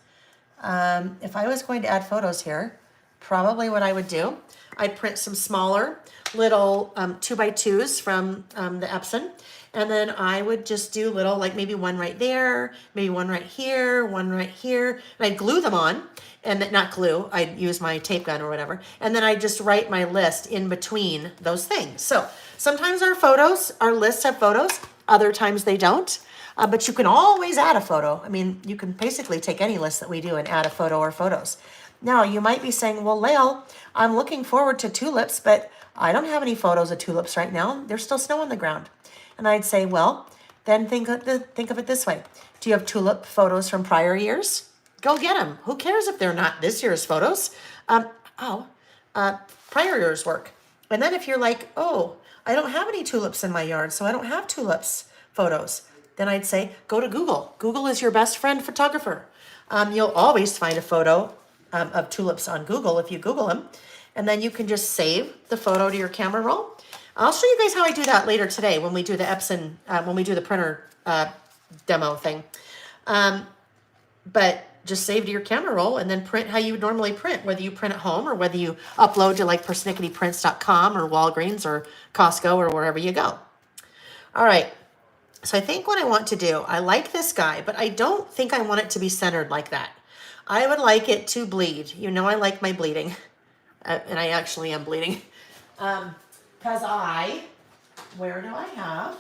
If I was going to add photos here, probably what I would do, I'd print some smaller little 2x2s from the Epson. And then I would just do little, like maybe one right there, maybe one right here, one right here. And I'd glue them on, and not glue, I'd use my tape gun or whatever. And then I'd just write my list in between those things. So sometimes our lists have photos, other times they don't. But you can always add a photo. I mean, you can basically take any list that we do and add a photo or photos. Now, you might be saying, well, Layle, I'm looking forward to tulips, but I don't have any photos of tulips right now. There's still snow on the ground. And I'd say, well, then think of it this way. Do you have tulip photos from prior years? Go get them. Who cares if they're not this year's photos? Prior year's work. And then if you're like, oh, I don't have any tulips in my yard, so I don't have tulips photos, then I'd say, go to Google. Google is your best friend photographer. You'll always find a photo of tulips on Google if you Google them. And then you can just save the photo to your camera roll. I'll show you guys how I do that later today when we do the Epson, when we do the printer demo thing. But just save to your camera roll and then print how you would normally print, whether you print at home or whether you upload to like persnicketyprints.com or Walgreens or Costco or wherever you go. All right. So I think what I want to do, I like this guy, but I don't think I want it to be centered like that. I would like it to bleed. You know, I like my bleeding. And I actually am bleeding. Because where do I have?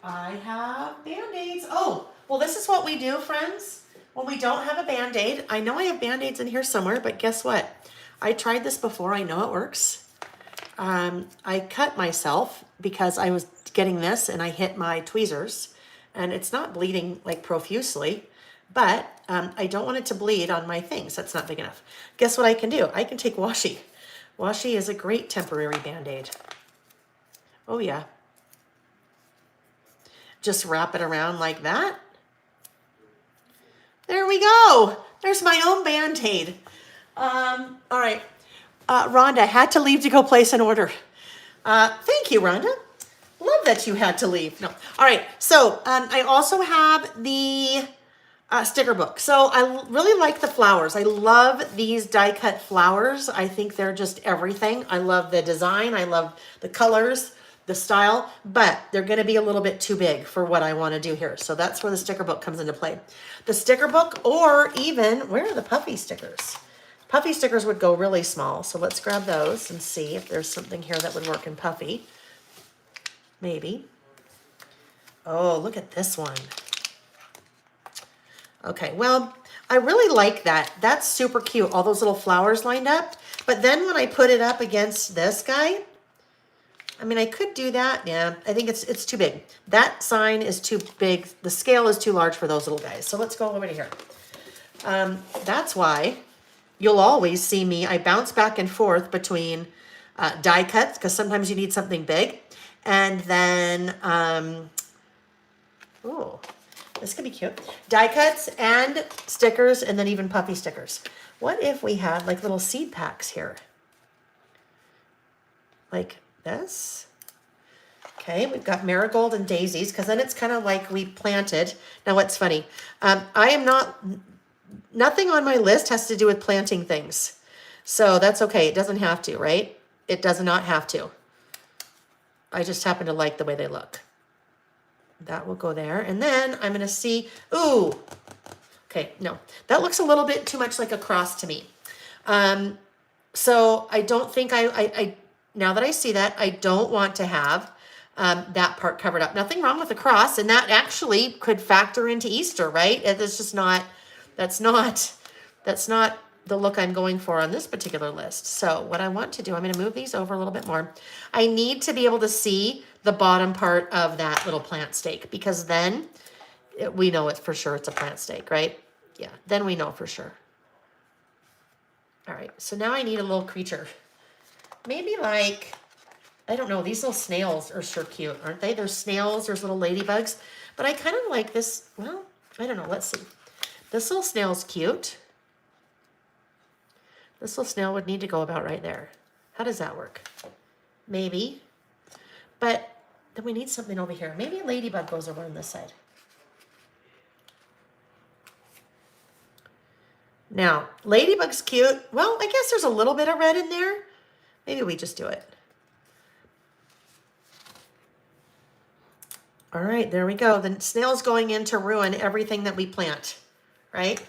I have Band-Aids. Oh, well, this is what we do, friends. When we don't have a Band-Aid, I know I have Band-Aids in here somewhere, but guess what? I tried this before. I know it works. I cut myself because I was getting this and I hit my tweezers, and it's not bleeding like profusely, but I don't want it to bleed on my things. That's not big enough. Guess what I can do? I can take Washi. Washi is a great temporary Band-Aid. Oh yeah. Just wrap it around like that. There we go. There's my own Band-Aid. All right. Rhonda had to leave to go place an order. Thank you, Rhonda. Love that you had to leave. No. All right. So I also have the sticker book. So I really like the flowers. I love these die cut flowers. I think they're just everything. I love the design. I love the colors, the style, but they're going to be a little bit too big for what I want to do here. So that's where the sticker book comes into play. The sticker book, or even, where are the puffy stickers? Puffy stickers would go really small. So let's grab those and see if there's something here that would work in puffy. Maybe. Oh, look at this one. Okay, well, I really like that. That's super cute. All those little flowers lined up. But then when I put it up against this guy, I mean, I could do that. Yeah, I think it's too big. That sign is too big. The scale is too large for those little guys. So let's go over to here. That's why you'll always see me. I bounce back and forth between die cuts, because sometimes you need something big. And then, oh, this could be cute. Die cuts and stickers, and then even puffy stickers. What if we had like little seed packs here? Like this. Okay, we've got marigold and daisies, because then it's kind of like we planted. Now, what's funny? Nothing on my list has to do with planting things. So that's okay. It doesn't have to, right? It does not have to. I just happen to like the way they look. That will go there. And then I'm going to see, ooh, okay, no, that looks a little bit too much like a cross to me. So I don't think now that I see that, I don't want to have that part covered up. Nothing wrong with the cross, and that actually could factor into Easter, right? It's just not, that's not, that's not the look I'm going for on this particular list. So what I want to do, I'm going to move these over a little bit more. I need to be able to see the bottom part of that little plant stake, because then we know it for sure it's a plant stake, right? Yeah, then we know for sure. All right, so now I need a little creature. Maybe like, I don't know, these little snails are sure cute, aren't they? There's snails, there's little ladybugs, but I kind of like this, well, I don't know, let's see. This little snail's cute. This little snail would need to go about right there. How does that work? Maybe, but then we need something over here. Maybe a ladybug goes over on this side. Now, ladybug's cute. Well, I guess there's a little bit of red in there. Maybe we just do it. All right, there we go. The snail's going in to ruin everything that we plant, right?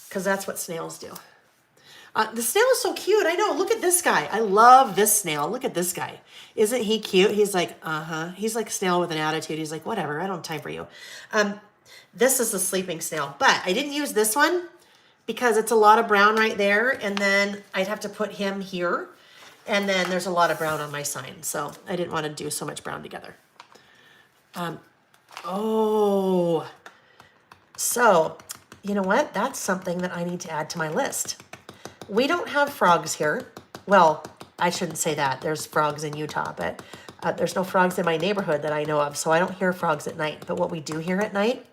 Because that's what snails do. The snail is so cute. I know. Look at this guy. I love this snail. Look at this guy. Isn't he cute? He's like, He's like a snail with an attitude. He's like, whatever. I don't have time for you. This is the sleeping snail. But I didn't use this one because it's a lot of brown right there. And then I'd have to put him here. And then there's a lot of brown on my sign. So I didn't want to do so much brown together. So you know what? That's something that I need to add to my list. We don't have frogs here. Well, I shouldn't say that. There's frogs in Utah, but there's no frogs in my neighborhood that I know of, so I don't hear frogs at night. But what we do hear at night,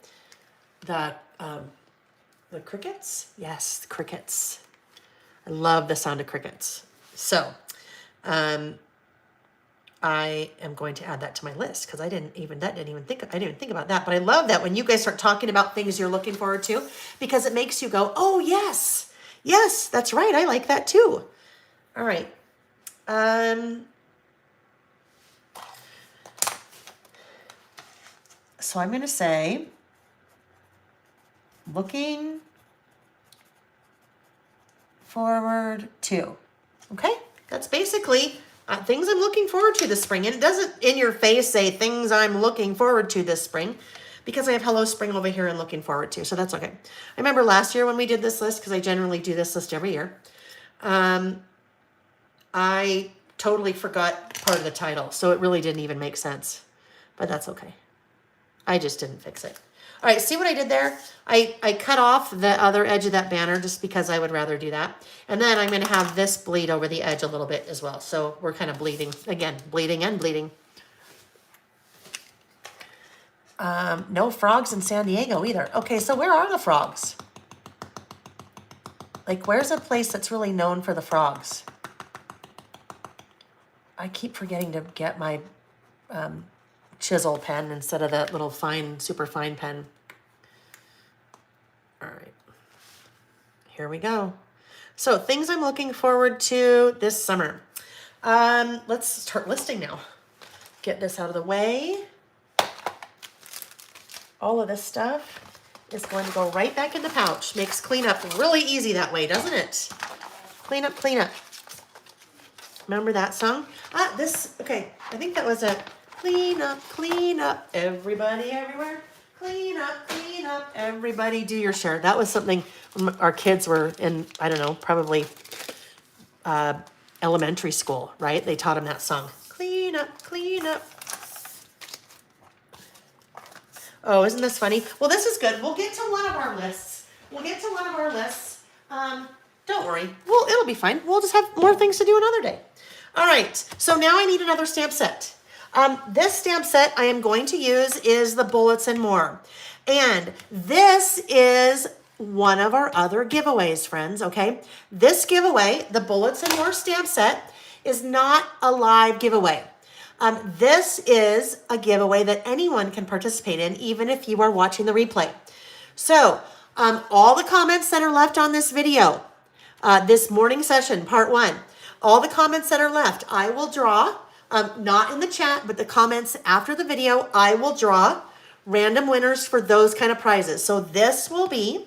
the crickets. Yes, the crickets. I love the sound of crickets. So, I am going to add that to my list because I didn't even think about that. But I love that when you guys start talking about things you're looking forward to, because it makes you go, oh yes. Yes, that's right. I like that too. All right. So I'm going to say, looking forward to. Okay? That's basically things I'm looking forward to this spring. And it doesn't in your face say things I'm looking forward to this spring, because I have Hello Spring over here and looking forward to, so that's okay. I remember last year when we did this list, because I generally do this list every year, I totally forgot part of the title, so it really didn't even make sense, but that's okay. I just didn't fix it. All right, see what I did there? I cut off the other edge of that banner just because I would rather do that. And then I'm going to have this bleed over the edge a little bit as well, so we're kind of bleeding, again, bleeding and bleeding. No frogs in San Diego either. Okay, so where are the frogs? Like, where's a place that's really known for the frogs? I keep forgetting to get my chisel pen instead of that little fine, super fine pen. All right, here we go. So things I'm looking forward to this summer. Let's start listing now. Get this out of the way. All of this stuff is going to go right back in the pouch. Makes cleanup really easy that way, doesn't it? Clean up, clean up. Remember that song? Okay, I think that was a clean up, everybody everywhere. Clean up, everybody do your share. That was something when our kids were in, I don't know, probably elementary school, right? They taught them that song. Clean up, clean up. Oh, isn't this funny? Well, this is good. We'll get to one of our lists. Don't worry. Well, it'll be fine. We'll just have more things to do another day. All right. So now I need another stamp set. This stamp set I am going to use is the Bullets and More. And this is one of our other giveaways, friends, okay? This giveaway, the Bullets and More stamp set, is not a live giveaway. This is a giveaway that anyone can participate in, even if you are watching the replay. So, all the comments that are left on this video, this morning session, part 1, all the comments that are left, I will draw, not in the chat, but the comments after the video, I will draw random winners for those kind of prizes. So this will be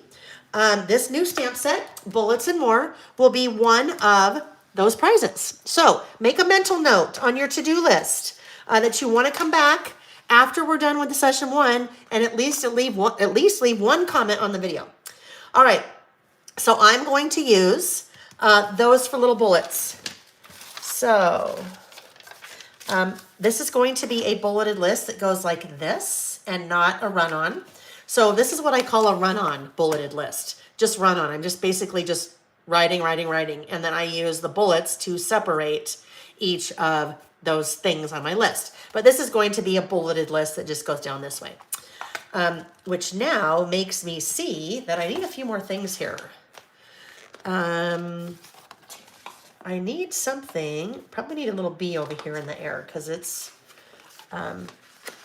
This new stamp set, Bullets and More, will be one of those prizes. So make a mental note on your to-do list that you want to come back after we're done with the session 1 and at least leave one comment on the video. All right, so I'm going to use those for little bullets. So this is going to be a bulleted list that goes like this and not a run-on. So this is what I call a run-on bulleted list. Just run-on. I'm just basically just writing, and then I use the bullets to separate each of those things on my list. But this is going to be a bulleted list that just goes down this way, which now makes me see that I need a few more things here. I need something, probably need a little bee over here in the air because it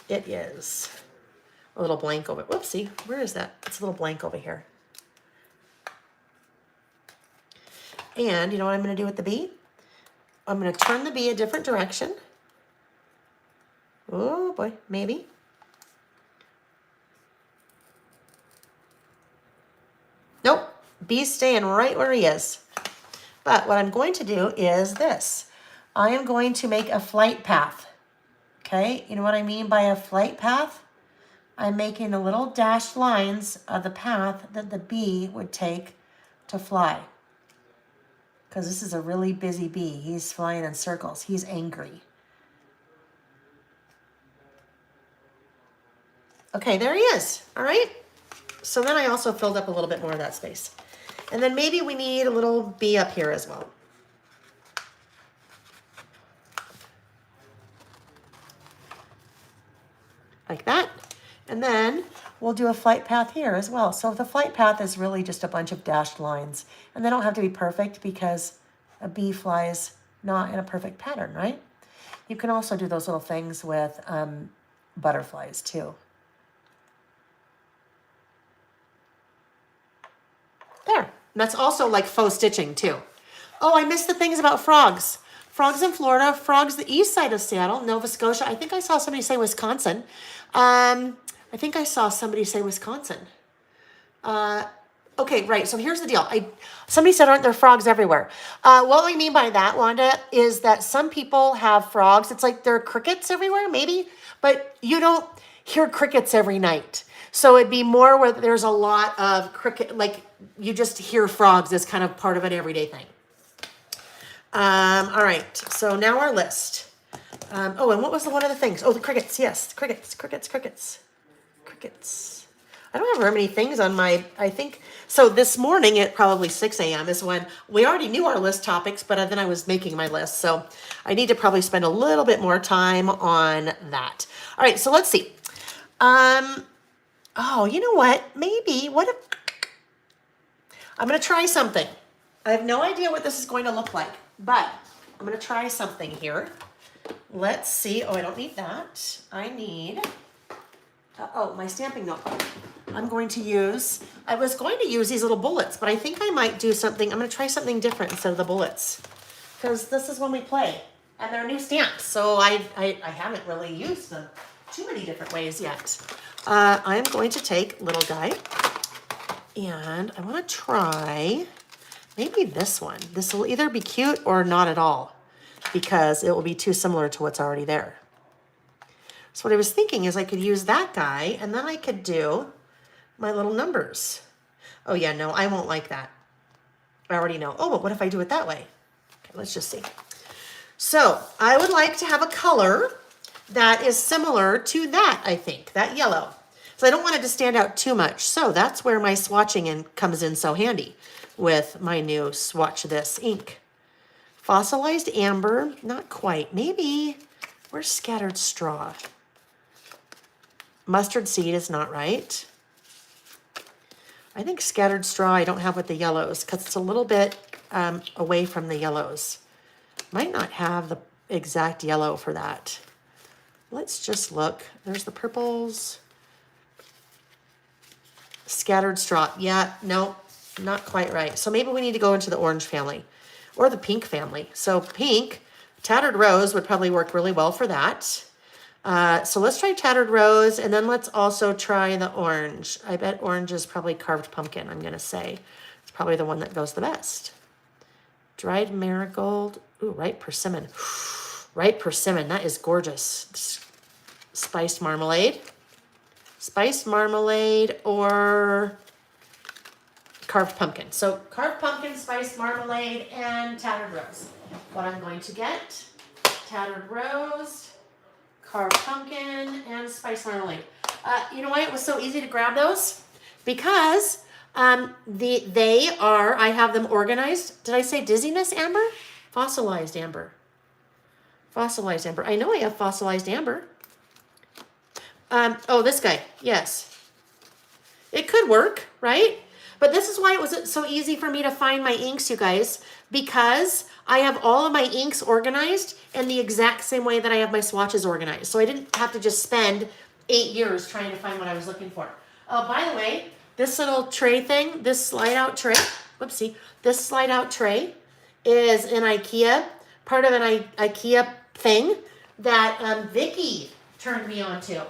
is a little blank over, whoopsie, where is that? It's a little blank over here. And you know what I'm going to do with the bee? I'm going to turn the bee a different direction. Oh boy, maybe. Nope, bee's staying right where he is. But what I'm going to do is this. I am going to make a flight path. Okay, you know what I mean by a flight path? I'm making the little dashed lines of the path that the bee would take to fly. Because this is a really busy bee. He's flying in circles. He's angry. Okay, there he is. All right. So then I also filled up a little bit more of that space. And then maybe we need a little bee up here as well. Like that. And then we'll do a flight path here as well. So the flight path is really just a bunch of dashed lines. And they don't have to be perfect because a bee flies not in a perfect pattern, right? You can also do those little things with butterflies too. There. And that's also like faux stitching too. Oh, I missed the things about frogs. Frogs in Florida, frogs the east side of Seattle, Nova Scotia. I think I saw somebody say Wisconsin. Okay, right. So here's the deal. Somebody said, aren't there frogs everywhere? What I mean by that, Wanda, is that some people have frogs. It's like there are crickets everywhere, maybe, but you don't hear crickets every night. So it'd be more where there's a lot of cricket, like you just hear frogs as kind of part of an everyday thing. All right. So now our list. Oh, and what was one of the things? Oh, the crickets. Yes, crickets. I don't have very many things on my, I think, so this morning at probably 6 a.m. is when we already knew our list topics, but then I was making my list. So I need to probably spend a little bit more time on that. All right, so let's see. Oh, you know what? Maybe, what if, I'm going to try something. I have no idea what this is going to look like, but I'm going to try something here. Let's see. Oh, I don't need that. I need, my stamping notebook. I was going to use these little bullets, but I think I might do something. I'm going to try something different instead of the bullets because this is when we play and they're new stamps. So I haven't really used them too many different ways yet. I'm going to take little guy and I want to try maybe this one. This will either be cute or not at all because it will be too similar to what's already there. So what I was thinking is I could use that guy and then I could do my little numbers. Oh yeah, no, I won't like that. I already know. Oh, but what if I do it that way? Okay, let's just see. So I would like to have a color that is similar to that, I think, that yellow. So I don't want it to stand out too much. So that's where my swatching comes in so handy with my new Swatch This ink. Fossilized amber, not quite. Maybe, where's scattered straw? Mustard seed is not right. I think scattered straw I don't have with the yellows because it's a little bit away from the yellows. Might not have the exact yellow for that. Let's just look. There's the purples. Scattered straw. Yeah, no, not quite right. So maybe we need to go into the orange family or the pink family. So pink, tattered rose would probably work really well for that. So let's try Tattered Rose, and then let's also try the orange. I bet orange is probably Carved Pumpkin, I'm going to say. It's probably the one that goes the best. Dried Marigold. Ooh, ripe persimmon. Ripe persimmon, that is gorgeous. Spiced Marmalade. Spiced Marmalade or Carved Pumpkin. So Carved Pumpkin, Spiced Marmalade, and Tattered Rose. What I'm going to get, Tattered Rose, Carved Pumpkin, and Spiced Marmalade. You know why it was so easy to grab those? Because I have them organized. Did I say dizziness amber? Fossilized amber. Fossilized amber. I know I have fossilized amber. Oh, this guy. Yes. It could work, right? But this is why it was so easy for me to find my inks, you guys, because I have all of my inks organized in the exact same way that I have my swatches organized. So I didn't have to just spend 8 years trying to find what I was looking for. Oh, by the way, this little tray thing, this slide out tray, whoopsie, this slide out tray is an IKEA, part of an IKEA thing that Vicky turned me on to.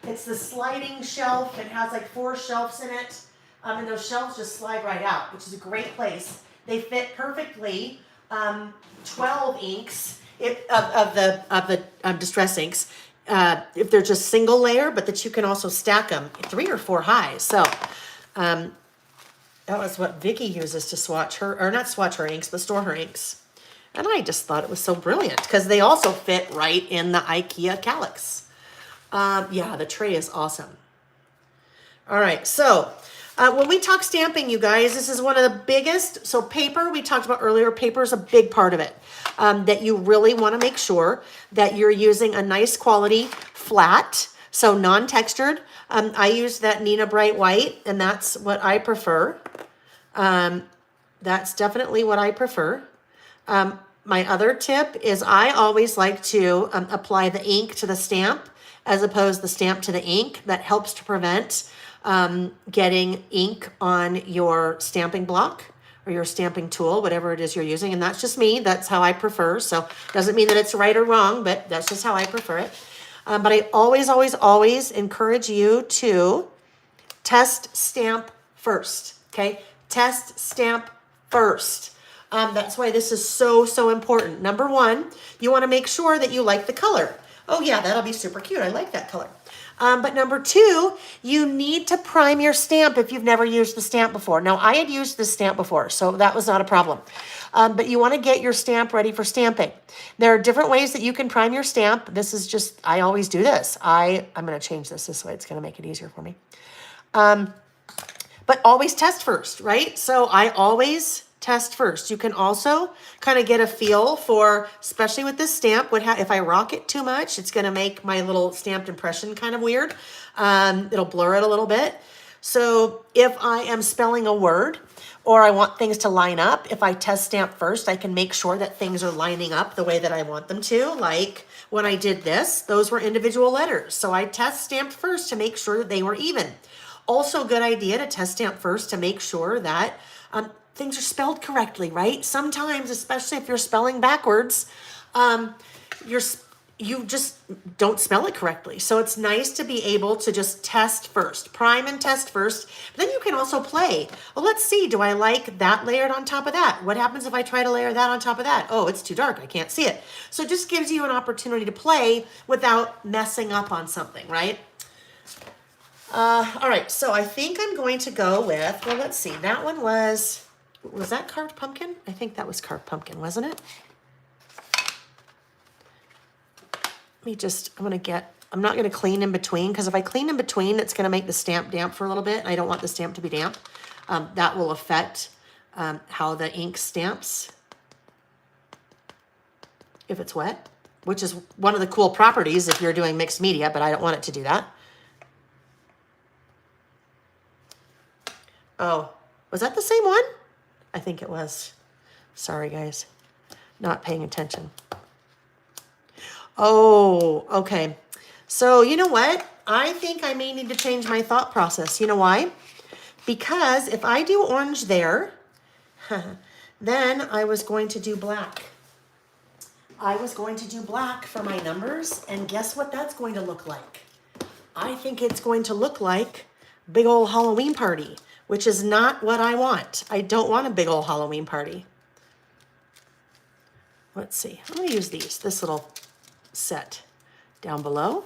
It's the sliding shelf. It has like 4 shelves in it. And those shelves just slide right out, which is a great place. They fit perfectly 12 inks of the distress inks. If they're just single layer, but that you can also stack them 3 or 4 high. So that was what Vicky uses to swatch her, or not swatch her inks, but store her inks. And I just thought it was so brilliant because they also fit right in the IKEA calyx. Yeah, the tray is awesome. All right, so when we talk stamping, you guys, this is one of the biggest. So paper, we talked about earlier, paper is a big part of it. That you really want to make sure that you're using a nice quality flat, so non-textured. I use that Nina Bright White, and that's what I prefer. That's definitely what I prefer. My other tip is I always like to apply the ink to the stamp as opposed to the stamp to the ink. That helps to prevent getting ink on your stamping block or your stamping tool, whatever it is you're using. And that's just me. That's how I prefer. So doesn't mean that it's right or wrong, but that's just how I prefer it. But I always, always, always encourage you to test stamp first, okay? Test stamp first. That's why this is so, so important. Number one, you want to make sure that you like the color. Oh yeah, that'll be super cute. I like that color. But number two, you need to prime your stamp if you've never used the stamp before. Now, I had used this stamp before, so that was not a problem. But you want to get your stamp ready for stamping. There are different ways that you can prime your stamp. This is just, I always do this. I'm going to change this way. It's going to make it easier for me. But always test first, right? So I always test first. You can also kind of get a feel for, especially with this stamp, if I rock it too much, it's going to make my little stamped impression kind of weird. It'll blur it a little bit. So if I am spelling a word or I want things to line up, if I test stamp first, I can make sure that things are lining up the way that I want them to. Like when I did this, those were individual letters. So I test stamped first to make sure that they were even. Also, good idea to test stamp first to make sure that things are spelled correctly, right? Sometimes, especially if you're spelling backwards, you just don't spell it correctly. So it's nice to be able to just test first, prime and test first. But then you can also play. Well, let's see, do I like that layered on top of that? What happens if I try to layer that on top of that? Oh, it's too dark, I can't see it. So it just gives you an opportunity to play without messing up on something, right? All right, so I think I'm going to go with, well, let's see, that one was that Carved Pumpkin? I think that was Carved Pumpkin, wasn't it? I'm not going to clean in between, because if I clean in between, it's going to make the stamp damp for a little bit. I don't want the stamp to be damp. That will affect how the ink stamps if it's wet, which is one of the cool properties if you're doing mixed media, but I don't want it to do that. Oh, was that the same one? I think it was. Sorry, guys. Not paying attention. Oh, okay. So you know what? I think I may need to change my thought process. You know why? Because if I do orange there, then I was going to do black. I was going to do black for my numbers, and guess what that's going to look like? I think it's going to look like big old Halloween party, which is not what I want. I don't want a big old Halloween party. Let's see, I'm gonna use this little set down below.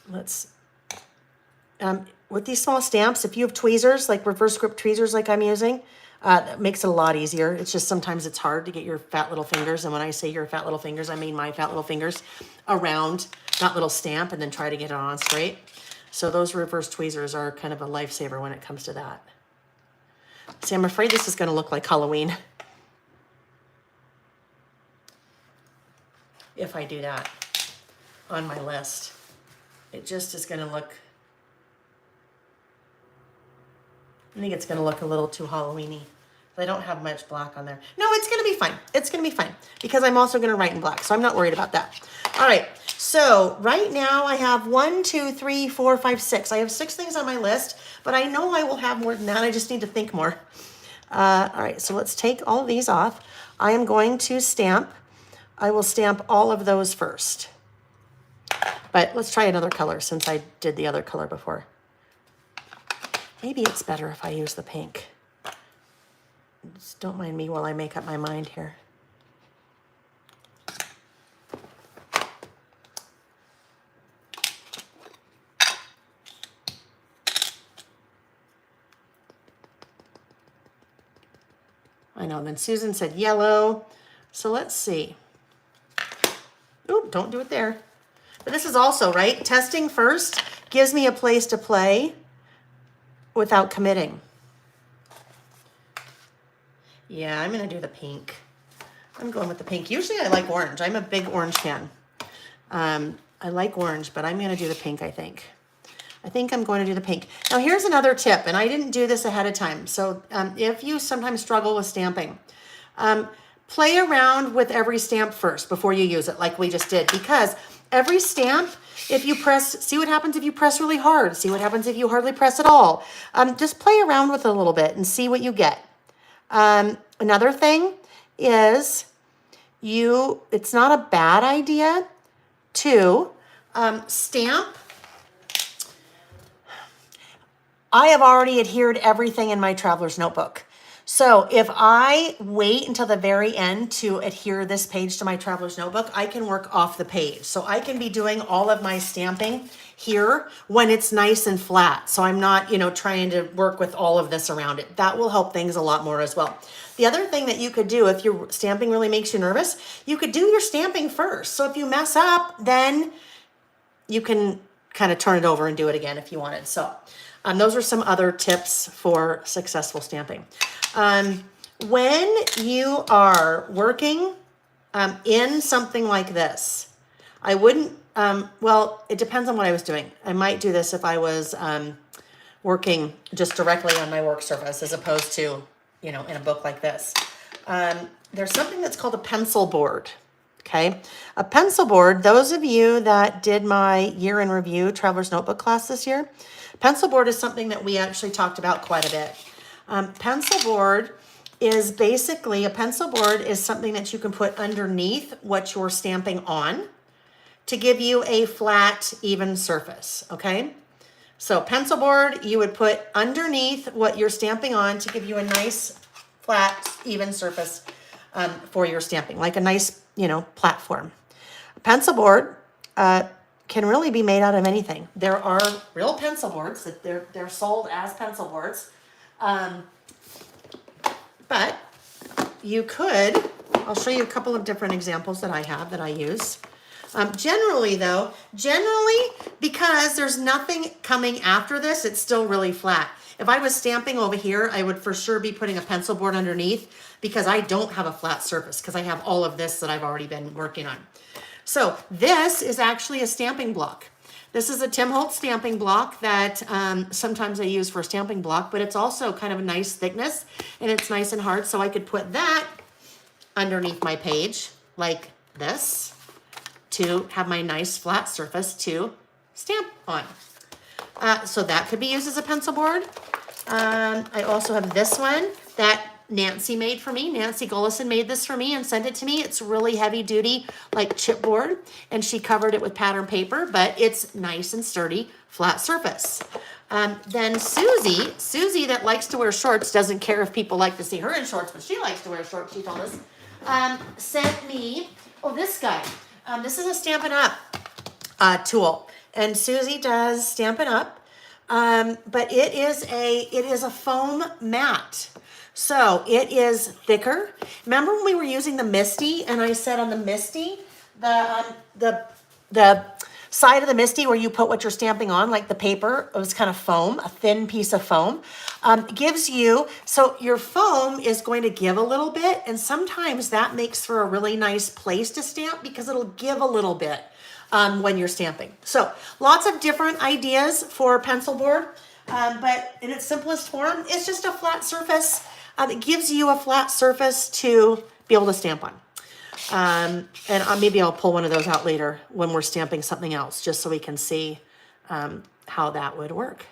With these small stamps, if you have tweezers, like reverse grip tweezers like I'm using, that makes it a lot easier. It's just sometimes it's hard to get your fat little fingers, and when I say your fat little fingers, I mean my fat little fingers, around that little stamp and then try to get it on straight. So those reverse tweezers are kind of a lifesaver when it comes to that. See, I'm afraid this is gonna look like Halloween if I do that on my list. It just is gonna look, I think it's gonna look a little too Halloween-y. I don't have much black on there. No, it's gonna be fine. It's gonna be fine because I'm also gonna write in black, so I'm not worried about that. All right, so right now I have 1, 2, 3, 4, 5, 6. I have 6 things on my list, but I know I will have more than that. I just need to think more. All right, so let's take all of these off. I am going to stamp. I will stamp all of those first. But let's try another color since I did the other color before. Maybe it's better if I use the pink. Just don't mind me while I make up my mind here. I know, then Susan said yellow. So let's see. Ooh, don't do it there. But this is also, right? Testing first gives me a place to play without committing. Yeah, I'm gonna do the pink. I'm going with the pink. Usually I like orange. I'm a big orange fan. I like orange, but I'm gonna do the pink, I think. I think I'm going to do the pink. Now here's another tip, and I didn't do this ahead of time. So if you sometimes struggle with stamping, play around with every stamp first before you use it, like we just did, because every stamp, if you press, see what happens if you press really hard, see what happens if you hardly press at all. Just play around with it a little bit and see what you get. Another thing is it's not a bad idea to stamp. I have already adhered everything in my traveler's notebook. So if I wait until the very end to adhere this page to my traveler's notebook, I can work off the page. So I can be doing all of my stamping here when it's nice and flat. So I'm not, trying to work with all of this around it. That will help things a lot more as well. The other thing that you could do if your stamping really makes you nervous, you could do your stamping first. So if you mess up, then you can kind of turn it over and do it again if you wanted. So those are some other tips for successful stamping. When you are working in something like this, I wouldn't, well, it depends on what I was doing. I might do this if I was working just directly on my work surface as opposed to, in a book like this. There's something that's called a pencil board. Okay, a pencil board, those of you that did my year in review Traveler's Notebook class this year, pencil board is something that we actually talked about quite a bit. Pencil board is basically, a pencil board is something that you can put underneath what you're stamping on to give you a flat, even surface, okay? So pencil board, you would put underneath what you're stamping on to give you a nice, flat, even surface for your stamping, like a nice, platform. A pencil board can really be made out of anything. There are real pencil boards that they're sold as pencil boards. But you could, I'll show you a couple of different examples that I have that I use. Generally, because there's nothing coming after this, it's still really flat. If I was stamping over here, I would for sure be putting a pencil board underneath because I don't have a flat surface because I have all of this that I've already been working on. So this is actually a stamping block. This is a Tim Holtz stamping block that sometimes I use for a stamping block, but it's also kind of a nice thickness and it's nice and hard. So I could put that underneath my page like this to have my nice flat surface to stamp on. So that could be used as a pencil board. I also have this one that Nancy made for me. Nancy Gullison made this for me and sent it to me. It's really heavy duty, like chipboard, and she covered it with pattern paper, but it's nice and sturdy, flat surface. Then Susie that likes to wear shorts, doesn't care if people like to see her in shorts, but she likes to wear shorts, she told us, sent me, this guy. This is a Stampin' Up! Tool, and Susie does Stampin' Up! But it is a foam mat. So it is thicker. Remember when we were using the Misty and I said on the Misty, the side of the Misty where you put what you're stamping on, like the paper, it was kind of foam, a thin piece of foam. Gives you, so your foam is going to give a little bit, and sometimes that makes for a really nice place to stamp because it'll give a little bit. When you're stamping. So lots of different ideas for pencil board, but in its simplest form, it's just a flat surface. It gives you a flat surface to be able to stamp on. And maybe I'll pull one of those out later when we're stamping something else, just so we can see how that would work.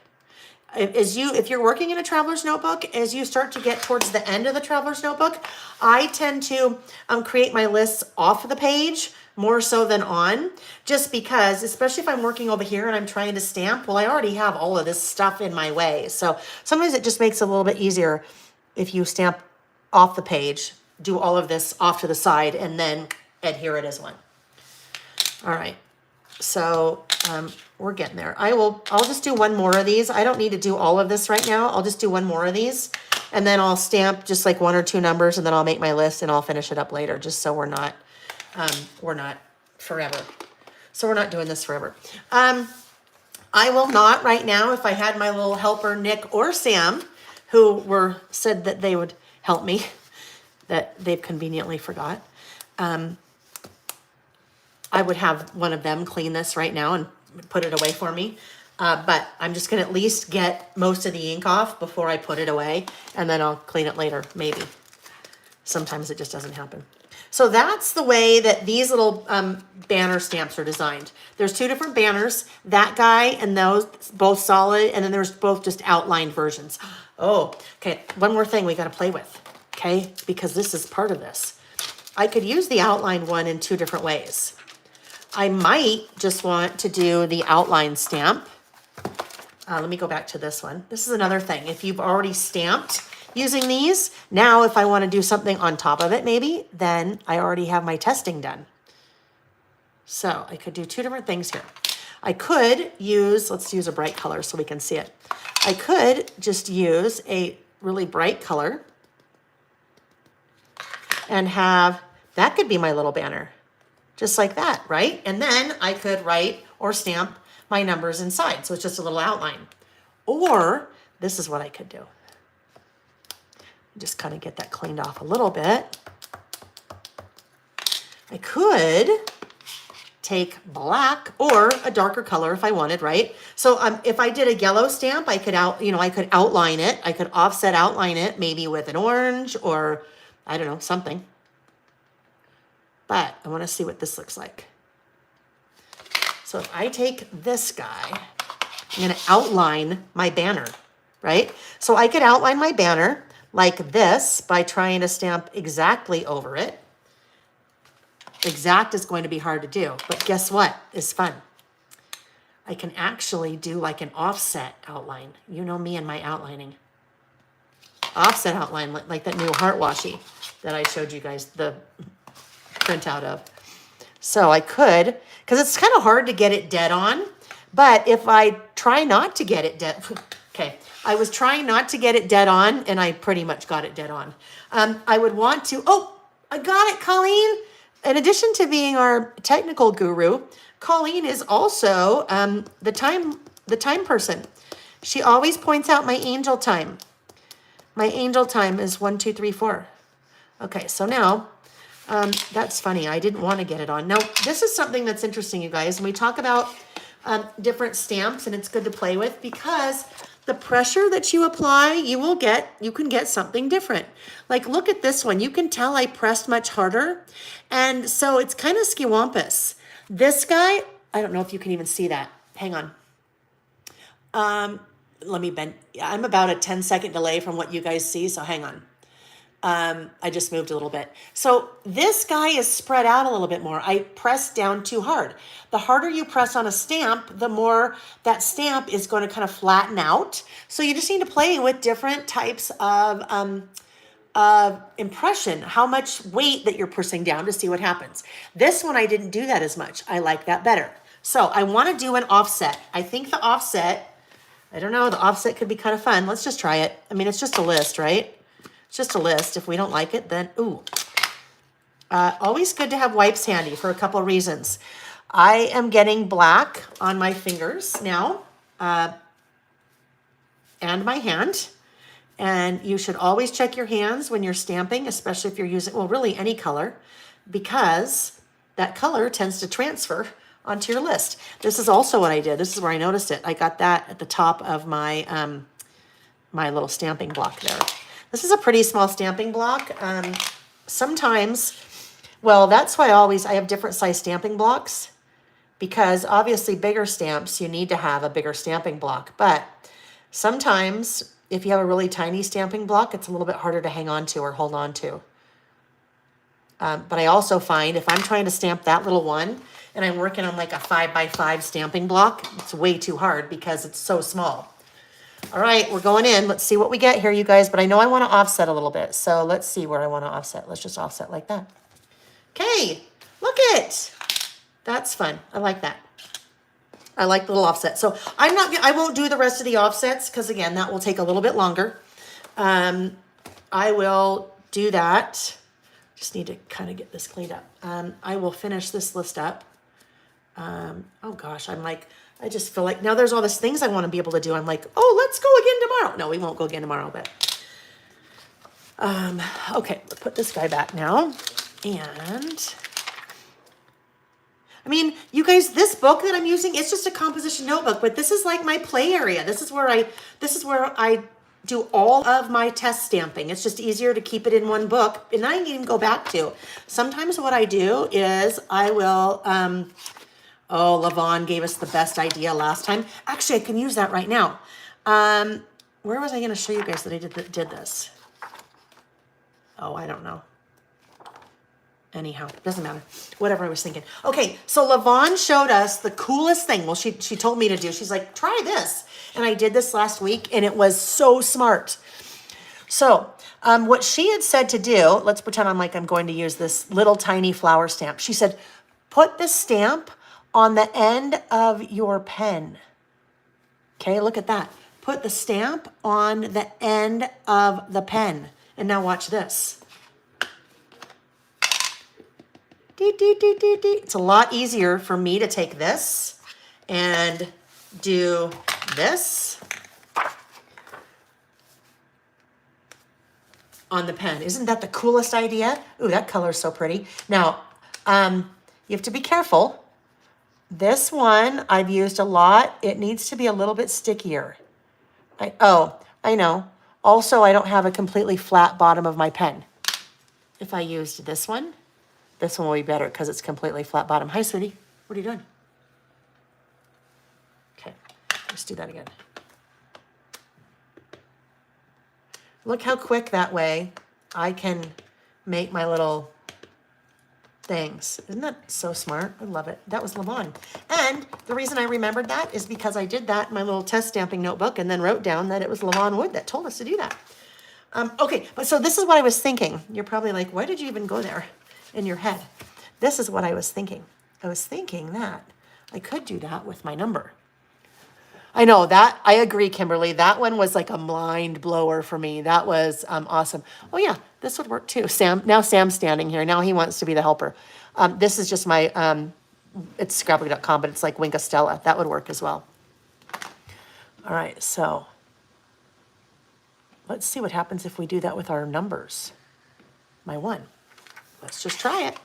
If you're working in a traveler's notebook, as you start to get towards the end of the traveler's notebook, I tend to create my lists off of the page more so than on, just because, especially if I'm working over here and I'm trying to stamp, well, I already have all of this stuff in my way. So sometimes it just makes it a little bit easier if you stamp off the page, do all of this off to the side, and then adhere it as one. All right, so we're getting there. I'll just do one more of these. I don't need to do all of this right now. I'll just do one more of these, and then I'll stamp just like 1 or 2 numbers, and then I'll make my list and I'll finish it up later, just so we're not forever. So we're not doing this forever. I will not right now, if I had my little helper, Nick or Sam, who said that they would help me, that they've conveniently forgot. I would have one of them clean this right now and put it away for me. But I'm just gonna at least get most of the ink off before I put it away, and then I'll clean it later, maybe. Sometimes it just doesn't happen. So that's the way that these little banner stamps are designed. There's 2 different banners, that guy and those, both solid, and then there's both just outlined versions. Oh, okay, one more thing we gotta play with, okay? Because this is part of this. I could use the outlined one in 2 different ways. I might just want to do the outline stamp. Let me go back to this one. This is another thing. If you've already stamped using these, now if I want to do something on top of it maybe, then I already have my testing done. So I could do 2 different things here. I could use, let's use a bright color so we can see it. I could just use a really bright color and have, that could be my little banner. Just like that, right? And then I could write or stamp my numbers inside. So it's just a little outline. Or this is what I could do. Just kind of get that cleaned off a little bit. I could take black or a darker color if I wanted, right? So if I did a yellow stamp, I could I could outline it. I could offset outline it maybe with an orange or I don't know, something. But I want to see what this looks like. So if I take this guy, I'm going to outline my banner, right? So I could outline my banner like this by trying to stamp exactly over it. Exact is going to be hard to do, but guess what is fun? I can actually do like an offset outline. You know me and my outlining. Offset outline, like that new heart washi that I showed you guys the printout of. So I could, because it's kind of hard to get it dead on, but if I try not to get it dead, okay, I was trying not to get it dead on, and I pretty much got it dead on. I would want to, I got it, Colleen. In addition to being our technical guru, Colleen is also the time person. She always points out my angel time. My angel time is 1, 2, 3, 4. Okay, so now, that's funny. I didn't want to get it on. Now, this is something that's interesting, you guys. When we talk about different stamps, and it's good to play with because the pressure that you apply, you can get something different. Like, look at this one. You can tell I pressed much harder. And so it's kind of skiwampus. This guy, I don't know if you can even see that. Hang on. Let me bend. I'm about a 10-second delay from what you guys see, so hang on. I just moved a little bit. So this guy is spread out a little bit more. I pressed down too hard. The harder you press on a stamp, the more that stamp is going to kind of flatten out. So you just need to play with different types of impression, how much weight that you're pressing down to see what happens. This one, I didn't do that as much. I like that better. So I want to do an offset. I think the offset, I don't know, the offset could be kind of fun. Let's just try it. I mean, it's just a list, right? It's just a list. If we don't like it, then, ooh. Always good to have wipes handy for a couple reasons. I am getting black on my fingers now, and my hand. And you should always check your hands when you're stamping, especially if you're using, well, really any color, because that color tends to transfer onto your list. This is also what I did. This is where I noticed it. I got that at the top of my, my little stamping block there. This is a pretty small stamping block. Sometimes, well, that's why I have different size stamping blocks, because obviously bigger stamps, you need to have a bigger stamping block. But sometimes if you have a really tiny stamping block, it's a little bit harder to hang on to or hold on to. But I also find if I'm trying to stamp that little one and I'm working on like a 5x5 stamping block, it's way too hard because it's so small. All right, we're going in. Let's see what we get here, you guys. But I know I want to offset a little bit. So let's see where I want to offset. Let's just offset like that. Okay, look it. That's fun. I like that. I like the little offset. So I won't do the rest of the offsets because again, that will take a little bit longer. I will do that. Just need to kind of get this cleaned up. I will finish this list up. Oh gosh, I just feel like now there's all these things I want to be able to do. I'm like, oh, let's go again tomorrow. No, we won't go again tomorrow, but okay, we'll put this guy back now. And I mean, you guys, this book that I'm using, it's just a composition notebook, but this is like my play area. This is where I do all of my test stamping. It's just easier to keep it in one book, and I can even go back to. Sometimes what I do is I will, oh, Lavon gave us the best idea last time. Actually, I can use that right now. Where was I going to show you guys that I did this? Oh, I don't know. Anyhow, doesn't matter. Whatever I was thinking. Okay, so Lavon showed us the coolest thing. Well, she told me to do. She's like, try this. And I did this last week, and it was so smart. So what she had said to do, let's pretend I'm going to use this little tiny flower stamp. She said, put the stamp on the end of your pen. Okay, look at that. Put the stamp on the end of the pen. And now watch this. It's a lot easier for me to take this and do this on the pen. Isn't that the coolest idea? Ooh, that color is so pretty. Now, you have to be careful. This one I've used a lot. It needs to be a little bit stickier. I know. Also, I don't have a completely flat bottom of my pen. If I used this one will be better because it's completely flat bottom. Hi, sweetie. What are you doing? Okay, let's do that again. Look how quick that way I can make my little things. Isn't that so smart? I love it. That was Lavon. And the reason I remembered that is because I did that in my little test stamping notebook and then wrote down that it was Lavon Wood that told us to do that. Okay, but so this is what I was thinking. You're probably like, why did you even go there in your head? This is what I was thinking. I was thinking that I could do that with my number. I know that. I agree, Kimberly. That one was like a mind blower for me. That was awesome. Oh yeah, this would work too. Now Sam's standing here. Now he wants to be the helper. This is just my, it's scrapbooking.com, but it's like Winka Stella. That would work as well. All right, so let's see what happens if we do that with our numbers. My one. Let's just try it.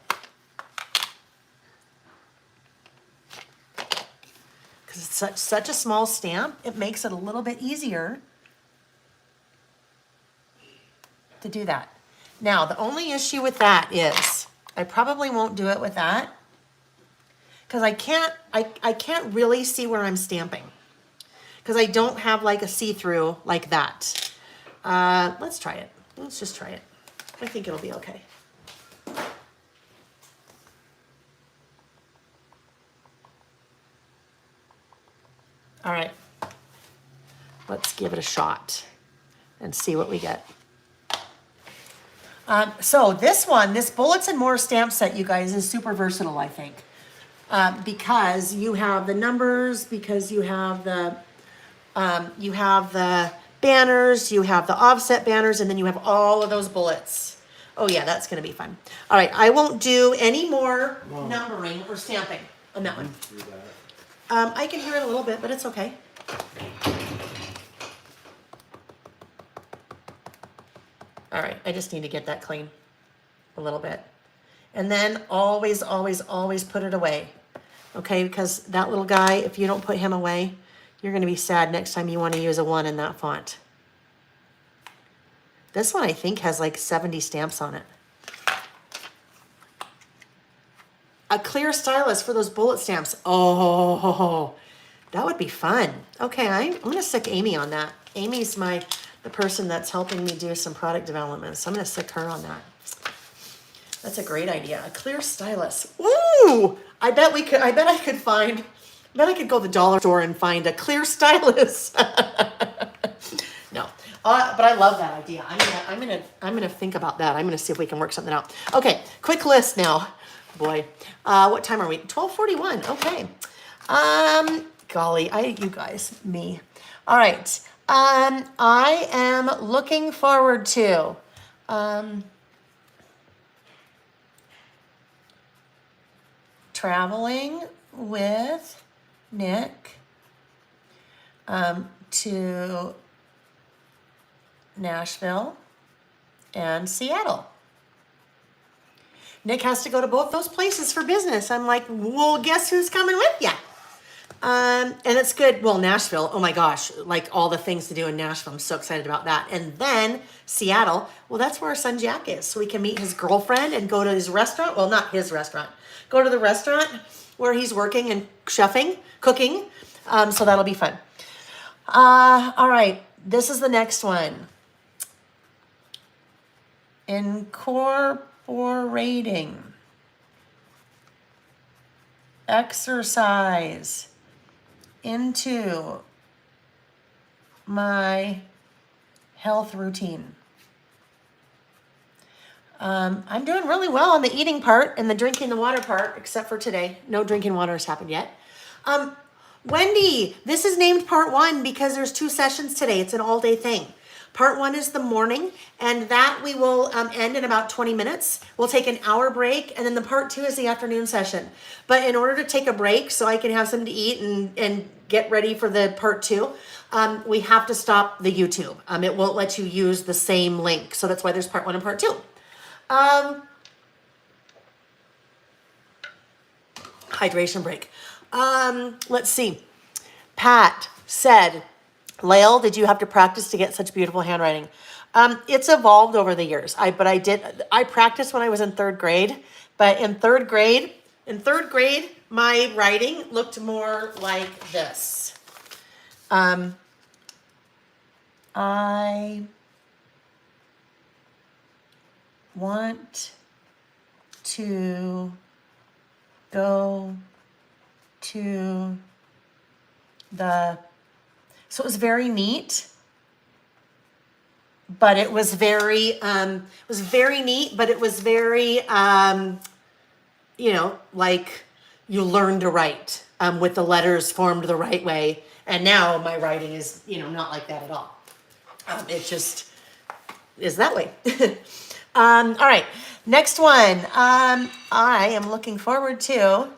Because it's such a small stamp, it makes it a little bit easier to do that. Now, the only issue with that is I probably won't do it with that because I can't really see where I'm stamping because I don't have like a see-through like that. Let's try it. Let's just try it. I think it'll be okay. All right. Let's give it a shot and see what we get. So this one, this Bullets and More stamp set, you guys, is super versatile, I think. Because you have the numbers, because you have the banners, you have the offset banners, and then you have all of those bullets. Oh yeah, that's gonna be fun. All right, I won't do any more numbering or stamping on that one. I can hear it a little bit, but it's okay. All right, I just need to get that clean a little bit. And then always, always, always put it away. Okay, because that little guy, if you don't put him away, you're gonna be sad next time you wanna use a 1 in that font. This one I think has like 70 stamps on it. A clear stylus for those bullet stamps. Oh, that would be fun. Okay, I'm gonna stick Amy on that. Amy's the person that's helping me do some product development, so I'm gonna stick her on that. That's a great idea. A clear stylus. Ooh! I bet I could go to the dollar store and find a clear stylus. No. But I love that idea. I'm gonna think about that. I'm gonna see if we can work something out. Okay, quick list now. Boy. What time are we? 12:41. Okay. Golly, you guys, me. All right. I am looking forward to traveling with Nick to Nashville and Seattle. Nick has to go to both those places for business. I'm like, well, guess who's coming with you? And it's good. Well, Nashville, oh my gosh, like all the things to do in Nashville. I'm so excited about that. And then Seattle, well, that's where our son Jack is. So we can meet his girlfriend and go to his restaurant. Well, not his restaurant. Go to the restaurant where he's working and chefing, cooking. So that'll be fun. All right, this is the next one. Incorporating exercise into my health routine. I'm doing really well on the eating part and the drinking the water part, except for today. No drinking water has happened yet. Wendy, this is named part 1 because there's 2 sessions today. It's an all-day thing. Part 1 is the morning, and that we will end in about 20 minutes. We'll take an hour break, and then the part 2 is the afternoon session. But in order to take a break so I can have something to eat and get ready for the part 2, we have to stop the YouTube. It won't let you use the same link. So that's why there's part 1 and part 2. Hydration break. Let's see. Pat said, Layle, did you have to practice to get such beautiful handwriting? It's evolved over the years. I practiced when I was in 3rd grade, but in third grade, my writing looked more like this. I want to go to so it was very neat, but it was very neat, but it was very, like you learn to write with the letters formed the right way. And now my writing is, not like that at all. It just is that way. All right, next one. I am looking forward to,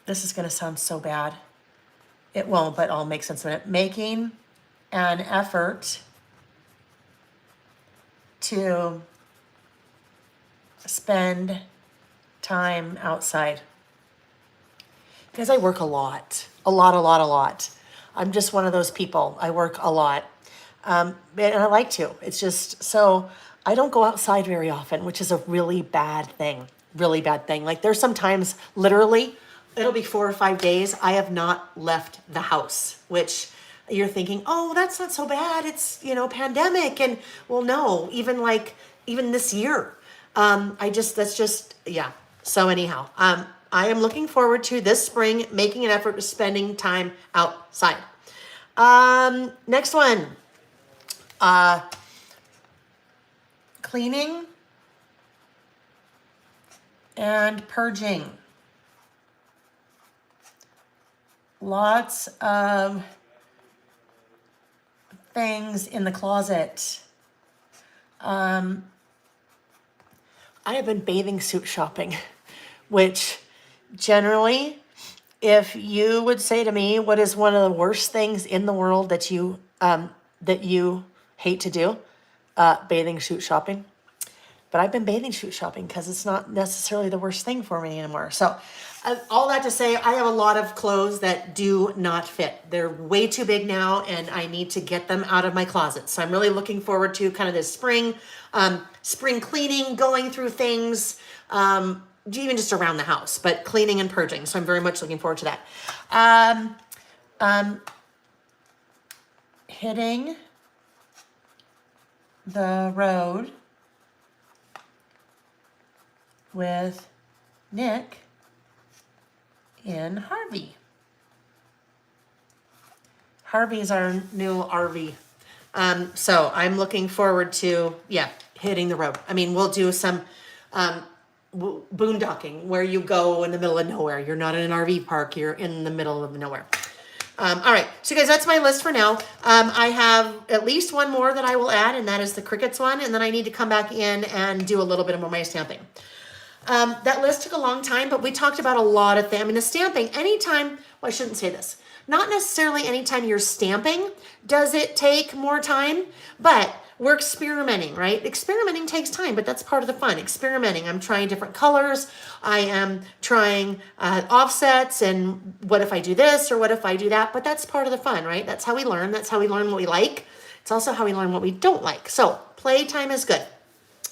this is going to sound so bad. It won't, but I'll make sense of it. Making an effort to spend time outside. Because I work a lot. I'm just one of those people. I work a lot. And I like to. It's just, so I don't go outside very often, which is a really bad thing. Like there's sometimes literally, it'll be 4 or 5 days I have not left the house, which, you're thinking, oh, that's not so bad. It's, pandemic. And well, no, even this year. Yeah. So anyhow, I am looking forward to this spring making an effort to spending time outside. Next one, cleaning and purging. Lots of things in the closet. I have been bathing suit shopping, which generally, if you would say to me, what is one of the worst things in the world that you hate to do? Bathing suit shopping. But I've been bathing suit shopping because it's not necessarily the worst thing for me anymore. So all that to say, I have a lot of clothes that do not fit. They're way too big now, and I need to get them out of my closet. So I'm really looking forward to kind of this spring cleaning, going through things, even just around the house, but cleaning and purging. So I'm very much looking forward to that. Hitting the road with Nick in Harvey. Harvey's our new RV. So I'm looking forward to, hitting the road. I mean, we'll do some boondocking where you go in the middle of nowhere. You're not in an RV park, you're in the middle of nowhere. All right, so guys, that's my list for now. I have at least one more that I will add, and that is the crickets one, and then I need to come back in and do a little bit of my stamping. That list took a long time, but we talked about a lot of things. I mean, the stamping, anytime, well, I shouldn't say this. Not necessarily anytime you're stamping does it take more time, but we're experimenting, right? Experimenting takes time, but that's part of the fun. Experimenting. I'm trying different colors. I am trying offsets, and what if I do this or what if I do that? But that's part of the fun, right? That's how we learn. That's how we learn what we like. It's also how we learn what we don't like. So playtime is good.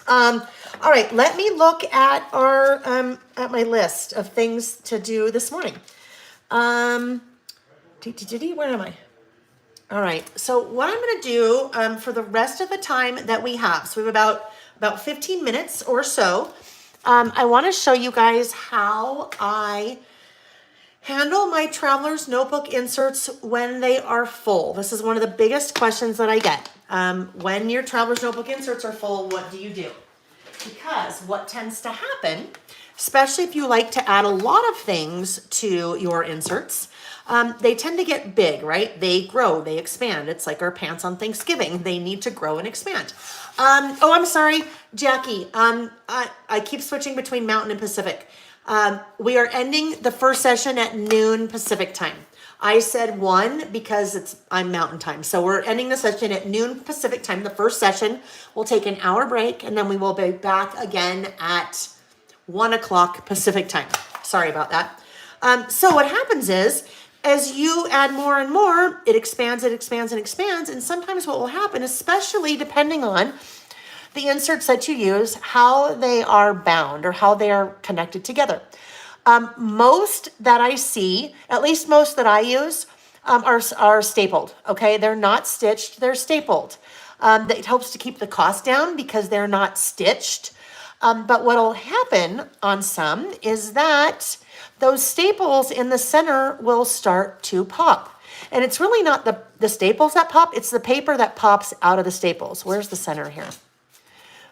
All right, let me look at at my list of things to do this morning. Where am I? All right, so what I'm going to do for the rest of the time that we have, so we have about 15 minutes or so, I want to show you guys how I handle my traveler's notebook inserts when they are full. This is one of the biggest questions that I get. When your traveler's notebook inserts are full, what do you do? Because what tends to happen, especially if you like to add a lot of things to your inserts, they tend to get big, right? They grow, they expand. It's like our pants on Thanksgiving. They need to grow and expand. I'm sorry, Jackie. I keep switching between Mountain and Pacific. We are ending the first session at noon Pacific time. I said 1 because I'm Mountain time. So we're ending the session at noon Pacific time. The first session, we'll take an hour break, and then we will be back again at 1 o'clock Pacific time. Sorry about that. So what happens is, as you add more and more, it expands, and expands. And sometimes what will happen, especially depending on the inserts that you use, how they are bound or how they are connected together. Most that I see, at least most that I use, are stapled, okay? They're not stitched, they're stapled. It helps to keep the cost down because they're not stitched. But what'll happen on some is that those staples in the center will start to pop. And it's really not the staples that pop, it's the paper that pops out of the staples. Where's the center here?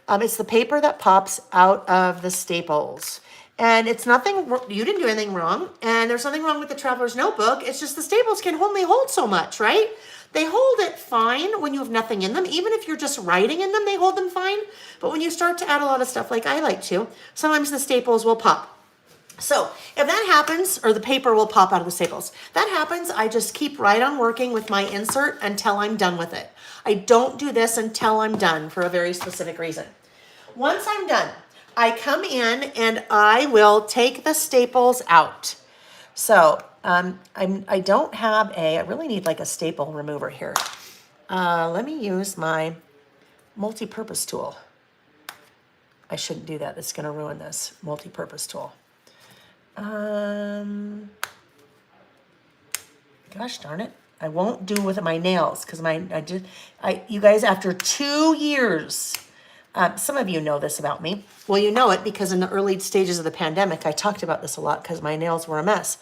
It's the paper that pops out of the staples. And it's nothing, you didn't do anything wrong. And there's nothing wrong with the traveler's notebook. It's just the staples can only hold so much, right? They hold it fine when you have nothing in them. Even if you're just writing in them, they hold them fine. But when you start to add a lot of stuff like I like to, sometimes the staples will pop. So if that happens, or the paper will pop out of the staples, that happens, I just keep right on working with my insert until I'm done with it. I don't do this until I'm done for a very specific reason. Once I'm done, I come in and I will take the staples out. So I don't have I really need like a staple remover here. Let me use my multi-purpose tool. I shouldn't do that. It's going to ruin this multi-purpose tool. Gosh darn it. I won't do with my nails because you guys, after 2 years, some of you know this about me. Well, you know it because in the early stages of the pandemic, I talked about this a lot because my nails were a mess.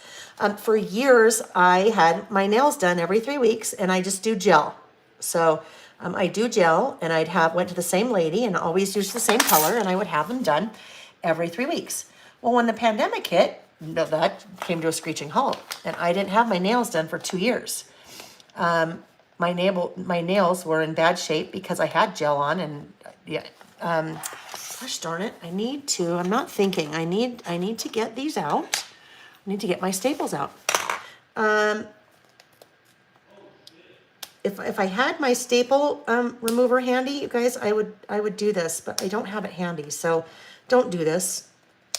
For years, I had my nails done every 3 weeks, and I just do gel. So I do gel, and went to the same lady and always used the same color, and I would have them done every 3 weeks. Well, when the pandemic hit, that came to a screeching halt, and I didn't have my nails done for 2 years. My nails were in bad shape because I had gel on, and yeah. Gosh darn it! I'm not thinking. I need to get these out. I need to get my staples out. If I had my staple remover handy, you guys, I would do this, but I don't have it handy. So don't do this.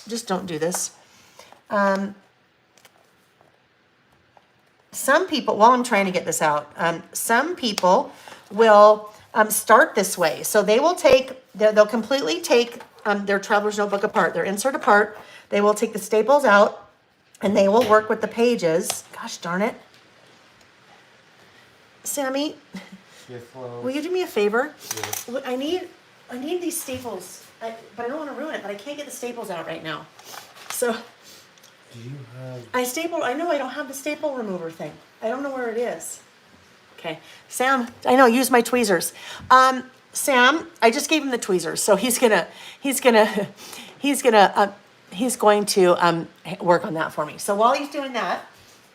Just don't do this. Some people, while I'm trying to get this out, some people will start this way. So they'll completely take their traveler's notebook apart, their insert apart. They will take the staples out and they will work with the pages. Gosh darn it. Sammy, Yes, hello. will you do me a favor? Yes. Look, I need these staples, but I don't want to ruin it, but I can't get the staples out right now. So Do you have... I know I don't have the staple remover thing. I don't know where it is. Okay, Sam, I know, use my tweezers. Sam, I just gave him the tweezers, so he's going to work on that for me. So while he's doing that,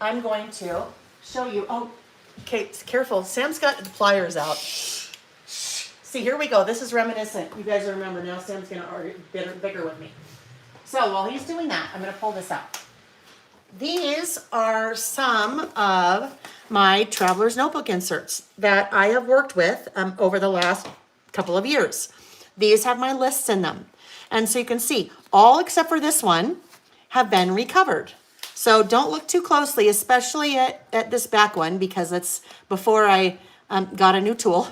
I'm going to show you. Oh, okay, careful. Sam's got the pliers out. See, here we go. This is reminiscent. You guys remember now. Sam's going to argue bigger with me. So while he's doing that, I'm going to pull this out. These are some of my traveler's notebook inserts that I have worked with over the last couple of years. These have my lists in them. And so you can see all except for this one have been recovered. So don't look too closely, especially at this back one, because it's before I got a new tool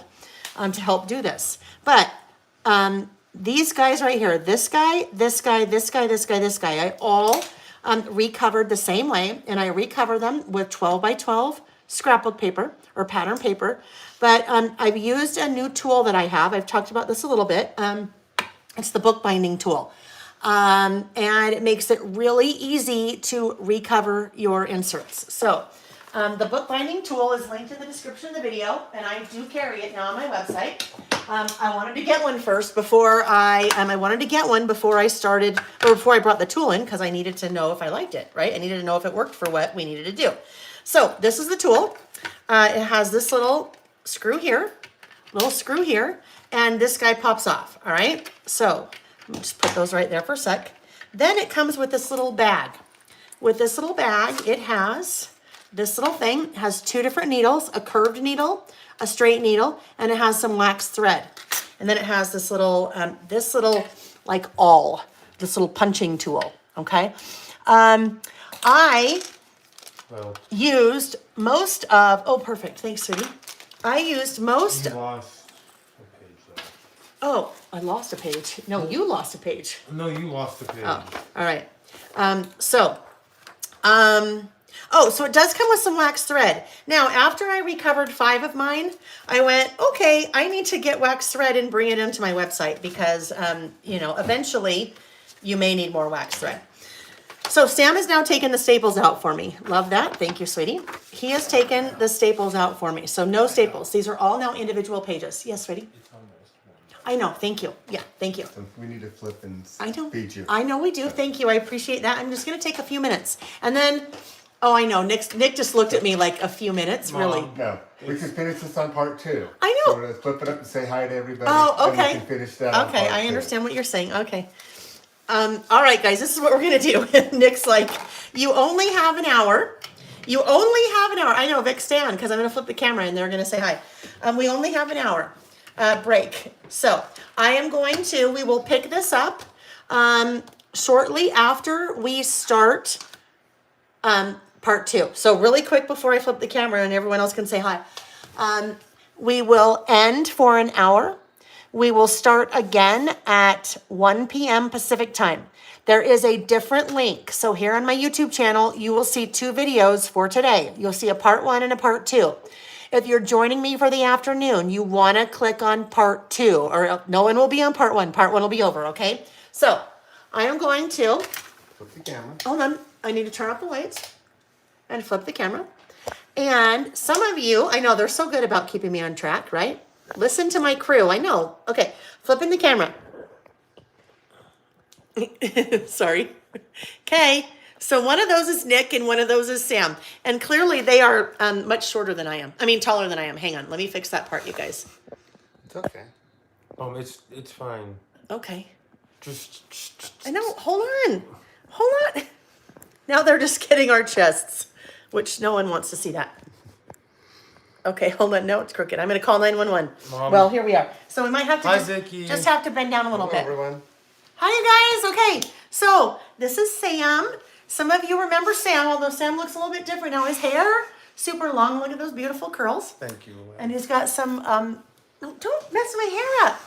to help do this. But these guys right here, this guy, I all recovered the same way, and I recover them with 12 by 12 scrapbook paper or pattern paper. But I've used a new tool that I have. I've talked about this a little bit. It's the bookbinding tool. And it makes it really easy to recover your inserts. So the bookbinding tool is linked in the description of the video, and I do carry it now on my website. I wanted to get one first before I wanted to get one before I started, or before I brought the tool in, because I needed to know if I liked it, right? I needed to know if it worked for what we needed to do. So this is the tool. It has this little screw here, and this guy pops off, all right? So let me just put those right there for a sec. Then it comes with this little bag. With this little bag, it has this little thing. It has two different needles, a curved needle, a straight needle, and it has some wax thread. And then it has this little like awl, this little punching tool, okay? I used most of, oh, perfect, thanks, sweetie. I used most. You lost a page though. Oh, I lost a page. No, you lost a page. No, you lost a page. Oh, all right. So it does come with some wax thread. Now, after I recovered 5 of mine, I went, okay, I need to get wax thread and bring it into my website because, eventually you may need more wax thread. So Sam has now taken the staples out for me. Love that. Thank you, sweetie. He has taken the staples out for me. So no staples. These are all now individual pages. Yes, sweetie? It's almost one. I know. Thank you. Yeah, thank you. So we need to flip and I know. feed you. I know we do. Thank you. I appreciate that. I'm just going to take a few minutes. And then, oh, I know. Nick just looked at me like a few minutes. Mom. Really? No, we can finish this on part 2. I know. So we're gonna flip it up and say hi to everybody. Oh, and okay. we can finish that on Okay, part I 2. understand what you're saying. Okay. All right, guys, this is what we're going to do. Nick's like, you only have an hour. You only have an hour. I know, Vic, stand, because I'm going to flip the camera and they're going to say hi. We only have an hour break. So we will pick this up shortly after we start part 2. So really quick before I flip the camera and everyone else can say hi. We will end for an hour. We will start again at 1 p.m. Pacific time. There is a different link. So here on my YouTube channel, you will see 2 videos for today. You'll see a part 1 and a part 2. If you're joining me for the afternoon, you want to click on part 2, or no one will be on part 1. Part 1 will be over, okay? So I am going to, Flip the camera. hold on, I need to turn off the lights and flip the camera. And some of you, I know they're so good about keeping me on track, right? Listen to my crew, I know. Okay, flipping the camera. Sorry. Okay, so one of those is Nick and one of those is Sam. And clearly they are much shorter than I am. I mean, taller than I am. Hang on, let me fix that part, you guys. It's okay. It's fine. Okay. Just. I know, hold on. Hold on. Now they're just getting our chests, which no one wants to see that. Okay, hold on. No, it's crooked. I'm going to call 911. Mom. Well, here we are. So we might have to Hi, just, Vicky. just have to bend down a little Hello, bit. everyone. Hi, you guys. Okay, so this is Sam. Some of you remember Sam, although Sam looks a little bit different now. His hair, super long. Look at those beautiful curls. Thank you. And he's got some, no, don't mess my hair up,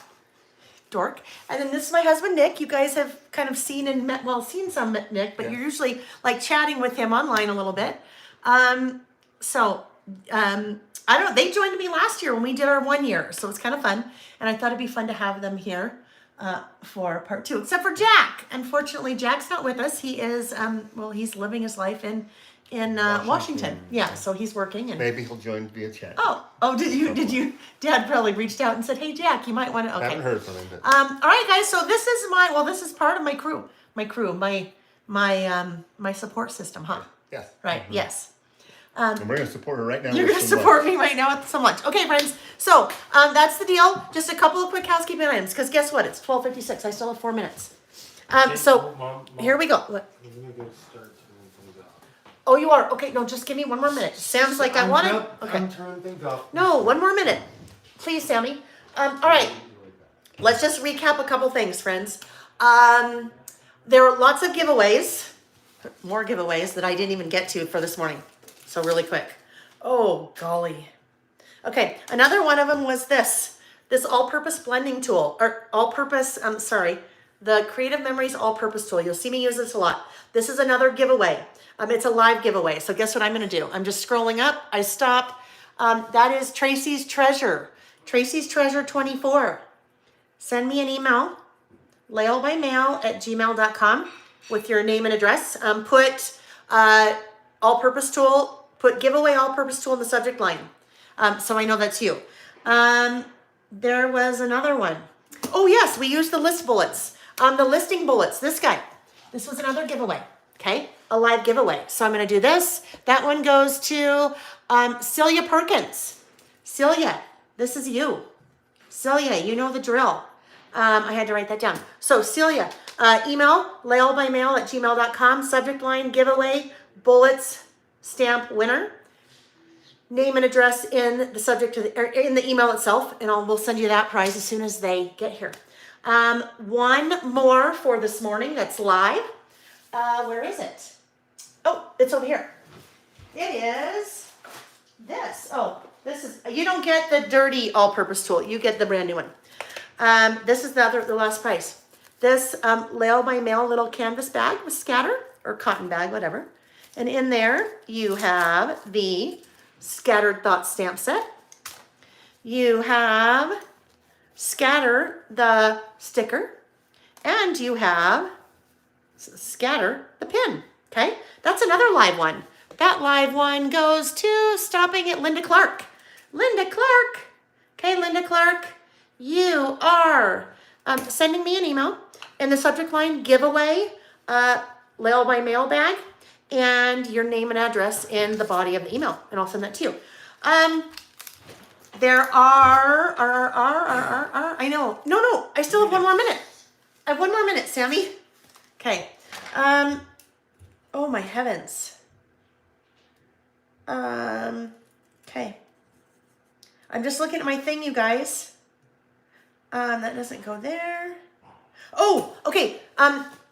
dork. And then this is my husband, Nick. You guys have kind of seen and met, well, seen some Nick, but Yeah. you're usually like chatting with him online a little bit. I don't know, they joined me last year when we did our 1 year, so it's kind of fun. And I thought it'd be fun to have them here for part 2, except for Jack. Unfortunately, Jack's not with us. He is, well, he's living his life in Washington. Yeah, so he's working. And Maybe he'll join via chat. oh, did you? Dad probably reached out and said, "Hey, Jack, you might want to." Okay. Haven't heard from him. But All right, guys. So this is part of my crew. My support system, huh? yes. Right. Yes. And we're going to support her right now. You're with going to some support love. me right now with some lunch. Okay, friends. So that's the deal. Just a couple of quick housekeeping items, because guess what? It's 12:56. I still have 4 minutes. So Mom, here we go. What? We're gonna go start turning things off. Oh, you are? Okay, no, just give me 1 more minute. Sam's like, I want to. Okay. I'm turning things off. No, 1 more minute. Please, Sammy. All right. Let's just recap a couple things, friends. There were lots of giveaways, more giveaways that I didn't even get to for this morning. So really quick. Oh, golly. Okay, another one of them was this all-purpose blending tool, or the Creative Memories all-purpose tool. You'll see me use this a lot. This is another giveaway. It's a live giveaway. So guess what I'm going to do? I'm just scrolling up. I stop. That is Tracy's Treasure. Tracy's Treasure 24. Send me an email, laylebymail@gmail.com with your name and address. Put all-purpose tool, put giveaway all-purpose tool in the subject line. So I know that's you. There was another one. Oh yes, we used the list bullets. The listing bullets, this guy. This was another giveaway, okay? A live giveaway. So I'm gonna do this. That one goes to Celia Perkins. Celia, this is you. Celia, you know the drill. I had to write that down. So Celia, email laylebymail@gmail.com, subject line giveaway, bullets, stamp winner. Name and address in the subject or in the email itself, and we'll send you that prize as soon as they get here. One more for this morning that's live. Where is it? Oh, it's over here. It is this. Oh, this is, you don't get the dirty all-purpose tool. You get the brand new one. This is the last prize. This Layle by Mail little canvas bag with scatter, or cotton bag, whatever. And in there you have the Scattered Thoughts stamp set. You have Scatter the sticker, and you have Scatter the pin. Okay, that's another live one. That live one goes to stopping at Linda Clark. Linda Clark. Okay, Linda Clark, you are sending me an email in the subject line giveaway Layle by Mail bag, and your name and address in the body of the email, and I'll send that to you. There are, I know. No, I still have 1 more minute. I have 1 more minute, Sammy. Okay. Oh my heavens. Okay. I'm just looking at my thing, you guys. That doesn't go there. Oh, okay.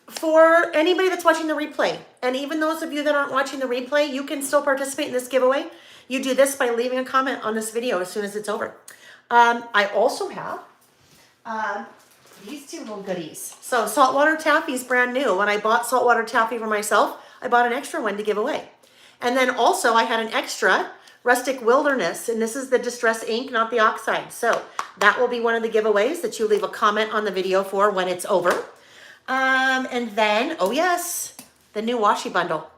For anybody that's watching the replay, and even those of you that aren't watching the replay, you can still participate in this giveaway. You do this by leaving a comment on this video as soon as it's over. I also have these two little goodies. So saltwater taffy is brand new. When I bought saltwater taffy for myself, I bought an extra one to give away. And then also I had an extra rustic wilderness, and this is the distress ink, not the oxide. So that will be one of the giveaways that you leave a comment on the video for when it's over. And then, oh yes, the new washi bundle.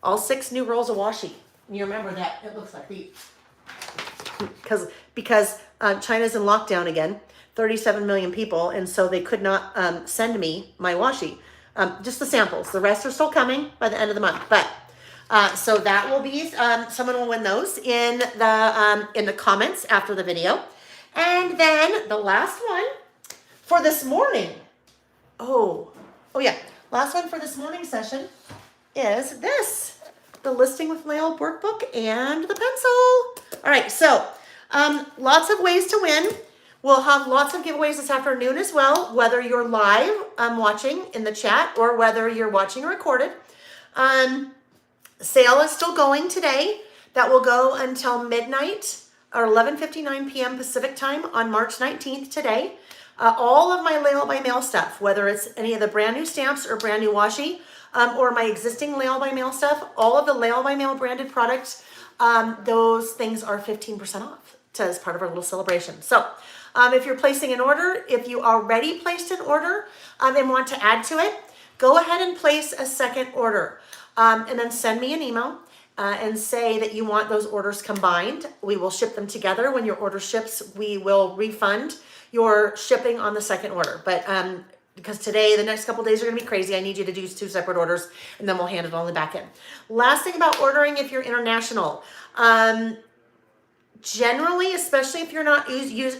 All 6 new rolls of washi. You remember that it looks like these. Because China's in lockdown again, 37 million people, and so they could not send me my washi. Just the samples. The rest are still coming by the end of the month. But so that will be someone will win those in the comments after the video. And then the last one for this morning. Oh yeah. Last one for this morning session is this. The listing with Layle workbook and the pencil. All right, so lots of ways to win. We'll have lots of giveaways this afternoon as well, whether you're live watching in the chat or whether you're watching recorded. Sale is still going today. That will go until midnight or 11:59 p.m. Pacific time on March 19th today. All of my Layle by Mail stuff, whether it's any of the brand new stamps or brand new washi, or my existing Layle by Mail stuff, all of the Layle by Mail branded products, those things are 15% off as part of our little celebration. So if you're placing an order, if you already placed an order and want to add to it, go ahead and place a second order. And then send me an email and say that you want those orders combined. We will ship them together. When your order ships, we will refund your shipping on the second order. But because today, the next couple of days are going to be crazy, I need you to do 2 separate orders, and then we'll hand it on the back end. Last thing about ordering if you're international. Generally, especially if you're not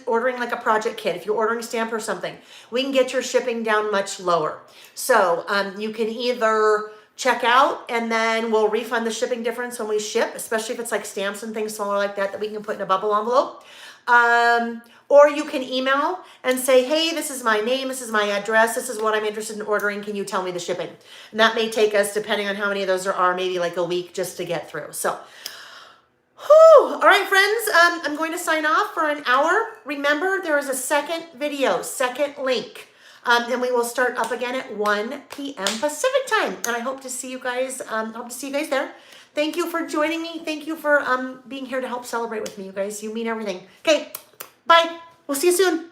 ordering like a project kit, if you're ordering a stamp or something, we can get your shipping down much lower. So you can either check out and then we'll refund the shipping difference when we ship, especially if it's like stamps and things smaller like that we can put in a bubble envelope. Or you can email and say, hey, this is my name, this is my address, this is what I'm interested in ordering, can you tell me the shipping? And that may take us, depending on how many of those there are, maybe like a week just to get through. So, all right, friends, I'm going to sign off for an hour. Remember, there is a second video, second link. And we will start up again at 1 p.m. Pacific time. And I hope to see you guys, there. Thank you for joining me. Thank you for being here to help celebrate with me, you guys. You mean everything. Okay, bye. We'll see you soon.